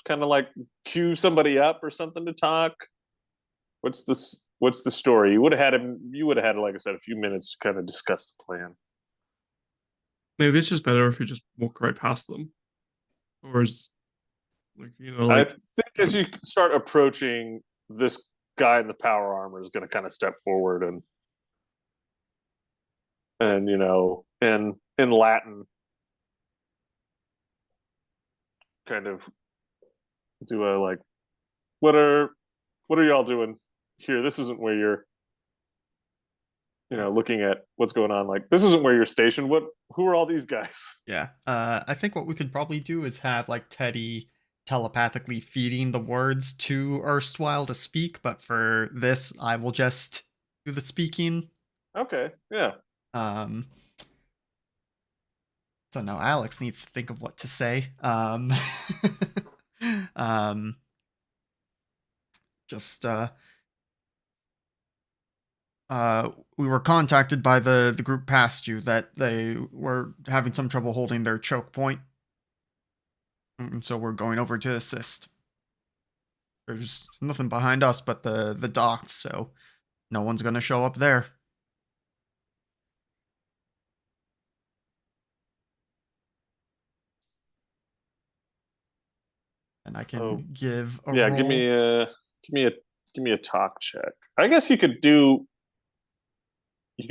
B: kind of like cue somebody up or something to talk? What's the story? You would have had, like I said, a few minutes to kind of discuss the plan.
C: Maybe it's just better if we just walk right past them. Or is I
B: think as you start approaching, this guy in the power armor is going to kind of step forward and in Latin kind of do a like, what are y'all doing here? This isn't where you're looking at what's going on. Like, this isn't where you're stationed. Who are all these guys?
A: Yeah. I think what we could probably do is have like Teddy telepathically feeding the words to erstwhile to speak, but for this I will just do the speaking.
B: Okay. Yeah.
A: So now Alex needs to think of what to say. Just we were contacted by the group past you that they were having some trouble holding their choke point. So we're going over to assist. There's nothing behind us but the docks, so no one's going to show up there. And I can give a roll.
B: Give me a talk check. I guess you could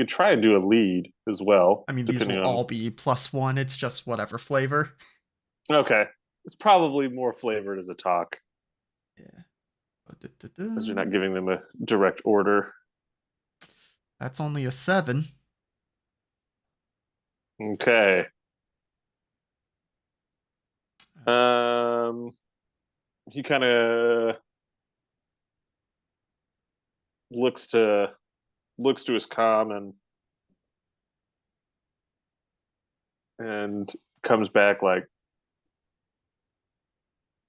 B: try and do a lead as well.
A: I mean, these will all be +1. It's just whatever flavor.
B: Okay. It's probably more flavored as a talk.
A: Yeah.
B: Because you're not giving them a direct order.
A: That's only a 7.
B: Okay. he kind of looks to his comm and comes back like,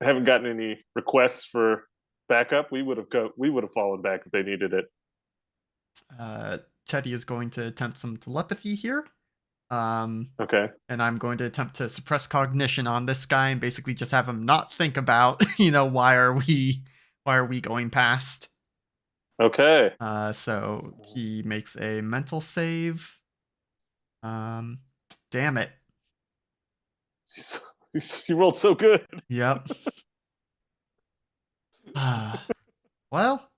B: I haven't gotten any requests for backup. We would have fallen back if they needed it.
A: Teddy is going to attempt some telepathy here. And
B: Okay.
A: I'm going to attempt to suppress cognition on this guy and basically just have him not think about, why are we going past?
B: Okay.
A: So he makes a mental save. Damn it.
B: He rolled so good.
A: Yep. Well,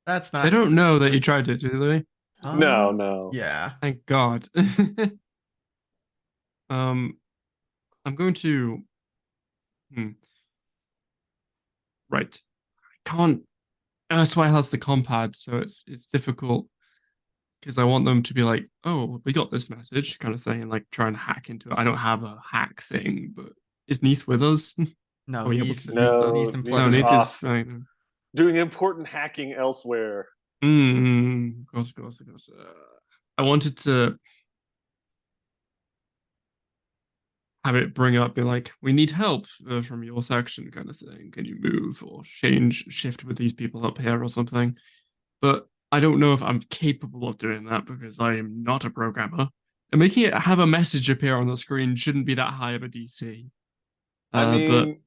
A: that's not.
C: They don't know that you tried it, do they?
B: No.
A: Yeah.
C: Thank God. I'm going to. Right. I can't. That's why it has the compad, so it's difficult because I want them to be like, "Oh, we got this message," kind of thing, and like try and hack into it. I don't have a hack thing, but is Neith with us?
A: No,
C: Are we able
A: Neith,
C: to use that?
A: Neith and
B: Neith
C: No,
A: plus
B: is
C: Neith
B: off.
C: is fine.
B: Doing important hacking elsewhere.
C: Of course. I wanted to have it bring up, be like, we need help from your section, kind of thing. Can you move or shift with these people up here or something? But I don't know if I'm capable of doing that because I am not a programmer. And making it have a message appear on the screen shouldn't be that high of a DC. But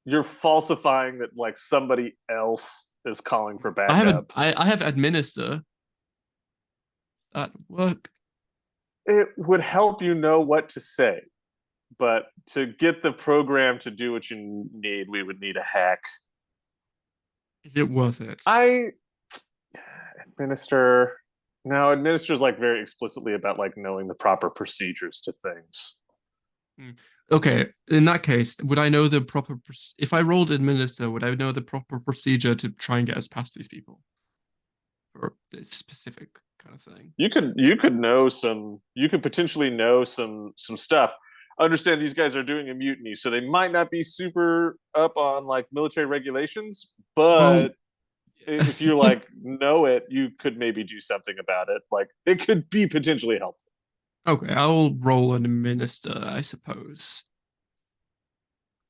B: You're falsifying that like somebody else is calling for backup.
C: I have administer. That work.
B: It would help you know what to say, but to get the program to do what you need, we would need a hack.
C: Is it worth it?
B: Administer. No, administer is like very explicitly about like knowing the proper procedures to things.
C: Okay, in that case, would I know the proper if I rolled administer, would I know the proper procedure to try and get us past these people? Or this specific kind of thing.
B: You could potentially know some stuff. Understand these guys are doing a mutiny, so they might not be super up on like military regulations, but if you like know it, you could maybe do something about it. Like it could be potentially helpful.
C: Okay, I'll roll an administer, I suppose.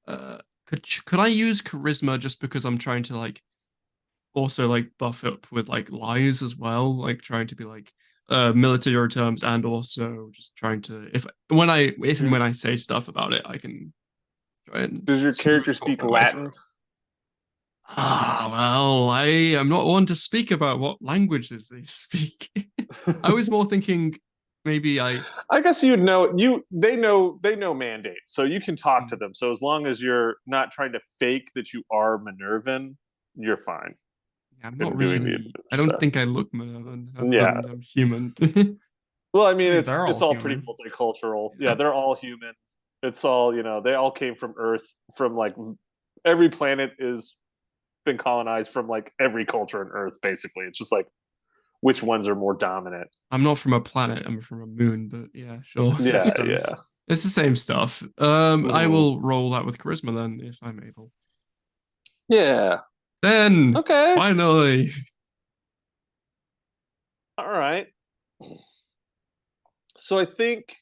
C: Could I use charisma just because I'm trying to like also like buff up with like lies as well, like trying to be like military terms and also just trying to if and when I say stuff about it, I can try and.
B: Does your character speak Latin?
C: Well, I am not one to speak about what languages they speak. I was more thinking maybe I
B: guess they know mandate, so you can talk to them. So as long as you're not trying to fake that you are Minervan, you're fine.
C: I'm not really. I don't think I look Minervan. I'm human.
B: Well, I mean, it's all pretty multicultural. Yeah, they're all human. It's all they all came from Earth. From like every planet is been colonized from like every culture on Earth. Basically, it's just like which ones are more dominant.
C: I'm not from a planet. I'm from a moon. But yeah, sure.
B: Yeah.
C: It's the same stuff. I will roll that with charisma then, if I'm able.
B: Yeah.
C: Then
B: okay.
C: Finally.
B: All right. So I think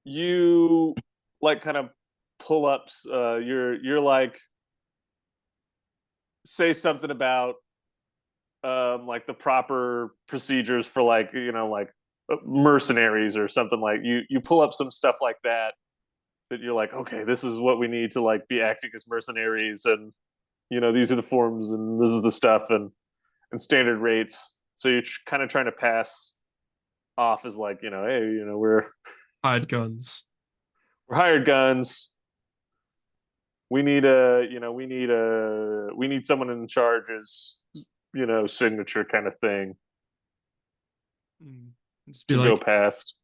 B: you like kind of pull ups. You're like say something about like the proper procedures for like like mercenaries or something. Like you pull up some stuff like that you're like, okay, this is what we need to like be acting as mercenaries, and these are the forms and this is the stuff and standard rates. So you're kind of trying to pass off as like hey, we're
C: hired guns.
B: We're hired guns. We need we need someone in charge's signature kind of thing
C: Just
B: to go past.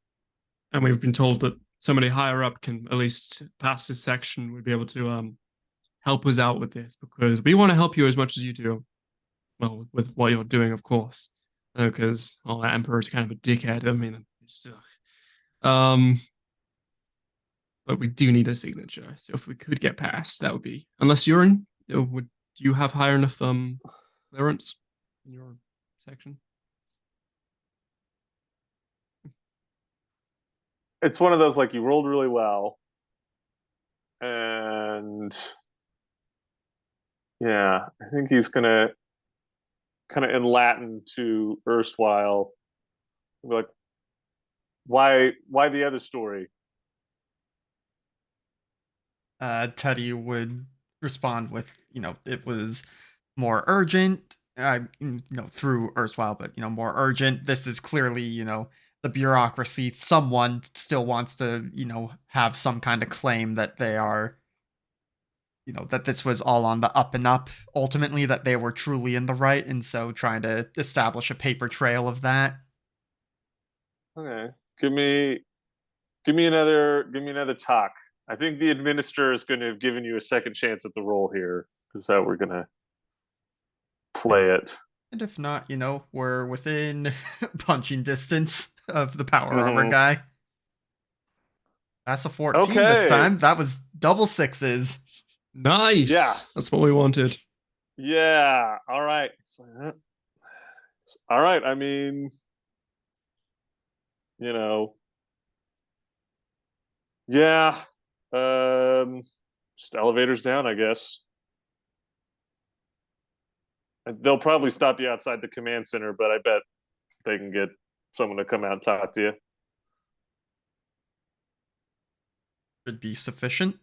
C: And we've been told that somebody higher up can at least pass this section. Would be able to help us out with this because we want to help you as much as you do. Well, with what you're doing, of course, because that emperor is kind of a dickhead. I mean, but we do need a signature. So if we could get past, that would be. Unless you're in, do you have higher enough clearance in your section?
B: It's one of those like you rolled really well, and yeah, I think he's gonna kind of in Latin to erstwhile be like, why the other story?
A: Teddy would respond with, it was more urgent. Through erstwhile, but more urgent. This is clearly, the bureaucracy. Someone still wants to, have some kind of claim that they are, that this was all on the up and up. Ultimately, that they were truly in the right, and so trying to establish a paper trail of that.
B: Okay, give me another talk. I think the administrator is going to have given you a second chance at the role here. Is how we're gonna play it.
A: And if not, we're within punching distance of the power armor
B: Mhm.
A: guy. That's a 14 this
B: Okay.
A: time. That was double sixes.
C: Nice.
B: Yeah.
C: That's what we wanted.
B: Yeah. All right. All right. I mean, you know, yeah. Just elevators down, I guess. They'll probably stop you outside the command center, but I bet they can get someone to come out and talk to you.
A: Should be sufficient.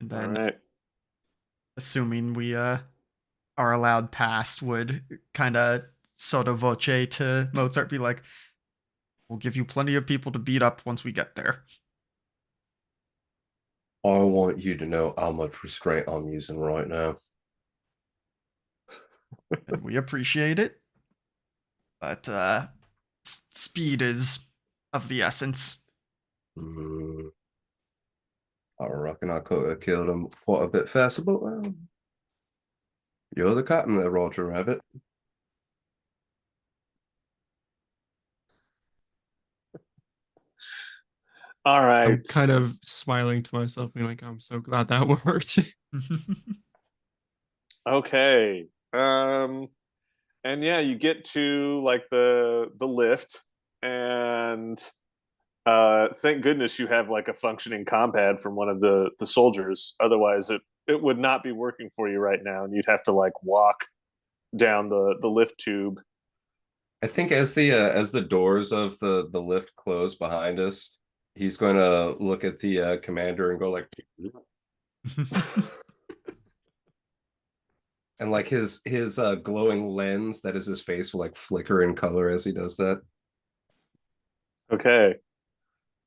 A: And
B: All
A: then,
B: right.
A: assuming we are allowed past, would kind of sotto voce to Mozart be like, we'll give you plenty of people to beat up once we get there.
D: I want you to know how much restraint I'm using right now.
A: And we appreciate it. But speed is of the essence.
D: Mm, I reckon I could have killed him quite a bit faster, but well, you're the captain there, Roger Rabbit.
B: All right.
C: I'm kind of smiling to myself, being like, I'm so glad that worked.
B: Okay. And yeah, you get to like the lift, and thank goodness you have like a functioning compad from one of the soldiers. Otherwise, it would not be working for you right now, and you'd have to like walk down the lift tube.
D: I think as the doors of the lift close behind us, he's going to look at the commander and go like, and like his glowing lens that is his face will like flicker in color as he does that.
B: Okay,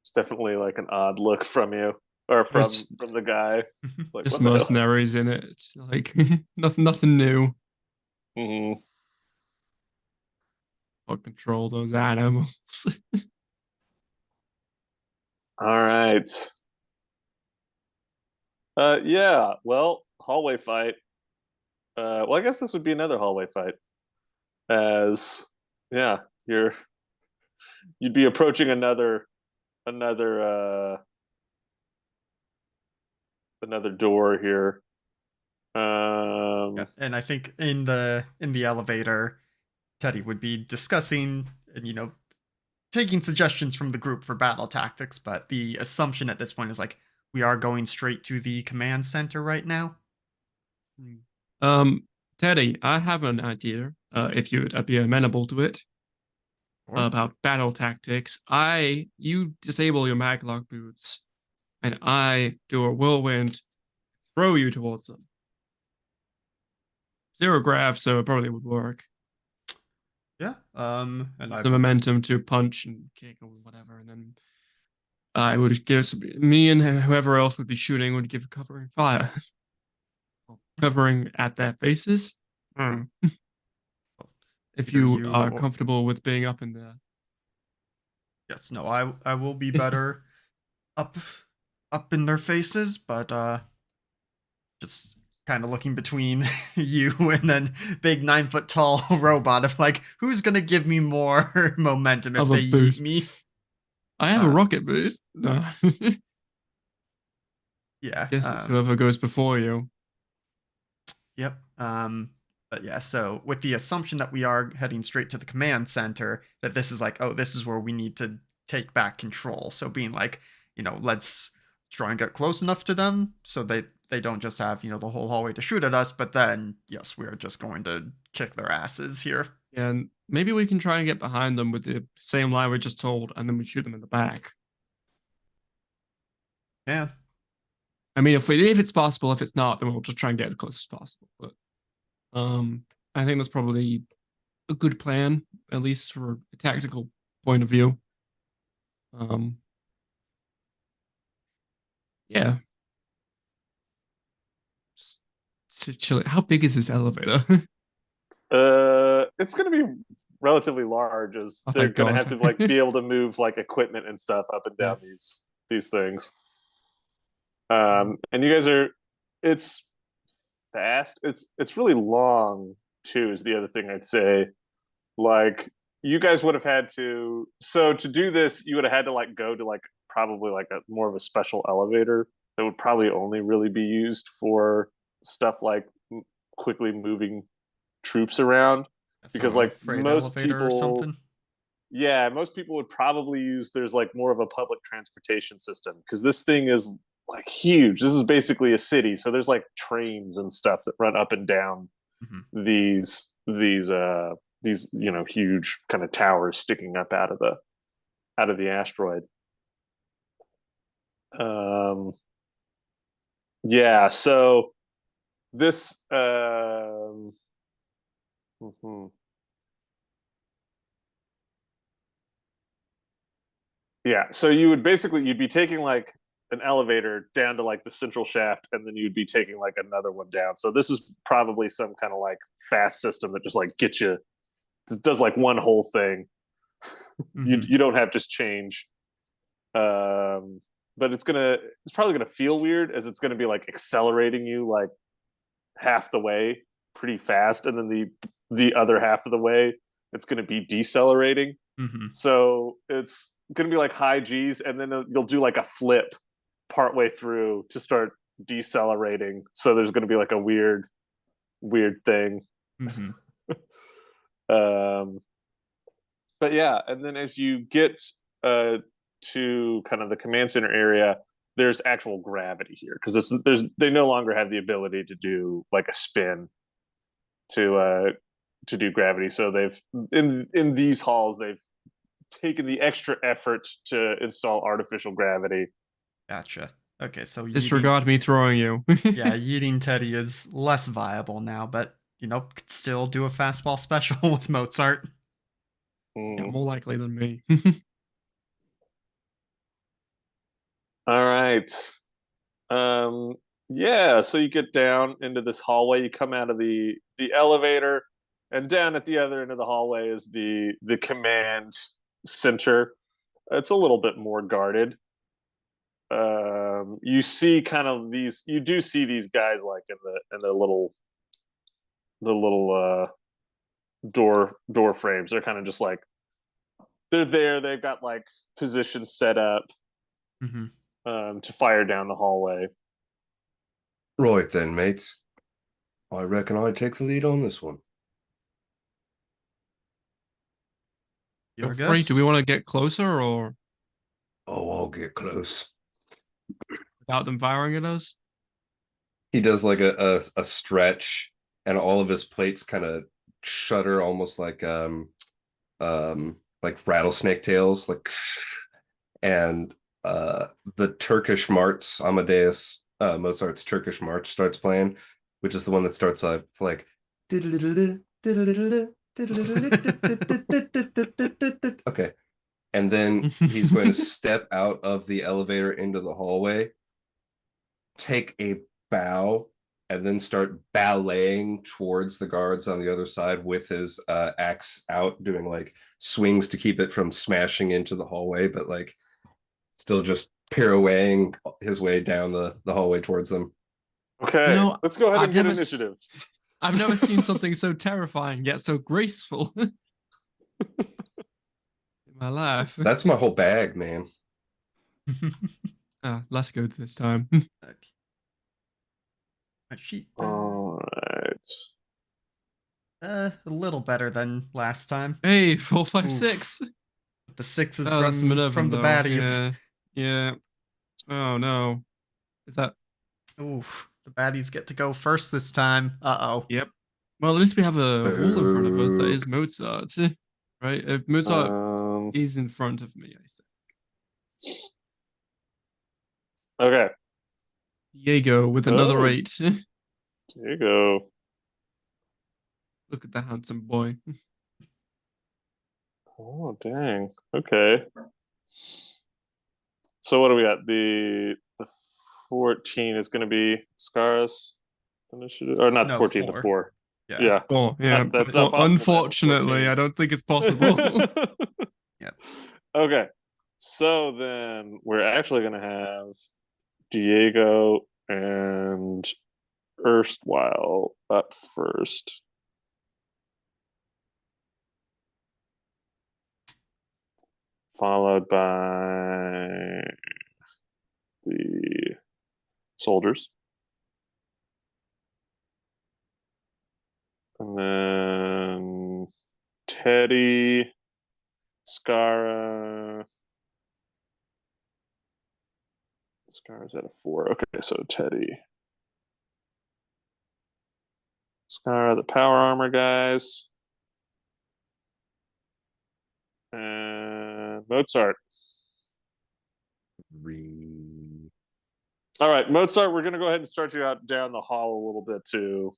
B: it's definitely like an odd look from you or
C: Just-
B: from the guy. Like
C: Just
B: what the hell?
C: mercenaries in it. It's like nothing new.
B: Mhm.
C: I'll control those animals.
B: All right. Yeah. Well, hallway fight. Well, I guess this would be another hallway fight. As yeah, you'd be approaching another another door here.
A: Yeah, and I think in the elevator, Teddy would be discussing and taking suggestions from the group for battle tactics, but the assumption at this point is like we are going straight to the command center right now.
C: Teddy, I have an idea. If you'd be amenable to it,
A: Or,
C: about battle tactics. You disable your maglock boots, and I do a whirlwind, throw you towards them. Zero grav, so it probably would work.
A: yeah, and I
C: The momentum to punch and kick or whatever, and then I would give me and whoever else would be shooting would give covering fire, covering at their faces. If
A: Either
C: you
A: you
C: are
A: or-
C: comfortable with being up in there.
A: yes, no, I will be better up in their faces, but just kind of looking between you and then big 9 foot tall robot of like, who's gonna give me more momentum if
C: Of a
A: they yeet
C: boost.
A: me?
C: I have a rocket boost. No.
A: Yeah.
C: Guess it's whoever goes before you.
A: Yep. But yeah, so with the assumption that we are heading straight to the command center, that this is like, oh, this is where we need to take back control. So being like, let's try and get close enough to them so they don't just have, the whole hallway to shoot at us, but then yes, we're just going to kick their asses here.
C: And maybe we can try and get behind them with the same line we just told, and then we shoot them in the back.
A: Yeah.
C: I mean, if it's possible, if it's not, then we'll just try and get as close as possible. But I think that's probably a good plan, at least for a tactical point of view. Yeah. Just sit chill. How big is this elevator?
B: It's going to be relatively large, as
C: Oh,
B: they're
C: thank
B: going to
C: God.
B: have to like be able to move like equipment and stuff up and down these things. And you guys are, it's fast. It's really long too. Is the other thing I'd say. Like you guys would have had to. So to do this, you would have had to like go to like probably like a more of a special elevator that would probably only really be used for stuff like quickly moving troops around, because
A: So a
B: like
A: freight
B: most
A: elevator or
B: people,
A: something.
B: yeah, most people would probably use, there's like more of a public transportation system, because this thing is like huge. This is basically a city, so there's like trains and stuff that run up and down
A: Mm-hmm.
B: these huge kind of towers sticking up out of the asteroid. Yeah, so this mhm. Yeah, so you'd be taking like an elevator down to like the central shaft, and then you'd be taking like another one down. So this is probably some kind of like fast system that just like gets you, does like one whole thing.
A: Mm-hmm.
B: You don't have to change. But it's probably gonna feel weird, as it's gonna be like accelerating you like half the way pretty fast, and then the other half of the way it's gonna be decelerating.
A: Mm-hmm.
B: So it's gonna be like high G's, and then you'll do like a flip partway through to start decelerating. So there's gonna be like a weird thing.
A: Mm-hmm.
B: Um, but yeah, and then as you get to kind of the command center area, there's actual gravity here, because they no longer have the ability to do like a spin to do gravity. So they've in these halls they've taken the extra effort to install artificial gravity.
A: Gotcha. Okay, so
C: Disregard me throwing you.
A: yeah, yeeting Teddy is less viable now, but could still do a fastball special with Mozart.
C: Yeah, more likely than me.
B: All right. Yeah, so you get down into this hallway, you come out of the elevator, and down at the other end of the hallway is the command center. It's a little bit more guarded. You see kind of you do see these guys like in the little door frames. They're kind of just like, they're there, they've got like positions set up to fire down the hallway.
D: Right then, mates. I reckon I'd take the lead on this one.
A: Your
C: Feel free.
A: guess?
C: Do we want to get closer or
D: Oh, I'll get close.
C: without them firing at us?
D: He does like a stretch, and all of his plates kind of shudder, almost like rattlesnake tails, like, and the Turkish March, Amadeus Mozart's Turkish March starts playing, which is the one that starts like okay, and then he's going to step out of the elevator into the hallway, take a bow, and then start balleting towards the guards on the other side with his axe out, doing like swings to keep it from smashing into the hallway, but like still just pirouetting his way down the hallway towards them.
B: Okay, let's go ahead and get initiative.
C: I've never seen something so terrifying yet so graceful in my life.
D: That's my whole bag, man.
C: Less good this time.
A: Okay. My sheet.
B: All right.
A: A little better than last time.
C: Hey, 4, 5,
A: Oof.
C: 6.
A: The 6 is
C: Oh, that's
A: from
C: Minervan
A: the
C: though.
A: baddies.
C: Yeah. Yeah. Oh no. Is that?
A: Oof. The baddies get to go first this time. Uh-oh.
C: Yep. Well, at least we have a wall in front of us that
D: Boo.
C: is Mozart, right? Mozart
B: Um,
C: is in front of me, I
B: okay.
C: think. Diego with another
B: Oh,
C: 8.
B: there you go.
C: Look at the handsome boy.
B: Oh, dang. Okay. So what do we got? The 14 is going to be Scarra's initiative, or not the
A: No,
B: 14, the
A: 4.
B: 4.
A: Yeah.
B: Yeah.
C: Oh, yeah.
B: That's not possible then with
C: Unfortunately,
B: 14.
C: I don't think it's possible.
A: Yep.
B: Okay. So then we're actually going to have Diego and Erstwhile up first. Followed by the soldiers. And then Teddy, Scarra. Scarra's at a 4. Okay, so Teddy. Scarra, the power armor guys. And Mozart. All right, Mozart, we're going to go ahead and start you out down the hall a little bit to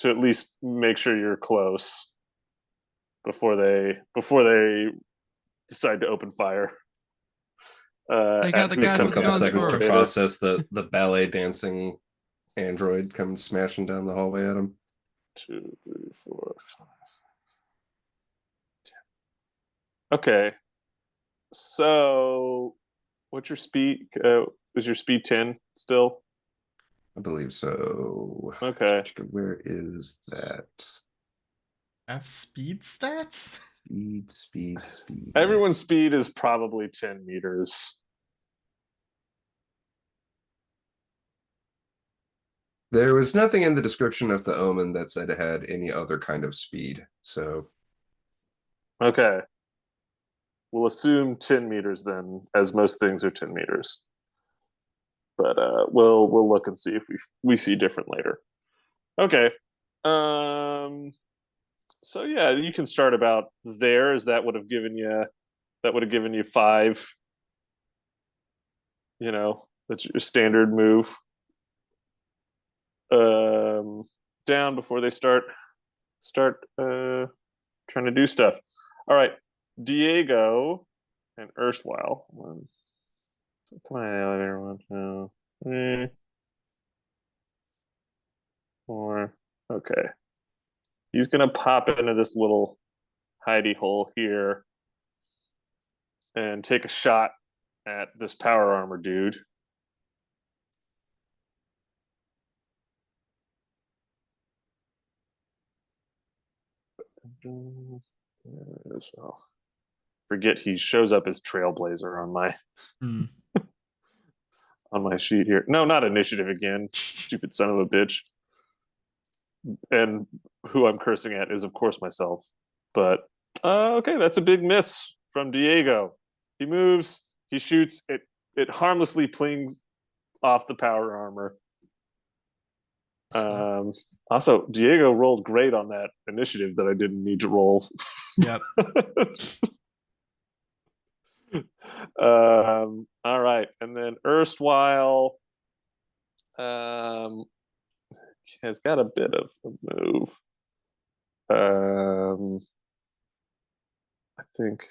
B: at least make sure you're close before they decide to open fire.
C: Take out the
D: Takes
C: guys
D: them a
C: with
D: couple
C: guns
D: seconds to
C: first.
D: process the ballet dancing android coming smashing down the hallway at him.
B: 2, 3, 4, 5. Okay. So, what's your speed? Is your speed 10 still?
D: I believe so.
B: Okay.
D: Where is that?
A: F speed stats?
D: Speed.
B: Everyone's speed is probably 10 meters.
D: There was nothing in the description of the omen that said it had any other kind of speed. So
B: Okay. We'll assume 10 meters then, as most things are 10 meters. But we'll look and see if we see different later. Okay. So yeah, you can start about there, as that would have given you 5. That's your standard move. Down before they start trying to do stuff. All right, Diego and Erstwhile. Come on, elevator 1, 2, 3, 4. Okay, he's gonna pop into this little hidey hole here and take a shot at this power armor dude. There it is. Oh, forget he shows up as Trailblazer on my
A: Hmm.
B: on my sheet here. No, not initiative again. Stupid son of a bitch. And who I'm cursing at is, of course, myself. But okay, that's a big miss from Diego. He moves, he shoots, it harmlessly plings off the power armor. Also, Diego rolled great on that initiative that I didn't need to roll.
A: Yep.
B: All right, and then Erstwhile has got a bit of a move. I think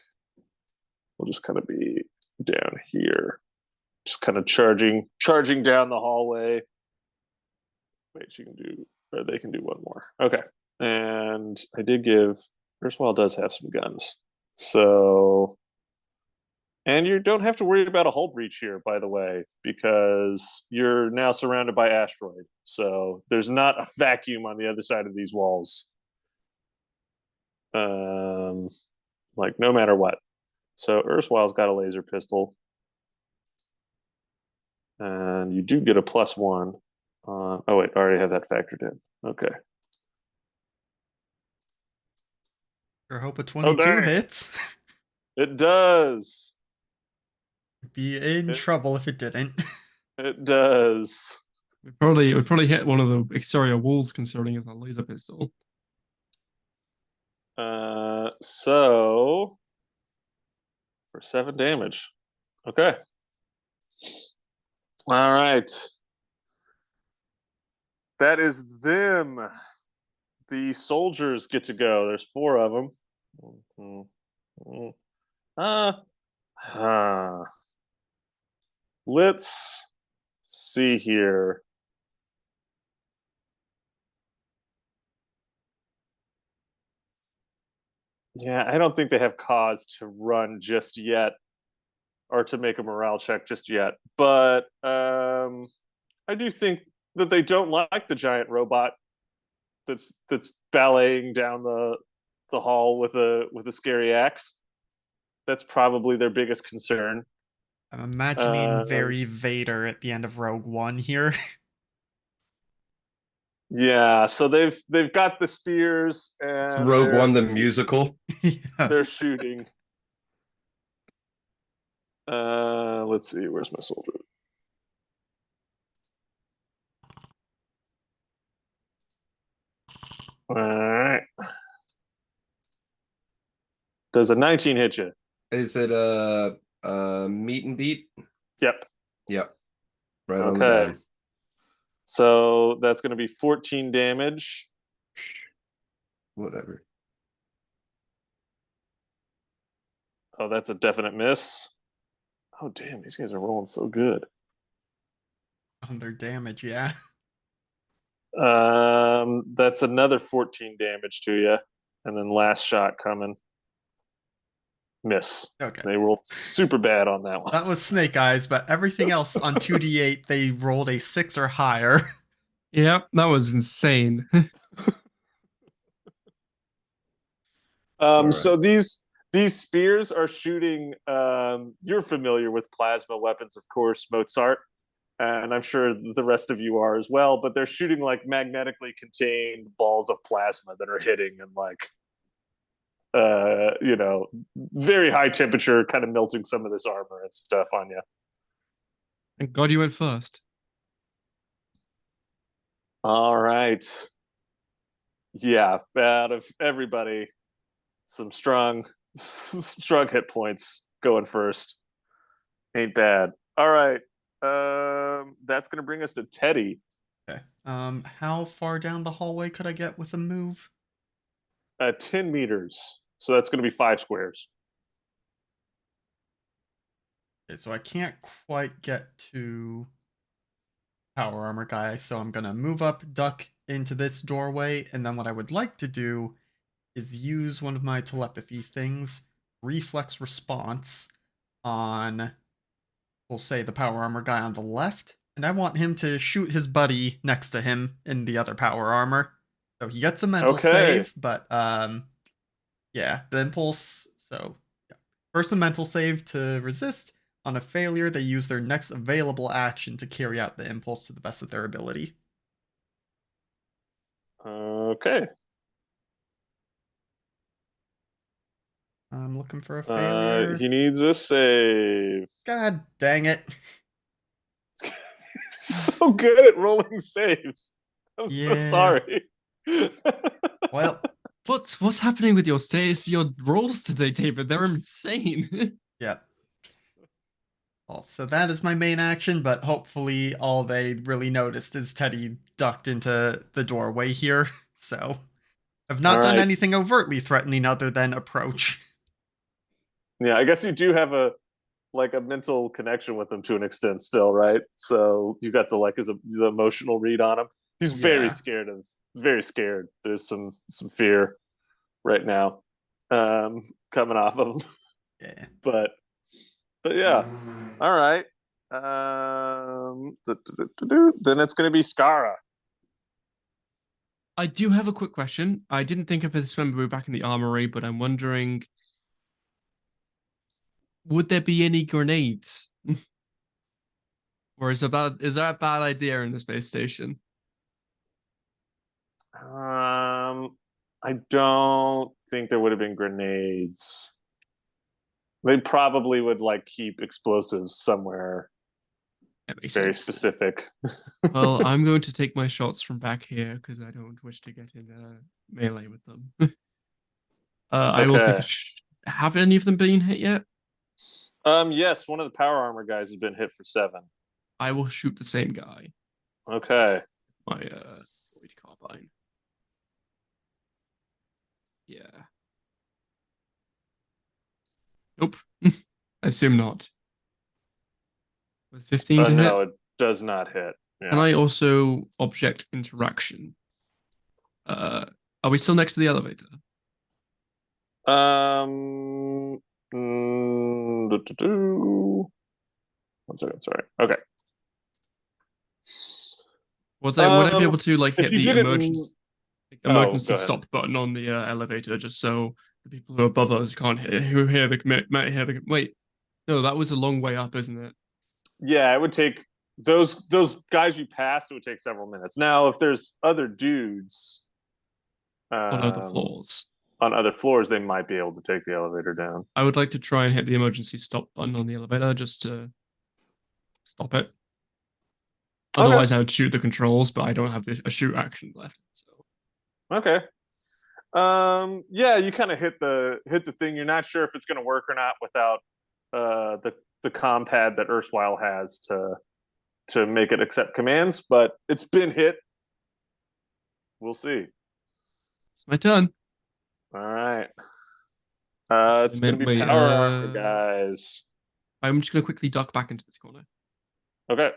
B: we'll just kind of be down here, just kind of charging down the hallway. Wait, she can do, or they can do one more. Okay, and I did give Erstwhile does have some guns, so. And you don't have to worry about a hull breach here, by the way, because you're now surrounded by asteroid. So there's not a vacuum on the other side of these walls. Like no matter what. So Erstwhile's got a laser pistol. And you do get a +1. Oh wait, I already have that factored in. Okay.
A: I hope a
B: Oh
A: 22
B: dang,
A: hits.
B: it does.
A: Be in
B: It,
A: trouble if it didn't.
B: it does.
C: It would probably hit one of the exterior walls considering it's a laser pistol.
B: So for 7 damage. Okay. All right. That is them. The soldiers get to go. There's 4 of them. Let's see here. Yeah, I don't think they have cause to run just yet or to make a morale check just yet. But I do think that they don't like the giant robot that's balleting down the hall with a scary axe. That's probably their biggest concern.
A: I'm imagining
B: Um,
A: very Vader at the end of Rogue One here.
B: yeah, so they've got the spears
D: It's
B: and
D: Rogue One, the musical.
A: Yeah.
B: they're shooting. Let's see, where's my soldier? All right. Does a 19 hit you?
D: Is it a meet and beat?
B: Yep.
D: Yep. Right on the
B: Okay.
D: dime.
B: So that's going to be 14 damage.
D: Whatever.
B: Oh, that's a definite miss. Oh, damn, these guys are rolling so good.
A: On their damage, yeah.
B: That's another 14 damage to you. And then last shot coming. Miss.
A: Okay.
B: They rolled super bad on that one.
A: That was Snake Eyes, but everything else on 2d8, they rolled a 6 or higher.
C: Yep, that was insane.
D: Right.
B: So these spears are shooting. You're familiar with plasma weapons, of course, Mozart, and I'm sure the rest of you are as well. But they're shooting like magnetically contained balls of plasma that are hitting and like, very high temperature, kind of melting some of this armor and stuff on you.
C: Thank God you went first.
B: All right. Yeah, out of everybody, some strong hit points going first. Ain't bad. All right. That's gonna bring us to Teddy.
A: Okay. How far down the hallway could I get with a move?
B: 10 meters. So that's gonna be 5 squares.
A: Okay, so I can't quite get to power armor guy, so I'm gonna move up, duck into this doorway, and then what I would like to do is use one of my telepathy things, reflex response, on, we'll say, the power armor guy on the left, and I want him to shoot his buddy next to him in the other power armor. So he gets a mental
B: Okay.
A: save, but yeah, the impulse. So yeah. First a mental save to resist. On a failure, they use their next available action to carry out the impulse to the best of their ability.
B: Okay.
A: I'm looking for a failure.
B: He needs a save.
A: God dang it.
B: So good at rolling saves. I'm so
A: Yeah.
B: sorry.
A: Well,
C: What's happening with your rolls today, David? They're insane.
A: yeah. Well, so that is my main action, but hopefully all they really noticed is Teddy ducked into the doorway here. So I've not done
B: Alright.
A: anything overtly threatening other than approach.
B: Yeah, I guess you do have a mental connection with him to an extent still, right? So you got the emotional read on him. He's
A: Yeah.
B: very scared. There's some fear right now coming off of him.
A: Yeah.
B: But yeah. All right. Then it's going to be Scarra.
C: I do have a quick question. I didn't think of this when we were back in the armory, but I'm wondering, would there be any grenades? Or is that a bad idea in the space station?
B: I don't think there would have been grenades. They probably would like keep explosives somewhere
C: That makes
B: very
C: sense.
B: specific.
C: Well, I'm going to take my shots from back here because I don't wish to get in melee with them. I will take
B: Okay.
C: Have any of them been hit yet?
B: Yes, one of the power armor guys has been hit for 7.
C: I will shoot the same guy.
B: Okay.
C: My void carbine. Yeah. Nope. I assume not. With 15 to hit.
B: No, it does not hit. Yeah.
C: Can I also object interaction? Are we still next to the elevator?
B: One second, sorry. Okay.
C: Would I be able to like
B: if
C: hit
B: you
C: the
B: didn't,
C: emergency
B: go ahead.
C: stop button on the elevator just so the people who are above us can't hear the wait? No, that was a long way up, isn't it?
B: Yeah, it would take those guys you passed. It would take several minutes. Now, if there's other dudes
C: On other floors.
B: on other floors, they might be able to take the elevator down.
C: I would like to try and hit the emergency stop button on the elevator just to stop it.
B: Okay.
C: Otherwise, I would shoot the controls, but I don't have a shoot action left. So
B: Okay. Yeah, you kind of hit the thing. You're not sure if it's going to work or not without the comm pad that Erstwhile has to make it accept commands, but it's been hit. We'll see.
C: it's my turn.
B: All right. It's going to be power armor, guys.
C: I'm just going to quickly duck back into this corner.
B: Okay.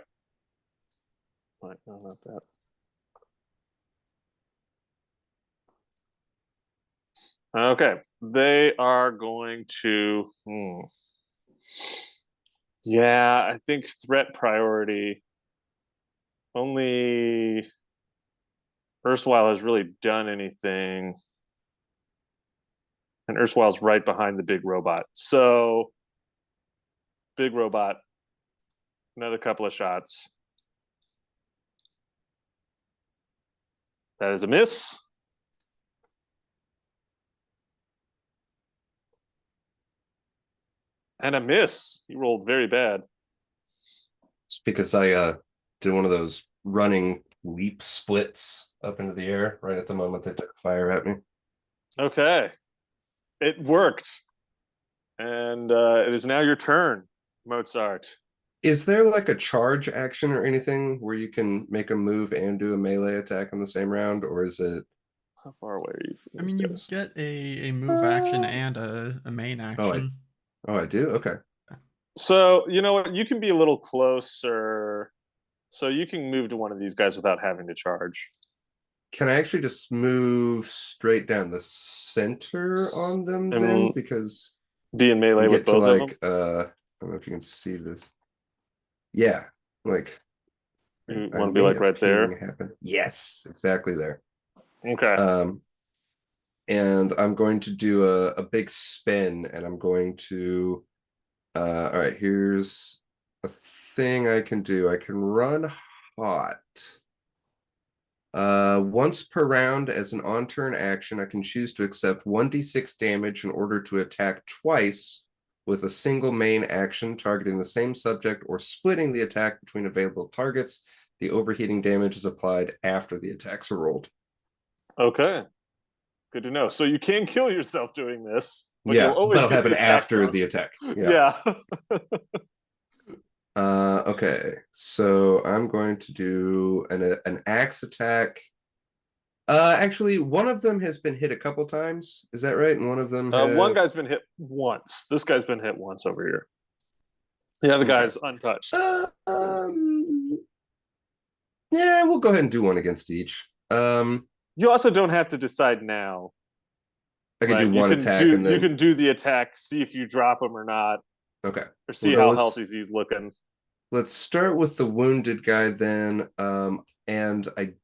B: Right, no, not that. Okay, they are going to. Yeah, I think threat priority. Only Erstwhile has really done anything, and Erstwhile's right behind the big robot. So, big robot. Another couple of shots. That is a miss. And a miss. He rolled very bad.
D: It's because I did one of those running leap splits up into the air right at the moment they took fire at me.
B: Okay. It worked. And it is now your turn, Mozart.
D: Is there like a charge action or anything where you can make a move and do a melee attack in the same round, or is it?
B: How far away are you from
A: I mean, you get a move action and a main action.
D: Oh, I do? Okay.
B: So, you know what? You can be a little closer. So you can move to one of these guys without having to charge.
D: Can I actually just move straight down the center on them then? Because
B: be in melee with both of them?
D: I don't know if you can see this. Yeah, like
B: you want to be like right there?
D: Happen. Yes, exactly there.
B: Okay.
D: And I'm going to do a big spin, and I'm going to all right, here's a thing I can do. I can run hot. Once per round as an on-turn action, I can choose to accept 1d6 damage in order to attack twice with a single main action targeting the same subject or splitting the attack between available targets. The overheating damage is applied after the attacks are rolled.
B: Okay. Good to know. So you can kill yourself doing this.
D: But that'll happen after the attack.
B: Yeah.
D: Okay, so I'm going to do an axe attack. Actually, one of them has been hit a couple times. Is that right? And one of them
B: one guy's been hit once. This guy's been hit once over here. The other guy's untouched.
D: Yeah, we'll go ahead and do one against each.
B: You also don't have to decide now.
D: I can do one attack and then
B: you can do the attack, see if you drop him or not.
D: Okay.
B: Or see how healthy he's looking.
D: Let's start with the wounded guy then. And I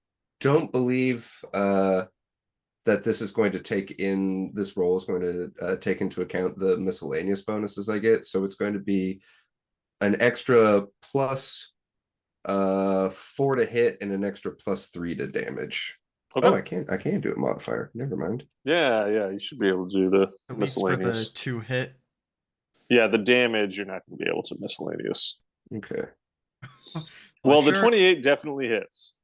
D: don't believe that this roll is going to take into account the miscellaneous bonuses I get. So it's going to be an extra plus 4 to hit and an extra +3 to damage.
B: Okay.
D: Oh, I can't do a modifier. Never mind.
B: Yeah, you should be able to do the
A: At least for the
B: miscellaneous.
A: 2 hit.
B: Yeah, the damage you're not going to be able to miscellaneous.
D: Okay.
B: Well, the
A: sure.
B: 28 definitely hits.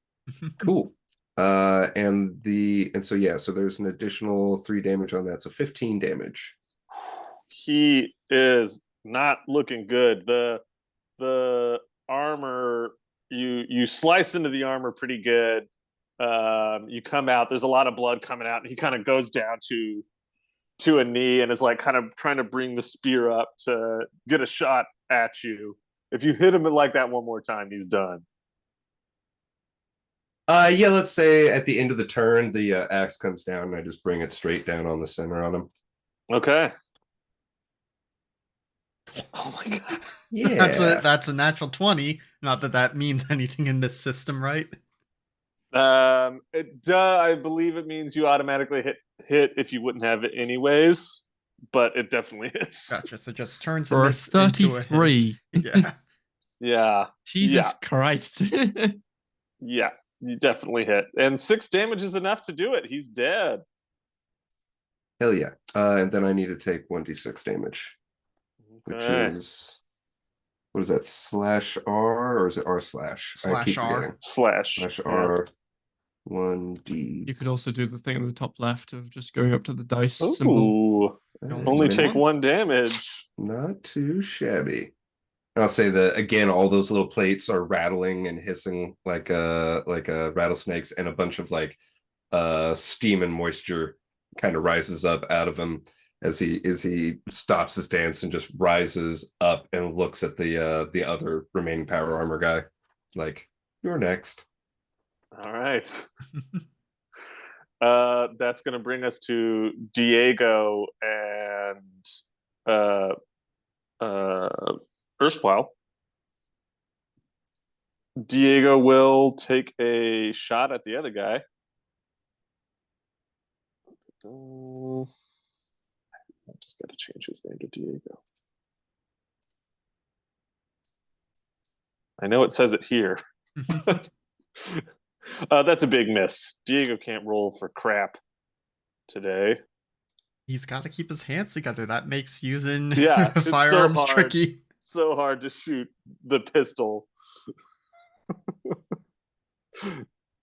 D: Cool. And so there's an additional 3 damage on that, so 15 damage.
B: He is not looking good. The armor, you slice into the armor pretty good. You come out, there's a lot of blood coming out, and he kind of goes down to a knee and is like kind of trying to bring the spear up to get a shot at you. If you hit him like that one more time, he's done.
D: Yeah, let's say at the end of the turn, the axe comes down and I just bring it straight down on the center on him.
B: Okay. Oh my god.
D: Yeah.
A: That's a natural 20. Not that that means anything in this system, right?
B: I believe it means you automatically hit if you wouldn't have it anyways, but it definitely is.
A: Gotcha. So just turns a
C: For a
A: miss into a hit.
C: 33.
A: Yeah.
B: Yeah.
C: Jesus Christ.
B: Yeah, you definitely hit. And 6 damage is enough to do it. He's dead.
D: Hell yeah. And then I need to take 1d6 damage, which is, what is that, /R or is it R/? I keep
A: /R.
D: forgetting.
B: /R.
D: 1d.
C: You could also do the thing on the top left of just going up to the dice symbol.
B: Ooh, only take
A: one?
B: 1 damage.
D: Not too shabby. I'll say that again, all those little plates are rattling and hissing like rattlesnakes, and a bunch of like steam and moisture kind of rises up out of him as he stops his dance and just rises up and looks at the other remaining power armor guy. Like, you're next.
B: All right. That's gonna bring us to Diego and Erstwhile. Diego will take a shot at the other guy. I just got to change his name to Diego. I know it says it here. That's a big miss. Diego can't roll for crap today.
A: He's got to keep his hands together. That makes using
B: it's
A: firearms
B: so hard.
A: tricky.
B: So hard to shoot the pistol.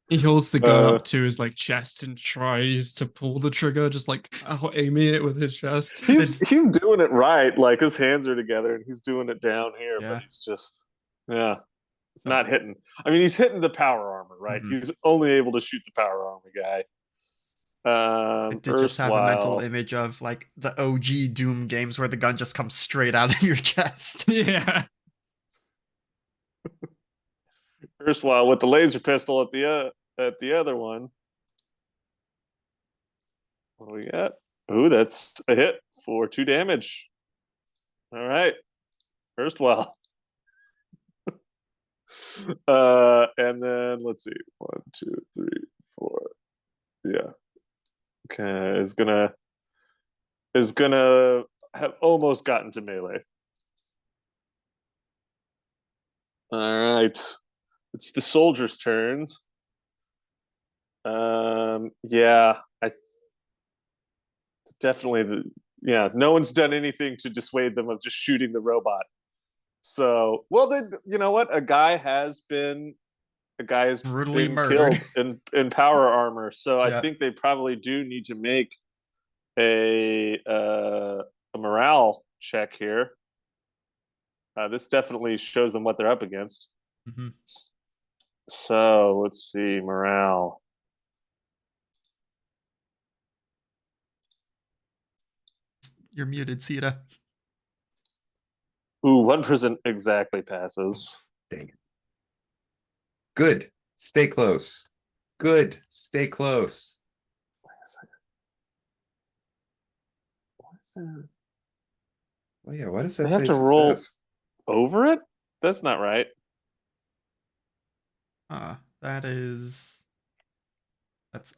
C: He holds the gun up to his like chest and tries to pull the trigger, just like aiming it with his chest.
B: He's doing it right. Like his hands are together and he's doing it down here,
A: Yeah.
B: but he's just it's not hitting. I mean, he's hitting the power armor, right?
A: Mhm.
B: He's only able to shoot the power armor guy.
A: I did just have a mental image of like the OG Doom games where the gun just comes straight out of your chest.
C: Yeah.
B: Erstwhile with the laser pistol at the other one. What do we got? Ooh, that's a hit for 2 damage. All right. Erstwhile. And then let's see. 1, 2, 3, 4. Yeah. Okay, is gonna have almost gotten to melee. All right. It's the soldiers' turns. Yeah, definitely no one's done anything to dissuade them of just shooting the robot. So, well, then you know what? A guy has been
A: Brutally
B: been
A: murdered.
B: killed in power armor. So
A: Yeah.
B: I think they probably do need to make a morale check here. This definitely shows them what they're up against.
A: Mm-hmm.
B: So let's see, morale.
A: You're muted, Sita.
B: Ooh, 1% exactly passes.
D: Dang it. Good. Stay close. Good. Stay close.
B: Wait a second. What is that?
D: Oh yeah, why does that
B: They
D: say
B: have to roll
D: success?
B: over it? That's not right.
A: That's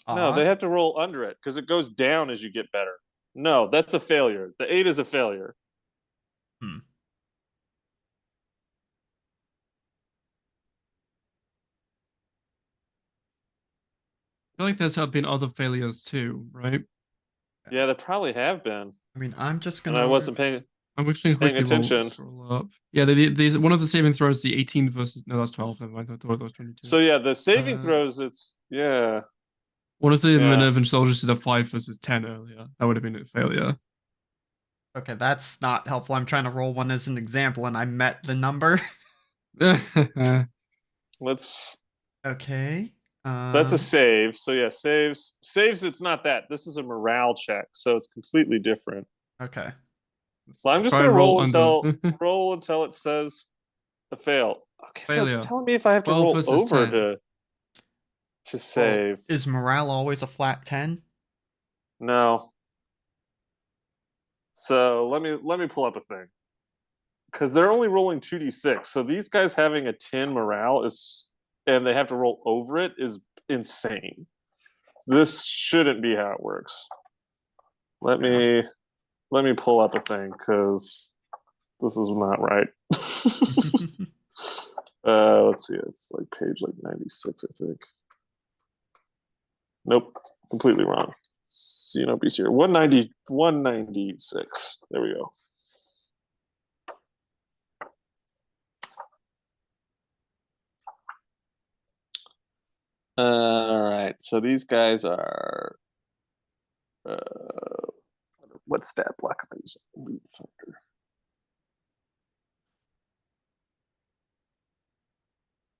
A: odd.
B: No, they have to roll under it because it goes down as you get better. No, that's a failure. The 8 is a failure.
C: feel like there's have been other failures too, right?
B: Yeah, there probably have been,
A: I mean, I'm just
B: and
A: gonna.
B: I wasn't paying
C: I'm actually
B: paying
C: quickly will
B: attention.
C: scroll up. Yeah, one of the saving throws, the 18 versus no, that's 12. Never mind, I thought that was 22.
B: So yeah, the saving
C: Uh,
B: throws. It's yeah.
C: One of the
B: Yeah.
C: Minervan soldiers did a 5 versus 10 earlier. That would have been a failure.
A: Okay, that's not helpful. I'm trying to roll one as an example, and I met the number.
B: Let's.
A: Okay.
B: That's a save. So yeah, saves. It's not that. This is a morale check, so it's completely different.
A: Okay.
B: Well, I'm just
C: Try
B: gonna
C: and
B: roll
C: under.
B: until it says a fail. Okay, so it's
C: Failure.
B: telling me if I have to
C: 12
B: roll
C: versus
B: over
C: 10.
B: to
A: Well,
B: save.
A: is morale always a flat 10?
B: No. So let me pull up a thing. Because they're only rolling 2d6. So these guys having a 10 morale is and they have to roll over it is insane. This shouldn't be how it works. Let me pull up a thing because this is not right. Let's see, it's like page like 96, I think. Nope, completely wrong. Xenobes here. 196. There we go. All right, so these guys are what stat block am I using? Lead fighter.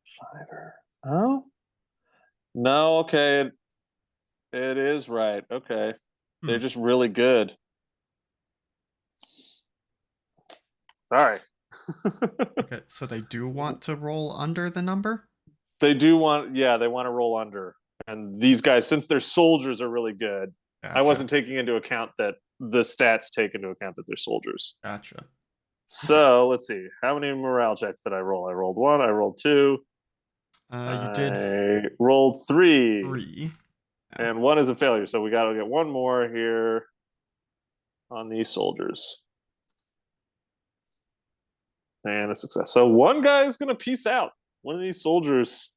B: Fighter. Oh? No, okay. It is right. Okay. They're just really good. Sorry.
A: Okay, so they do want to roll under the number?
B: They do want, yeah, they want to roll under. And these guys, since their soldiers are really good,
A: Gotcha.
B: I wasn't taking into account that the stats take into account that they're soldiers.
A: Gotcha.
B: So let's see. How many morale checks did I roll? I rolled 1, I rolled 2.
A: You did
B: I rolled 3.
A: 3.
B: And 1 is a failure. So we got to get 1 more here on these soldiers. And a success. So one guy is going to peace out. One of these soldiers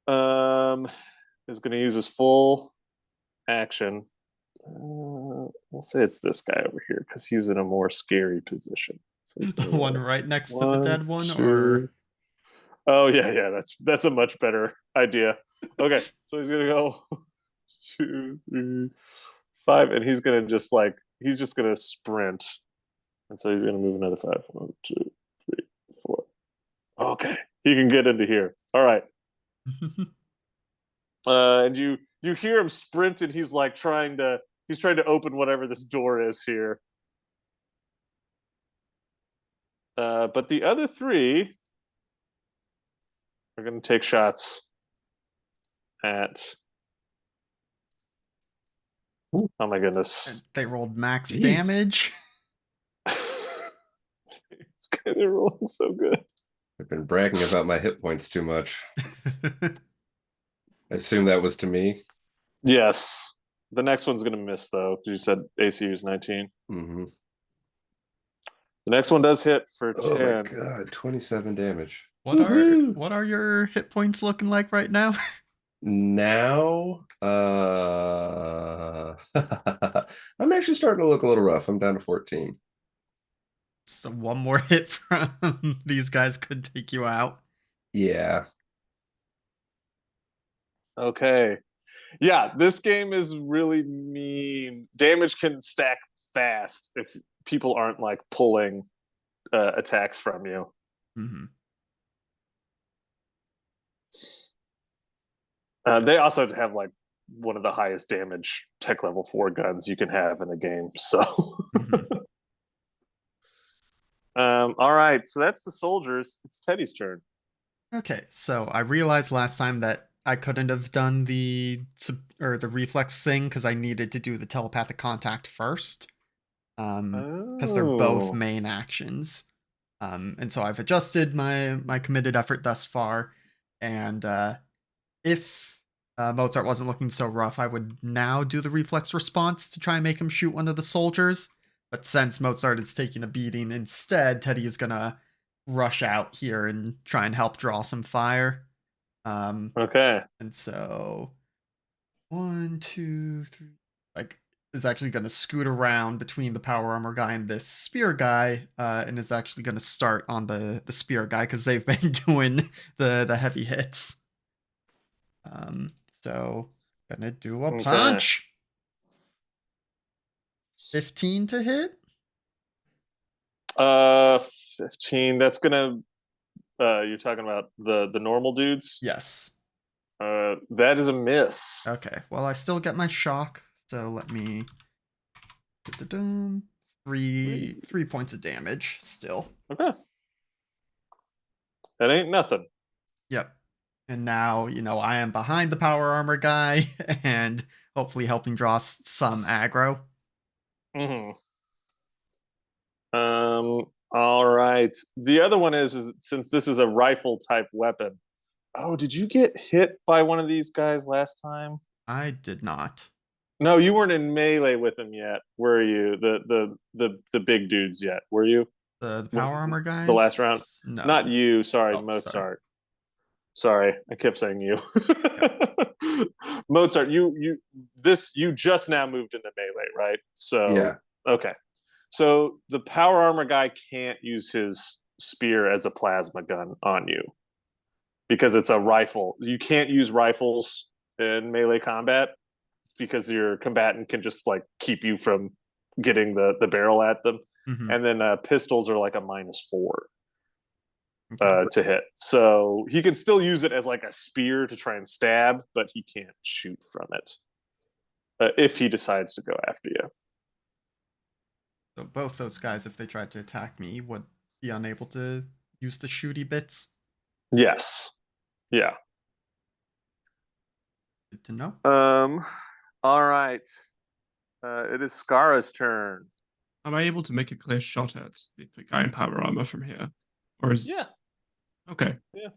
B: is going to use his full action. We'll say it's this guy over here because he's in a more scary position. So
A: The one right next to the dead one,
B: 2.
A: or
B: Oh yeah, that's a much better idea. Okay, so he's gonna go 2, 3, 5, and he's just gonna sprint, and so he's gonna move another 5. 1, 2, 3, 4. Okay, he can get into here. All right. And you hear him sprint, and he's trying to open whatever this door is here. But the other 3 are going to take shots at. Oh my goodness!
A: they rolled max
D: Jeez.
A: damage.
B: They're rolling so good.
D: I've been bragging about my hit points too much. I assume that was to me.
B: Yes. The next one's going to miss, though, because you said ACU is 19.
D: Mm-hmm.
B: The next one does hit for 10.
D: Oh my god, 27 damage.
A: What are your hit points looking like right now?
D: Now, I'm actually starting to look a little rough. I'm down to 14.
A: So one more hit from these guys could take you out.
D: Yeah.
B: Okay. Yeah, this game is really mean. Damage can stack fast if people aren't pulling attacks from you.
A: Mm-hmm.
B: They also have one of the highest damage tech level 4 guns you can have in a game. So,
A: Mm-hmm.
B: all right. So that's the soldiers. It's Teddy's turn.
A: Okay, so I realized last time that I couldn't have done the reflex thing because I needed to do the telepathic contact first. Because they're both main actions. And so I've adjusted my committed effort thus far. And if Mozart wasn't looking so rough, I would now do the reflex response to try and make him shoot one of the soldiers. But since Mozart is taking a beating instead, Teddy is gonna rush out here and try and help draw some fire.
B: Okay.
A: And so 1, 2, 3, like is actually going to scoot around between the power armor guy and this spear guy, and is actually going to start on the spear guy because they've been doing the heavy hits. So gonna do a
B: Okay.
A: punch. 15 to hit.
B: 15. That's gonna. You're talking about the normal dudes.
A: Yes.
B: That is a miss.
A: Okay. Well, I still get my shock, so let me. Three points of damage still.
B: Okay. That ain't nothing.
A: Yep. And now, I am behind the power armor guy and hopefully helping draw some aggro.
B: Mm-hmm. All right. The other one is since this is a rifle type weapon. Oh, did you get hit by one of these guys last time?
A: I did not.
B: No, you weren't in melee with him yet, were you? The big dudes yet, were you?
A: The power armor guys?
B: The last round?
A: No.
B: Not you, sorry,
A: Oh,
B: Mozart. Sorry, I kept saying you. Mozart, you just now moved into melee, right? So
D: Yeah.
B: okay. So the power armor guy can't use his spear as a plasma gun on you because it's a rifle. You can't use rifles in melee combat because your combatant can just like keep you from getting the barrel at them.
A: Mhm.
B: And then pistols are like a -4
A: Okay.
B: to hit. So he can still use it as like a spear to try and stab, but he can't shoot from it if he decides to go after you.
A: So both those guys, if they tried to attack me, would be unable to use the shooty bits.
B: Yes. Yeah.
A: Good to know.
B: All right. It is Scarra's turn.
C: Am I able to make a clear shot at the guy in power armor from here? Or is
B: Yeah.
C: Okay.
B: Yeah.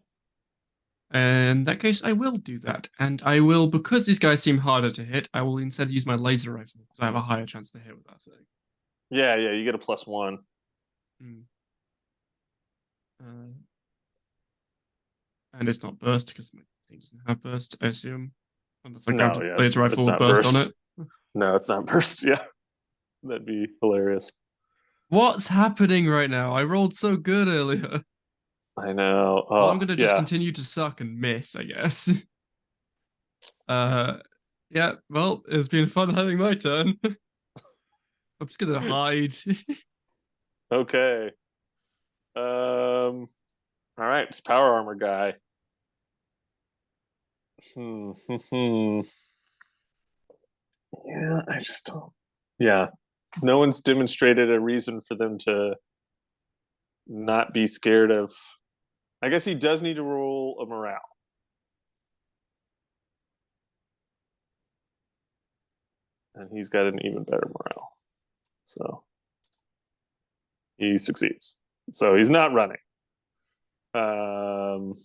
C: In that case, I will do that. And I will, because these guys seem harder to hit, I will instead use my laser rifle, because I have a higher chance to hit with that thing.
B: Yeah, you get a +1.
C: And it's not burst, because my thing doesn't have burst, I assume. Unless I
B: No,
C: grabbed a
B: yeah,
C: laser rifle
B: it's
C: with
B: not
C: burst on
B: burst.
C: it.
B: No, it's not burst. Yeah. That'd be hilarious.
C: What's happening right now? I rolled so good earlier.
B: I know.
C: Well, I'm gonna just
B: yeah.
C: continue to suck and miss, I guess. Yeah, well, it's been fun having my turn. I'm just gonna hide.
B: Okay. All right, it's power armor guy. Yeah, I just don't. Yeah, no one's demonstrated a reason for them to not be scared of. I guess he does need to roll a morale. And he's got an even better morale. So he succeeds. So he's not running. And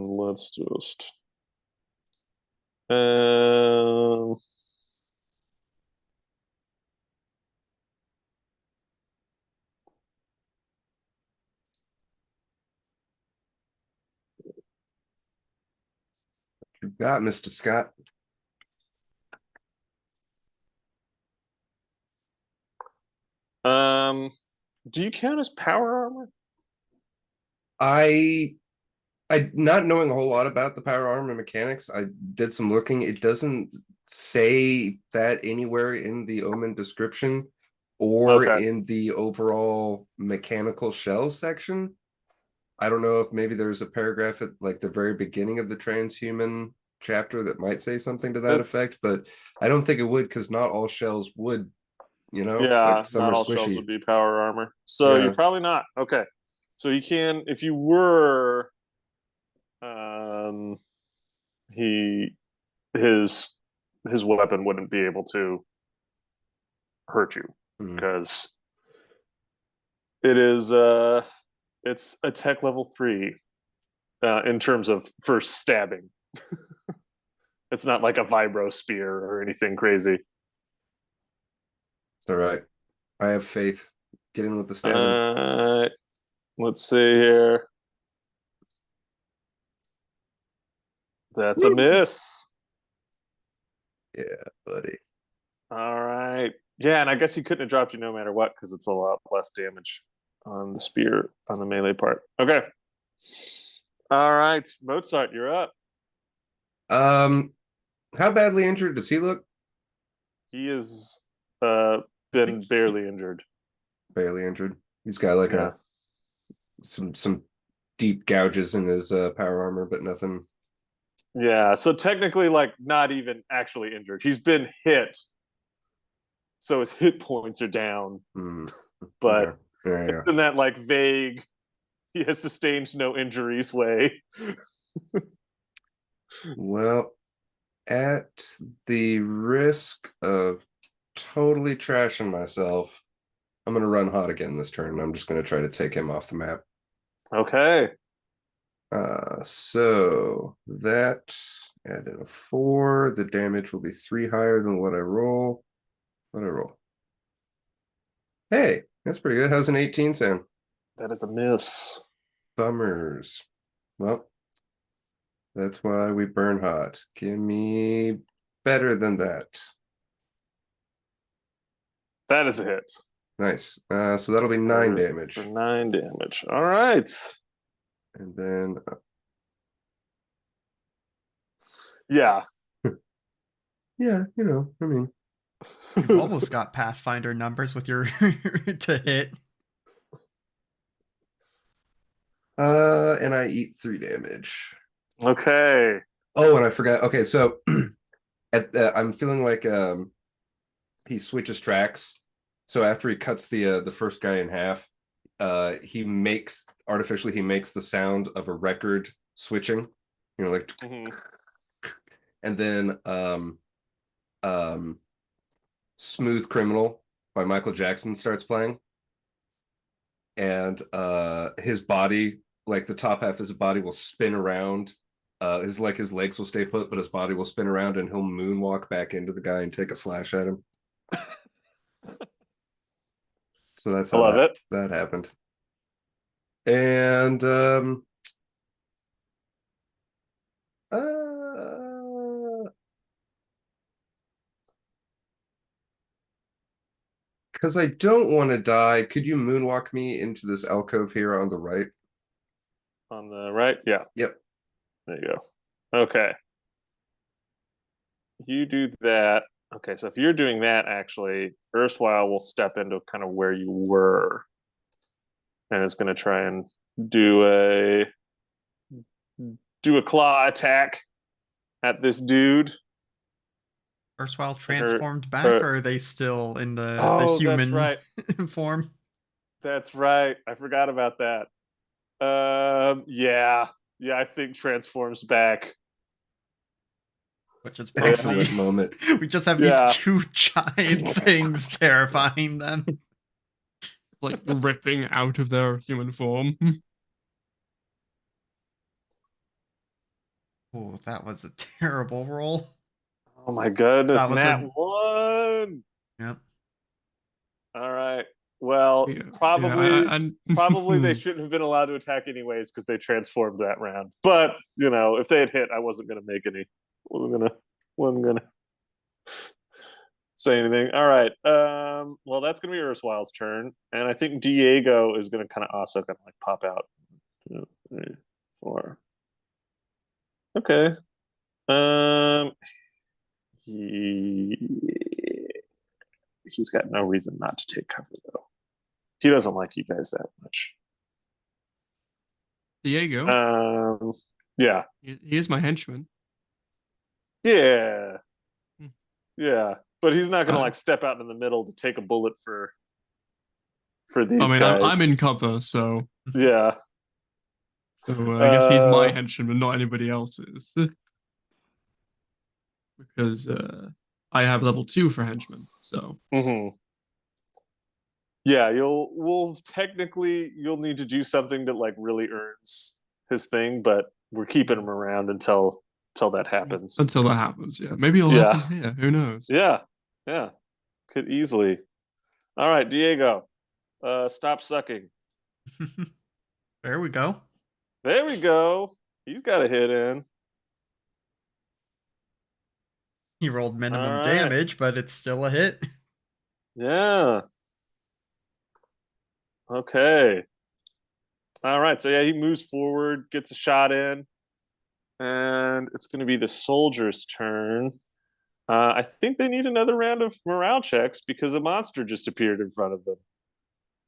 B: let's just.
D: You got Mr. Scott.
B: Do you count as power armor?
D: I not knowing a whole lot about the power armor mechanics, I did some looking. It doesn't say that anywhere in the Omen description or
B: Okay.
D: in the overall mechanical shell section. I don't know if maybe there's a paragraph at like the very beginning of the transhuman chapter that might say something to that effect, but I don't think it would because not all shells would,
B: Yeah,
D: like some
B: not
D: are
B: all shells
D: squishy.
B: would be power armor. So
D: Yeah.
B: you're probably not. Okay. So he can, if you were, he his weapon wouldn't be able to hurt you because it is it's a tech level 3 in terms of for stabbing. It's not like a vibro spear or anything crazy.
D: It's all right. I have faith. Get in with the stabbing.
B: Let's see here. That's a miss.
D: Yeah, buddy.
B: All right. Yeah, and I guess he couldn't have dropped you no matter what because it's a lot less damage on the spear on the melee part. Okay. All right, Mozart, you're up.
D: How badly injured does he look?
B: He has
A: think
B: been barely injured.
D: Barely injured. He's got like
B: Yeah.
D: some deep gouges in his power armor, but nothing.
B: Yeah, so technically, like, not even actually injured. He's been hit, so his hit points are down. But
D: Yeah.
B: it's in that like vague, he has sustained no injuries way.
D: Well, at the risk of totally trashing myself, I'm gonna run hot again this turn. I'm just gonna try to take him off the map.
B: Okay.
D: So that add in a 4. The damage will be 3 higher than what I roll. What I roll? Hey, that's pretty good. How's an 18 sound?
B: That is a miss.
D: Bummers. Well, that's why we burn hot. Give me better than that.
B: That is a hit.
D: Nice. So that'll be 9 damage.
B: For 9 damage. All right.
D: And then
B: Yeah.
D: yeah, I mean,
A: You've almost got Pathfinder numbers with your to hit.
D: and I eat 3 damage.
B: Okay.
D: Oh, and I forgot. Okay, so I'm feeling like he switches tracks. So after he cuts the first guy in half, he makes the sound of a record switching, like,
B: Mhm.
D: and then Smooth Criminal by Michael Jackson starts playing, and his body, like the top half of his body, will spin around. His legs will stay put, but his body will spin around, and he'll moonwalk back into the guy and take a slash at him. So that's
B: I
D: how
B: love it.
D: that happened. And because I don't want to die, could you moonwalk me into this alcove here on the right?
B: On the right? Yeah.
D: Yep.
B: There you go. Okay. You do that. Okay, so if you're doing that, actually, Erstwhile will step into kind of where you were. And it's going to try and do a claw attack at this dude.
A: Erstwhile transformed back, or are they still in the human
B: that's right.
A: form?
B: That's right. I forgot about that. Yeah, I think transforms back.
A: Which is
D: Excellent
A: probably
D: moment.
A: we just have
B: Yeah.
A: these 2 giant things terrifying them.
C: Like ripping out of their human form.
A: Oh, that was a terrible roll.
B: Oh my goodness,
A: That was
B: Nat
A: a-
B: 1.
A: Yep.
B: All right. Well,
C: Yeah,
B: probably they shouldn't have been allowed to attack anyways because they transformed that round. But if they had hit, I wasn't gonna make any. wasn't gonna say anything. All right. Well, that's gonna be Erstwhile's turn, and I think Diego is gonna kind of also kind of like pop out. 2, 3, 4. Okay. He's got no reason not to take cover though. He doesn't like you guys that much.
C: Diego.
B: Yeah.
C: He is my henchman.
B: Yeah.
C: Hmm.
B: Yeah. But he's not gonna like step out in the middle to take a bullet for these guys.
C: I'm in cover, so
B: yeah.
C: So I guess he's my henchman, not anybody else's. Because I have level 2 for henchman, so.
B: Mm-hmm. Yeah, you'll need to do something that like really earns his thing, but we're keeping him around until that happens.
C: Until that happens, yeah. Maybe it'll happen here. Who knows?
B: Yeah. Could easily. All right, Diego. Stop sucking.
A: There we go.
B: There we go. He's got a hit in.
A: He rolled minimum
B: All right.
A: damage, but it's still a hit.
B: Yeah. Okay. All right. So yeah, he moves forward, gets a shot in, and it's going to be the soldier's turn. I think they need another round of morale checks because a monster just appeared in front of them.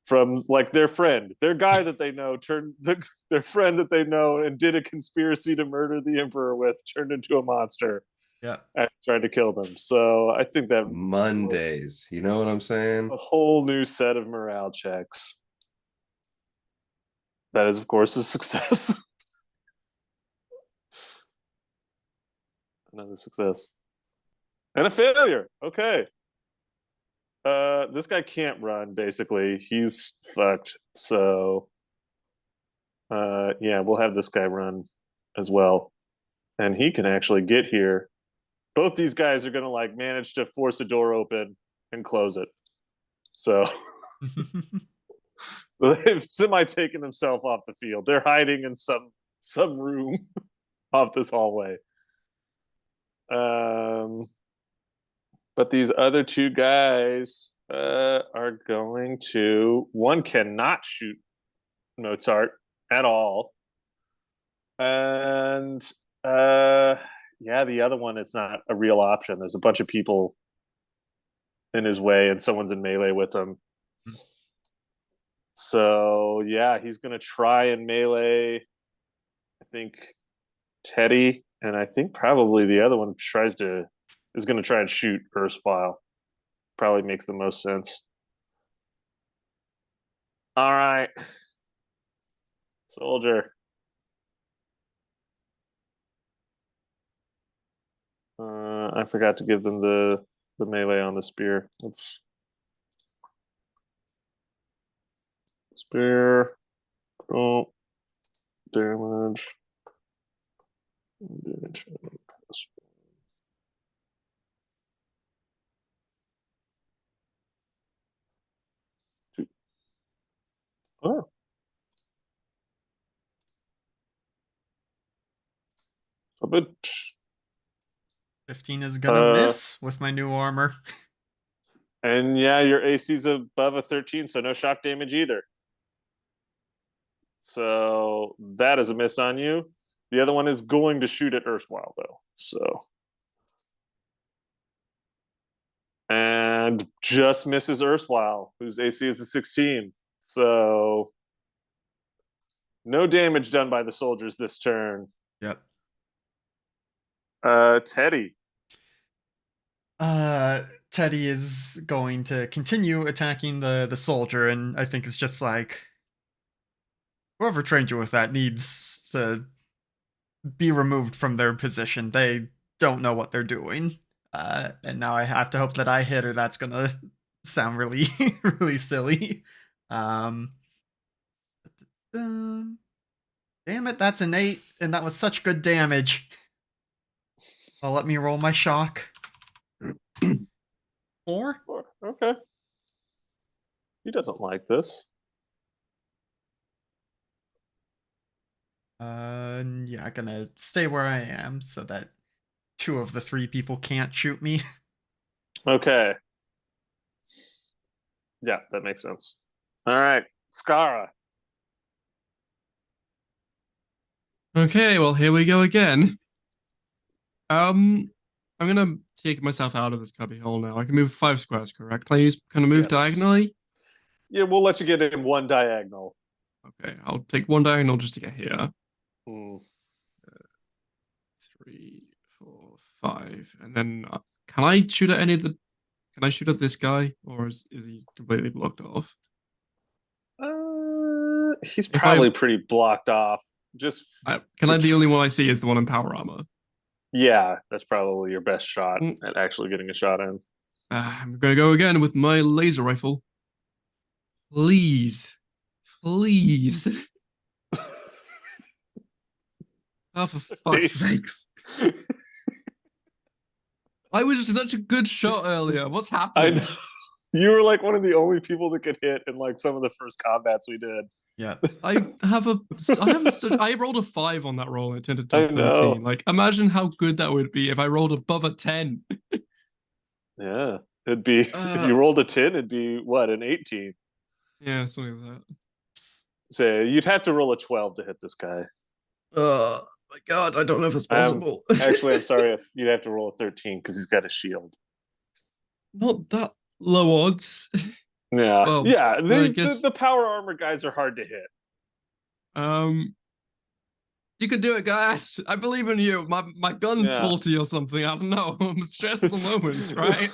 B: From like their friend, their guy that they know their friend that they know and did a conspiracy to murder the emperor with turned into a monster
A: Yeah.
B: and tried to kill them. So I think that
D: Mondays. You know what I'm saying?
B: a whole new set of morale checks. That is, of course, a success. Another success. And a failure. Okay. This guy can't run, basically. He's fucked. So yeah, we'll have this guy run as well. And he can actually get here. Both these guys are gonna like manage to force a door open and close it. So they've semi taken themselves off the field. They're hiding in some room off this hallway. But these other two guys are going to. One cannot shoot Mozart at all, and yeah, the other one, it's not a real option. There's a bunch of people in his way, and someone's in melee with him. So yeah, he's gonna try and melee. I think Teddy, and I think probably the other one is gonna try and shoot Erstwhile. Probably makes the most sense. All right, soldier. I forgot to give them the melee on the spear. Let's spear. Oh, damage. Damage. Oh. A bit.
A: 15 is gonna miss with my new armor.
B: And yeah, your AC's above a 13, so no shock damage either. So that is a miss on you. The other one is going to shoot at Erstwhile, though. So. And just misses Erstwhile, whose AC is a 16. So no damage done by the soldiers this turn.
A: Yep.
B: Teddy.
A: Teddy is going to continue attacking the soldier, and I think it's just like whoever trained you with that needs to be removed from their position. They don't know what they're doing. And now I have to hope that I hit, or that's gonna sound really, really silly. Damn it, that's an 8, and that was such good damage. Well, let me roll my shock. 4?
B: Okay. He doesn't like this.
A: Yeah, gonna stay where I am so that 2 of the 3 people can't shoot me.
B: Okay. Yeah, that makes sense. All right, Scarra.
C: Okay, well here we go again. I'm gonna take myself out of this cubby hole now. I can move 5 squares, correct? Can I kind of move
B: Yes.
C: diagonally?
B: Yeah, we'll let you get in one diagonal.
C: Okay, I'll take one diagonal just to get here. 3, 4, 5, and then can I shoot at any of the? Can I shoot at this guy, or is he completely blocked off?
B: He's probably pretty blocked off. Just
C: the only one I see is the one in power armor.
B: Yeah, that's probably your best shot at actually getting a shot in.
C: I'm gonna go again with my laser rifle. Please. Oh, for fuck's sakes. I was such a good shot earlier. What's happened?
B: You were like one of the only people that could hit in like some of the first combats we did.
A: Yeah.
C: I rolled a 5 on that roll and it turned into
B: I
C: a
B: know.
C: 13. Like, imagine how good that would be if I rolled above a 10.
B: Yeah. It'd be if you rolled a 10, it'd be what, an 18.
C: Yeah, something like that.
B: So you'd have to roll a 12 to hit this guy.
D: Oh my god, I don't know if it's possible.
B: Actually, I'm sorry, if you'd have to roll a 13 because he's got a shield.
C: Not that low odds.
B: Yeah.
C: Well,
B: yeah.
C: but I guess
B: The power armor guys are hard to hit.
C: you can do it, guys. I believe in you. My gun's
B: Yeah.
C: faulty or something. I don't know. I'm stressed at the moment, right?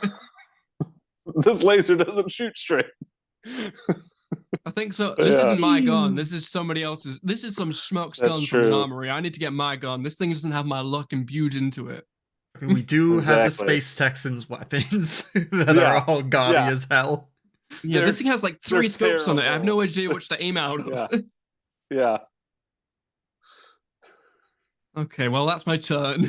B: This laser doesn't shoot straight.
C: I think so.
B: But
C: This
B: yeah.
C: isn't my gun. This is somebody else's. This is some schmuck's
B: That's
C: gun from an
B: true.
C: armory. I need to get my gun. This thing doesn't have my luck imbued into it.
A: I mean, we do have the
B: Exactly.
A: Space Texans weapons that
B: Yeah.
A: are all gaudy
B: Yeah.
A: as hell.
C: Yeah, this thing has like 3
B: they're
C: scopes on it. I have
B: terrible.
C: no idea which to aim out of.
B: Yeah. Yeah.
C: Okay, well that's my turn.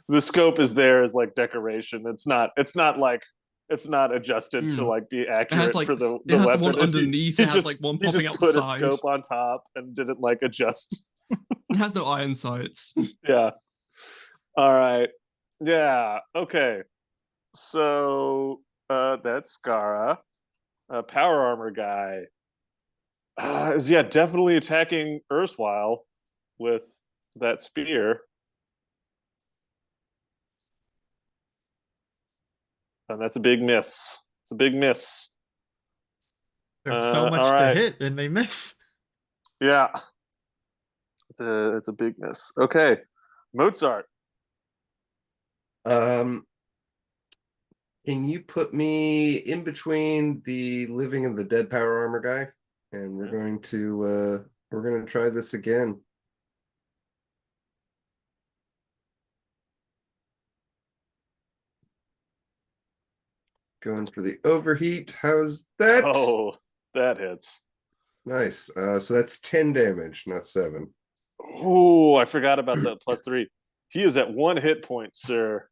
B: The scope is there as like decoration. It's not like it's not adjusted to like be accurate
C: like-
B: for the
C: it has
B: weapon.
C: one underneath, it has, like, one
B: he
C: popping
B: just
C: out the
B: put a
C: side.
B: scope on top and didn't like adjust.
C: It has no iron sights.
B: Yeah. All right. Yeah. Okay. So that's Scarra. Power armor guy. Is definitely attacking Erstwhile with that spear. And that's a big miss. It's a big miss.
A: There's so much
B: all
A: to
B: right.
A: hit and they miss.
B: Yeah. It's a big miss. Okay. Mozart.
D: Can you put me in between the living and the dead power armor guy? And we're going to try this again. Going for the overheat. How's that?
B: Oh, that hits.
D: Nice. So that's 10 damage, not 7.
B: Oh, I forgot about the +3. He is at 1 hit point, sir.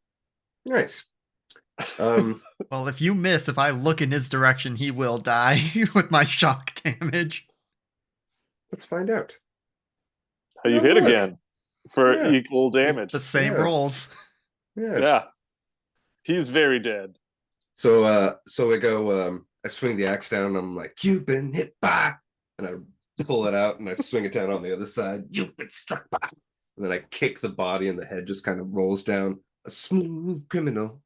D: Nice.
A: Well, if you miss, if I look in his direction, he will die with my shock damage.
D: Let's find out.
B: You
D: Oh,
B: hit
D: look.
B: again for
D: Yeah.
B: equal damage.
A: The same
D: Yeah.
A: rolls.
D: Yeah.
B: Yeah. He's very dead.
D: So I go, I swing the axe down, and I'm like, you've been hit by, and I pull it out and I swing it down on the other side. You've been struck by. And then I kick the body and the head just kind of rolls down. A smooth criminal.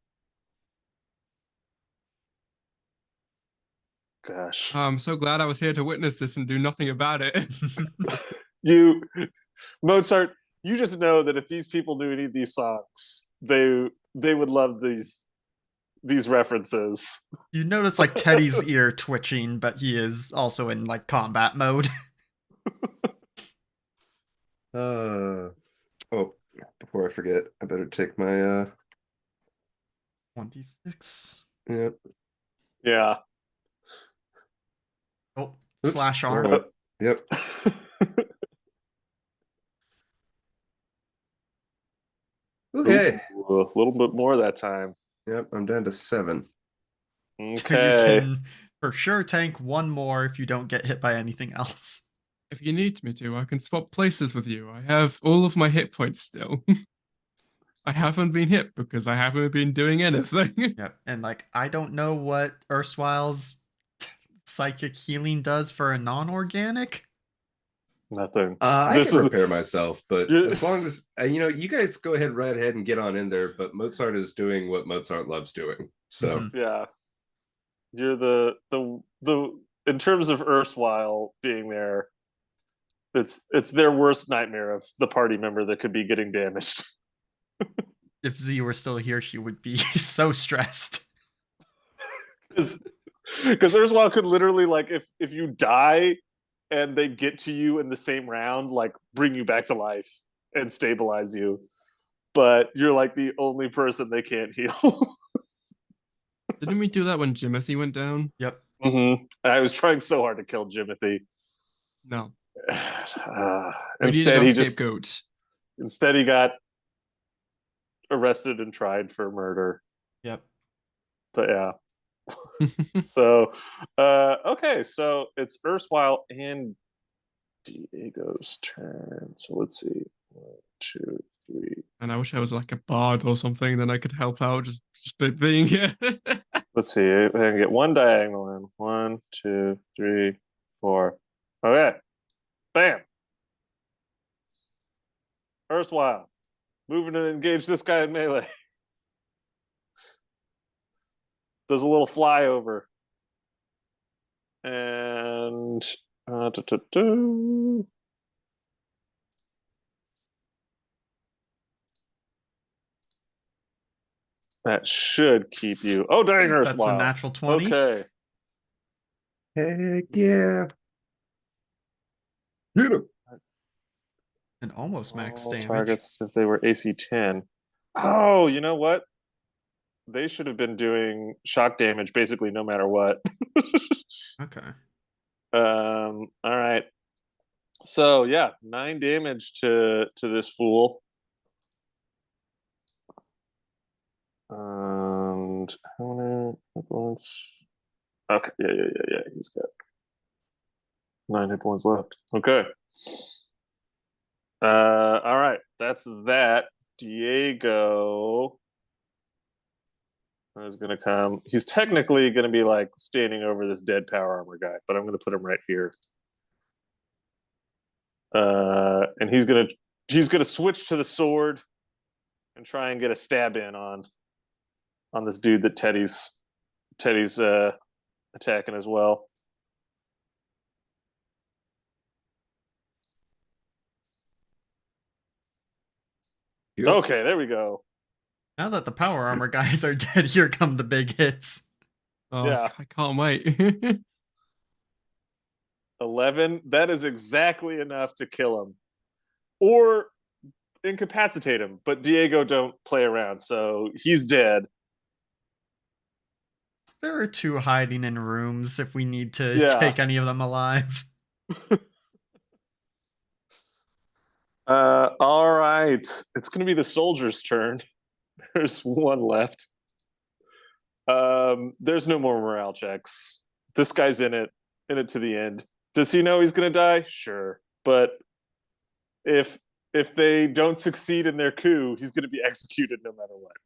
B: Gosh.
C: I'm so glad I was here to witness this and do nothing about it.
B: You Mozart, you just know that if these people knew any of these songs, they would love these references.
A: You notice like Teddy's ear twitching, but he is also in like combat mode.
D: Oh, before I forget, I better take my
A: 26.
D: yeah.
B: Yeah.
A: Oh,
D: Oops,
A: slash
D: wrong
A: R.
D: one. Yep. Okay.
B: Ooh, a little bit more that time.
D: Yep, I'm down to 7.
B: Okay.
A: You can for sure tank one more if you don't get hit by anything else.
C: If you need me to, I can swap places with you. I have all of my hit points still. I haven't been hit because I haven't been doing anything.
A: Yep. And like I don't know what Erstwhile's psychic healing does for a non-organic.
B: Nothing.
D: I
B: This
D: can
B: is-
D: repair myself, but
B: Yeah.
D: as long as you guys go right ahead and get on in there. But Mozart is doing what Mozart loves doing. So
A: Mhm.
B: Yeah. You're the in terms of Erstwhile being there, it's their worst nightmare of the party member that could be getting damaged.
A: If Z were still here, she would be so stressed.
B: Because Erstwhile could literally, like, if you die and they get to you in the same round, like bring you back to life and stabilize you. But you're like the only person they can't heal.
C: Didn't we do that when Jimothy went down?
A: Yep.
B: I was trying so hard to kill Jimothy.
C: No. We
B: Instead,
C: needed
B: he
C: our
B: just
C: scapegoat.
B: instead he got arrested and tried for murder.
A: Yep.
B: But yeah. So okay, so it's Erstwhile and Diego's turn. So let's see. 1, 2, 3.
C: And I wish I was like a bard or something, then I could help out just being here.
B: Let's see. I can get one diagonal in. 1, 2, 3, 4. Okay. Bam. Erstwhile. Moving to engage this guy in melee. Does a little flyover. And that should keep you. Oh, dang,
A: That's a
B: Erstwhile.
A: natural 20.
B: Okay.
D: Heck yeah. Hit him.
A: And almost max
B: All
A: damage.
B: targets if they were AC 10. Oh, you know what? They should have been doing shock damage basically no matter what.
A: Okay.
B: All right. So yeah, 9 damage to this fool. And how many hit points? Okay, yeah. He's got 9 hit points left. Okay. All right. That's that. Diego is gonna come. He's technically gonna be like standing over this dead power armor guy, but I'm gonna put him right here. And he's gonna switch to the sword and try and get a stab in on this dude that Teddy's attacking as well.
D: Yep.
B: Okay, there we go.
A: Now that the power armor guys are dead, here come the big hits.
C: Oh,
B: Yeah.
C: I can't wait.
B: 11. That is exactly enough to kill him, or incapacitate him. But Diego don't play around, so he's dead.
A: There are 2 hiding in rooms if we need to
B: Yeah.
A: take any of them alive.
B: All right. It's going to be the soldier's turn. There's one left. There's no more morale checks. This guy's in it to the end. Does he know he's going to die? Sure. But if they don't succeed in their coup, he's going to be executed no matter what.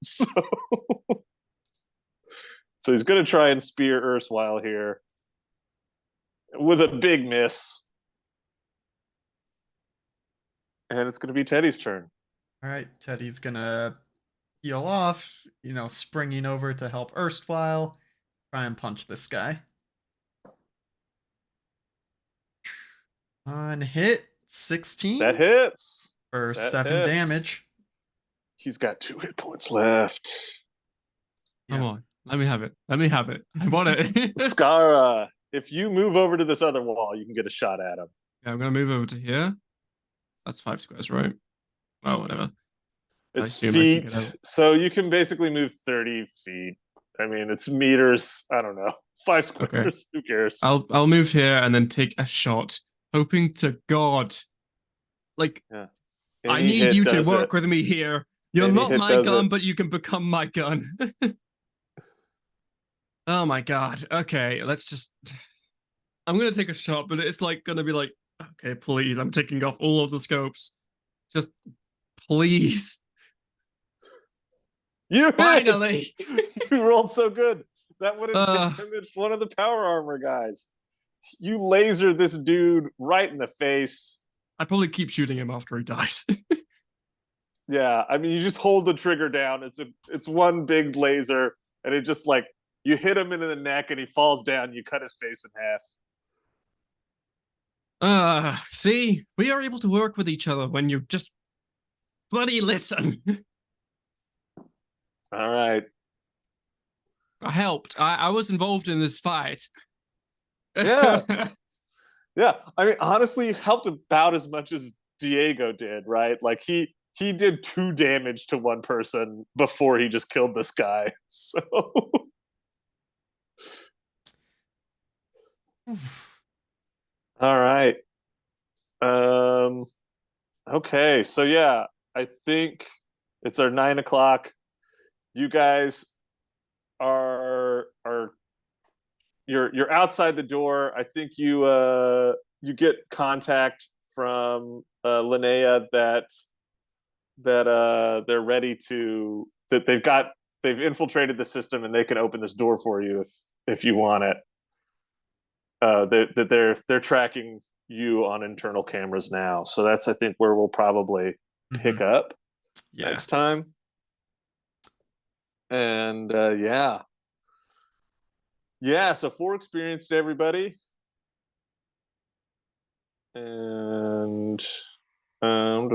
B: So he's going to try and spear Erstwhile here with a big miss. And it's going to be Teddy's turn.
A: All right, Teddy's gonna heal off, springing over to help Erstwhile. Try and punch this guy. On hit, 16.
B: That hits.
A: For
B: That
A: 7
B: hits.
A: damage.
B: He's got 2 hit points left.
C: Come on, let me have it. I want it.
B: Scarra, if you move over to this other wall, you can get a shot at him.
C: Yeah, I'm gonna move over to here. That's 5 squares, right? Well, whatever.
B: It's
C: assume I can
B: feet,
C: get out.
B: so you can basically move 30 feet. I mean, it's meters. I don't know. 5 squares.
C: Okay.
B: Who cares?
C: I'll move here and then take a shot, hoping to God, like
B: Yeah.
C: I
B: Any
C: need
B: hit
C: you to
B: does
C: work
B: it.
C: with me here. You're
B: Any
C: not
B: hit
C: my
B: does
C: gun,
B: it.
C: but you can become my gun. Oh my God. Okay, let's just. I'm gonna take a shot, but it's like gonna be like, okay, please. I'm taking off all of the scopes. Just please.
B: You hit!
C: Finally.
B: You rolled so good. That would have damaged one of the power armor guys. You laser this dude right in the face.
C: I probably keep shooting him after he dies.
B: Yeah, I mean, you just hold the trigger down. It's one big laser, and it just like you hit him in the neck, and he falls down. You cut his face in half.
C: See, we are able to work with each other when you just bloody listen.
B: All right.
C: I helped. I was involved in this fight.
B: Yeah. Yeah. I mean, honestly, you helped about as much as Diego did, right? Like he did 2 damage to one person before he just killed this guy. So all right. Okay, so yeah, I think it's our 9 o'clock. You guys are you're outside the door. I think you get contact from Linnea that they're ready to, that they've infiltrated the system and they can open this door for you if you want it. That they're tracking you on internal cameras now. So that's, I think, where we'll probably pick up next time. And so 4 experience to everybody. And let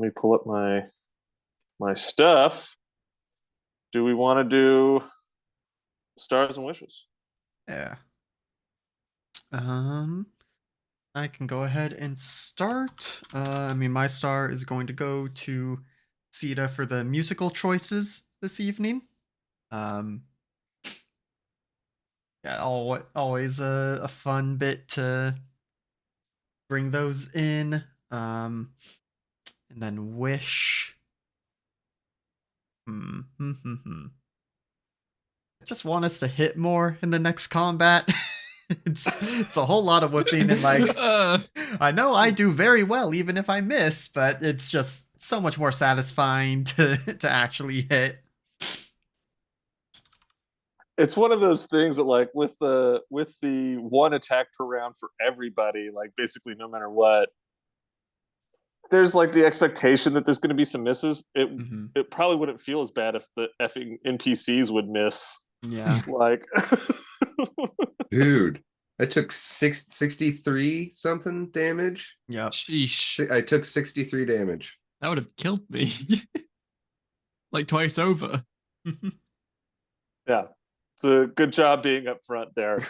B: me pull up my stuff. Do we want to do stars and wishes?
A: Yeah. I can go ahead and start. My star is going to go to Sita for the musical choices this evening. Always a fun bit to bring those in. And then wish. I just want us to hit more in the next combat. It's a whole lot of whipping and I know I do very well even if I miss, but it's just so much more satisfying to actually hit.
B: It's one of those things that, like, with the 1 attack per round for everybody, like basically no matter what, there's like the expectation that there's going to be some misses. It probably wouldn't feel as bad if the effing NPCs would miss.
A: Yeah.
B: Like,
D: dude, I took 63 something damage.
A: Yep.
C: Sheesh.
D: I took 63 damage.
C: That would have killed me. Like twice over.
B: Yeah. It's a good job being up front there.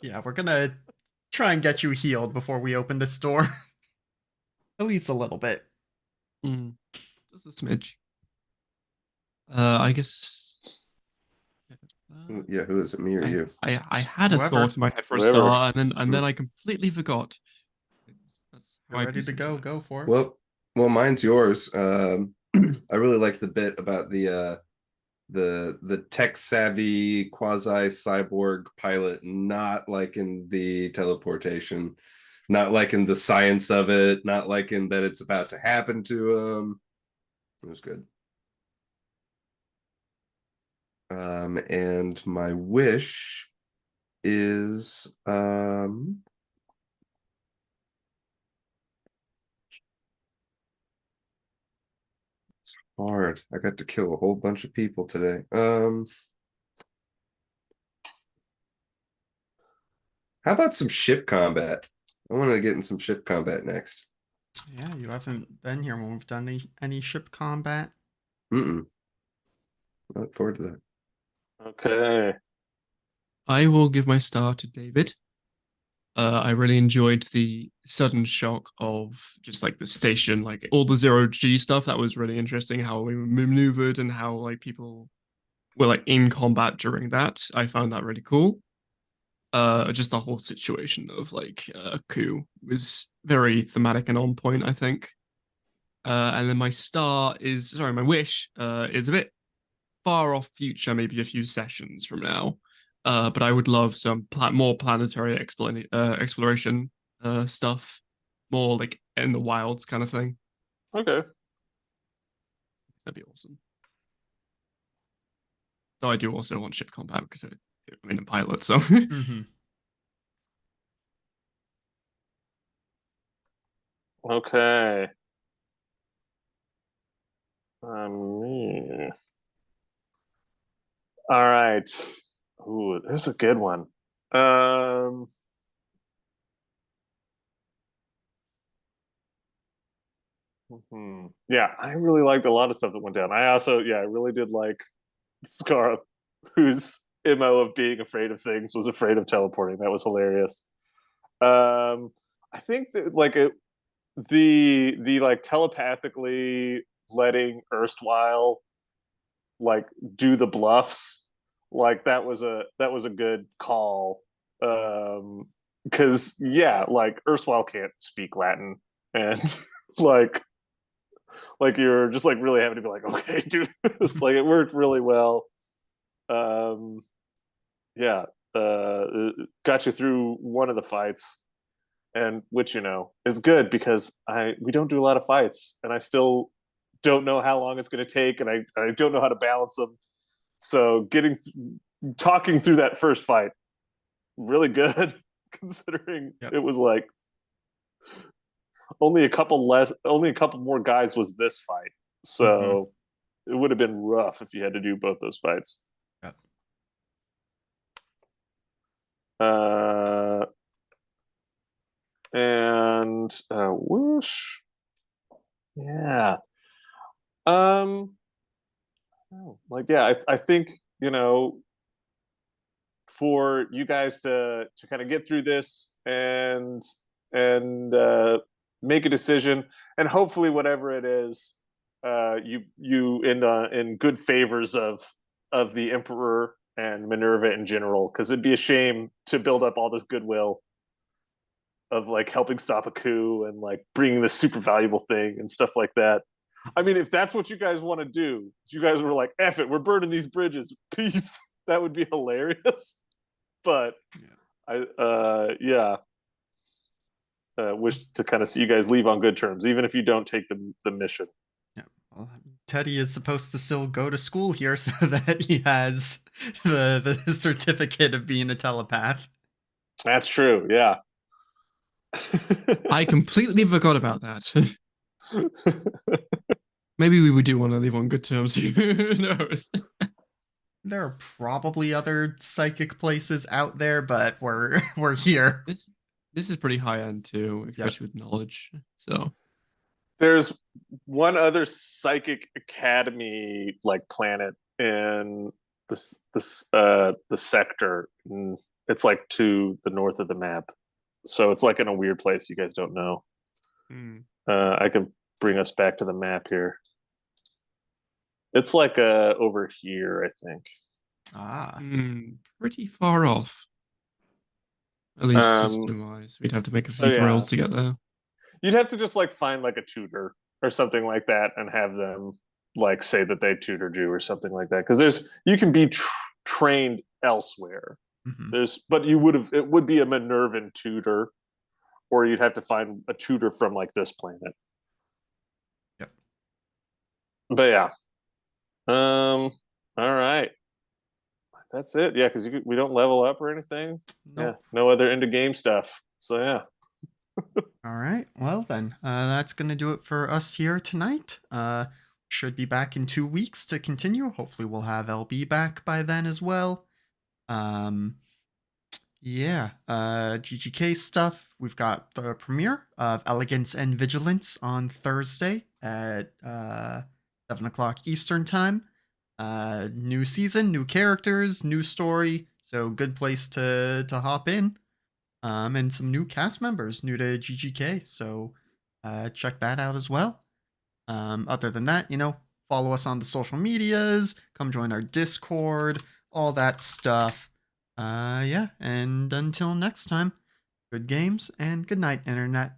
A: Yeah, we're gonna try and get you healed before we open this door. At least a little bit.
C: Just a smidge. I guess.
D: Yeah, who is it? Me or you?
C: I had a
A: Whoever.
C: thought in my head for a
B: Whoever.
C: start, and then I completely forgot. That's how I
A: Ready
C: do
A: to go?
C: sometimes.
A: Go for it.
D: Well, mine's yours. I really like the bit about the tech savvy quasi cyborg pilot not liking the teleportation, not liking the science of it, not liking that it's about to happen to him. It was good. And my wish is it's hard. I got to kill a whole bunch of people today. How about some ship combat? I want to get in some ship combat next.
A: Yeah, you haven't been here when we've done any ship combat.
D: I look forward to that.
B: Okay.
C: I will give my star to David. I really enjoyed the sudden shock of just like the station, like all the 0G stuff. That was really interesting how we maneuvered and how like people were like in combat during that. I found that really cool. Just the whole situation of like a coup was very thematic and on point, I think. And then my wish is a bit far off future, maybe a few sessions from now. But I would love some more planetary exploration stuff, more like in the wilds kind of thing.
B: Okay.
C: That'd be awesome. Though I do also want ship combat because I'm a pilot, so.
B: Okay. Me. All right. Ooh, there's a good one. Yeah, I really liked a lot of stuff that went down. I really did like Scarra, whose MO of being afraid of things was afraid of teleporting. That was hilarious. I think that the like telepathically letting erstwhile like do the bluffs, like that was a good call. Because like erstwhile can't speak Latin, and like you're just like really having to be like, okay, do this. Like it worked really well. yeah, got you through one of the fights, and which is good because we don't do a lot of fights, and I still don't know how long it's going to take, and I don't know how to balance them. So talking through that first fight, really good considering
A: Yep.
B: it was like only a couple more guys was this fight. So it would have been rough if you had to do both those fights.
A: Yep.
B: And whoosh. Yeah. I think for you guys to kind of get through this and make a decision, and hopefully whatever it is, you end in good favors of the Emperor and Minerva in general, because it'd be a shame to build up all this goodwill of like helping stop a coup and like bringing this super valuable thing and stuff like that. I mean, if that's what you guys want to do, if you guys were like, F it, we're burning these bridges, peace, that would be hilarious. But wish to kind of see you guys leave on good terms, even if you don't take the mission.
A: Yeah. Well, Teddy is supposed to still go to school here so that he has the certificate of being a telepath.
B: That's true. Yeah.
C: I completely forgot about that. Maybe we would do want to leave on good terms. Who knows?
A: There are probably other psychic places out there, but we're here.
C: This is pretty high end too, especially with knowledge. So
B: there's one other psychic academy like planet in the sector. It's like to the north of the map, so it's like in a weird place you guys don't know. I can bring us back to the map here. It's like over here, I think.
C: Pretty far off. At least system-wise, we'd have to make a few drills to get there.
B: You'd have to just like find like a tutor or something like that and have them like say that they tutored you or something like that. Because you can be trained elsewhere. But it would be a Minervan tutor, or you'd have to find a tutor from like this planet.
A: Yep.
B: But yeah. All right. That's it. Yeah, because we don't level up or anything. Nope. Yeah, no other end of game stuff. So yeah.
A: All right. Well then, that's gonna do it for us here tonight. Should be back in 2 weeks to continue. Hopefully, we'll have LB back by then as well. GGK stuff. We've got the premiere of Elegance and Vigilance on Thursday at 7 o'clock Eastern time. New season, new characters, new story. So good place to hop in. And some new cast members new to GGK. So check that out as well. Other than that, follow us on the social medias, come join our Discord, all that stuff. And until next time, good games and good night, Internet.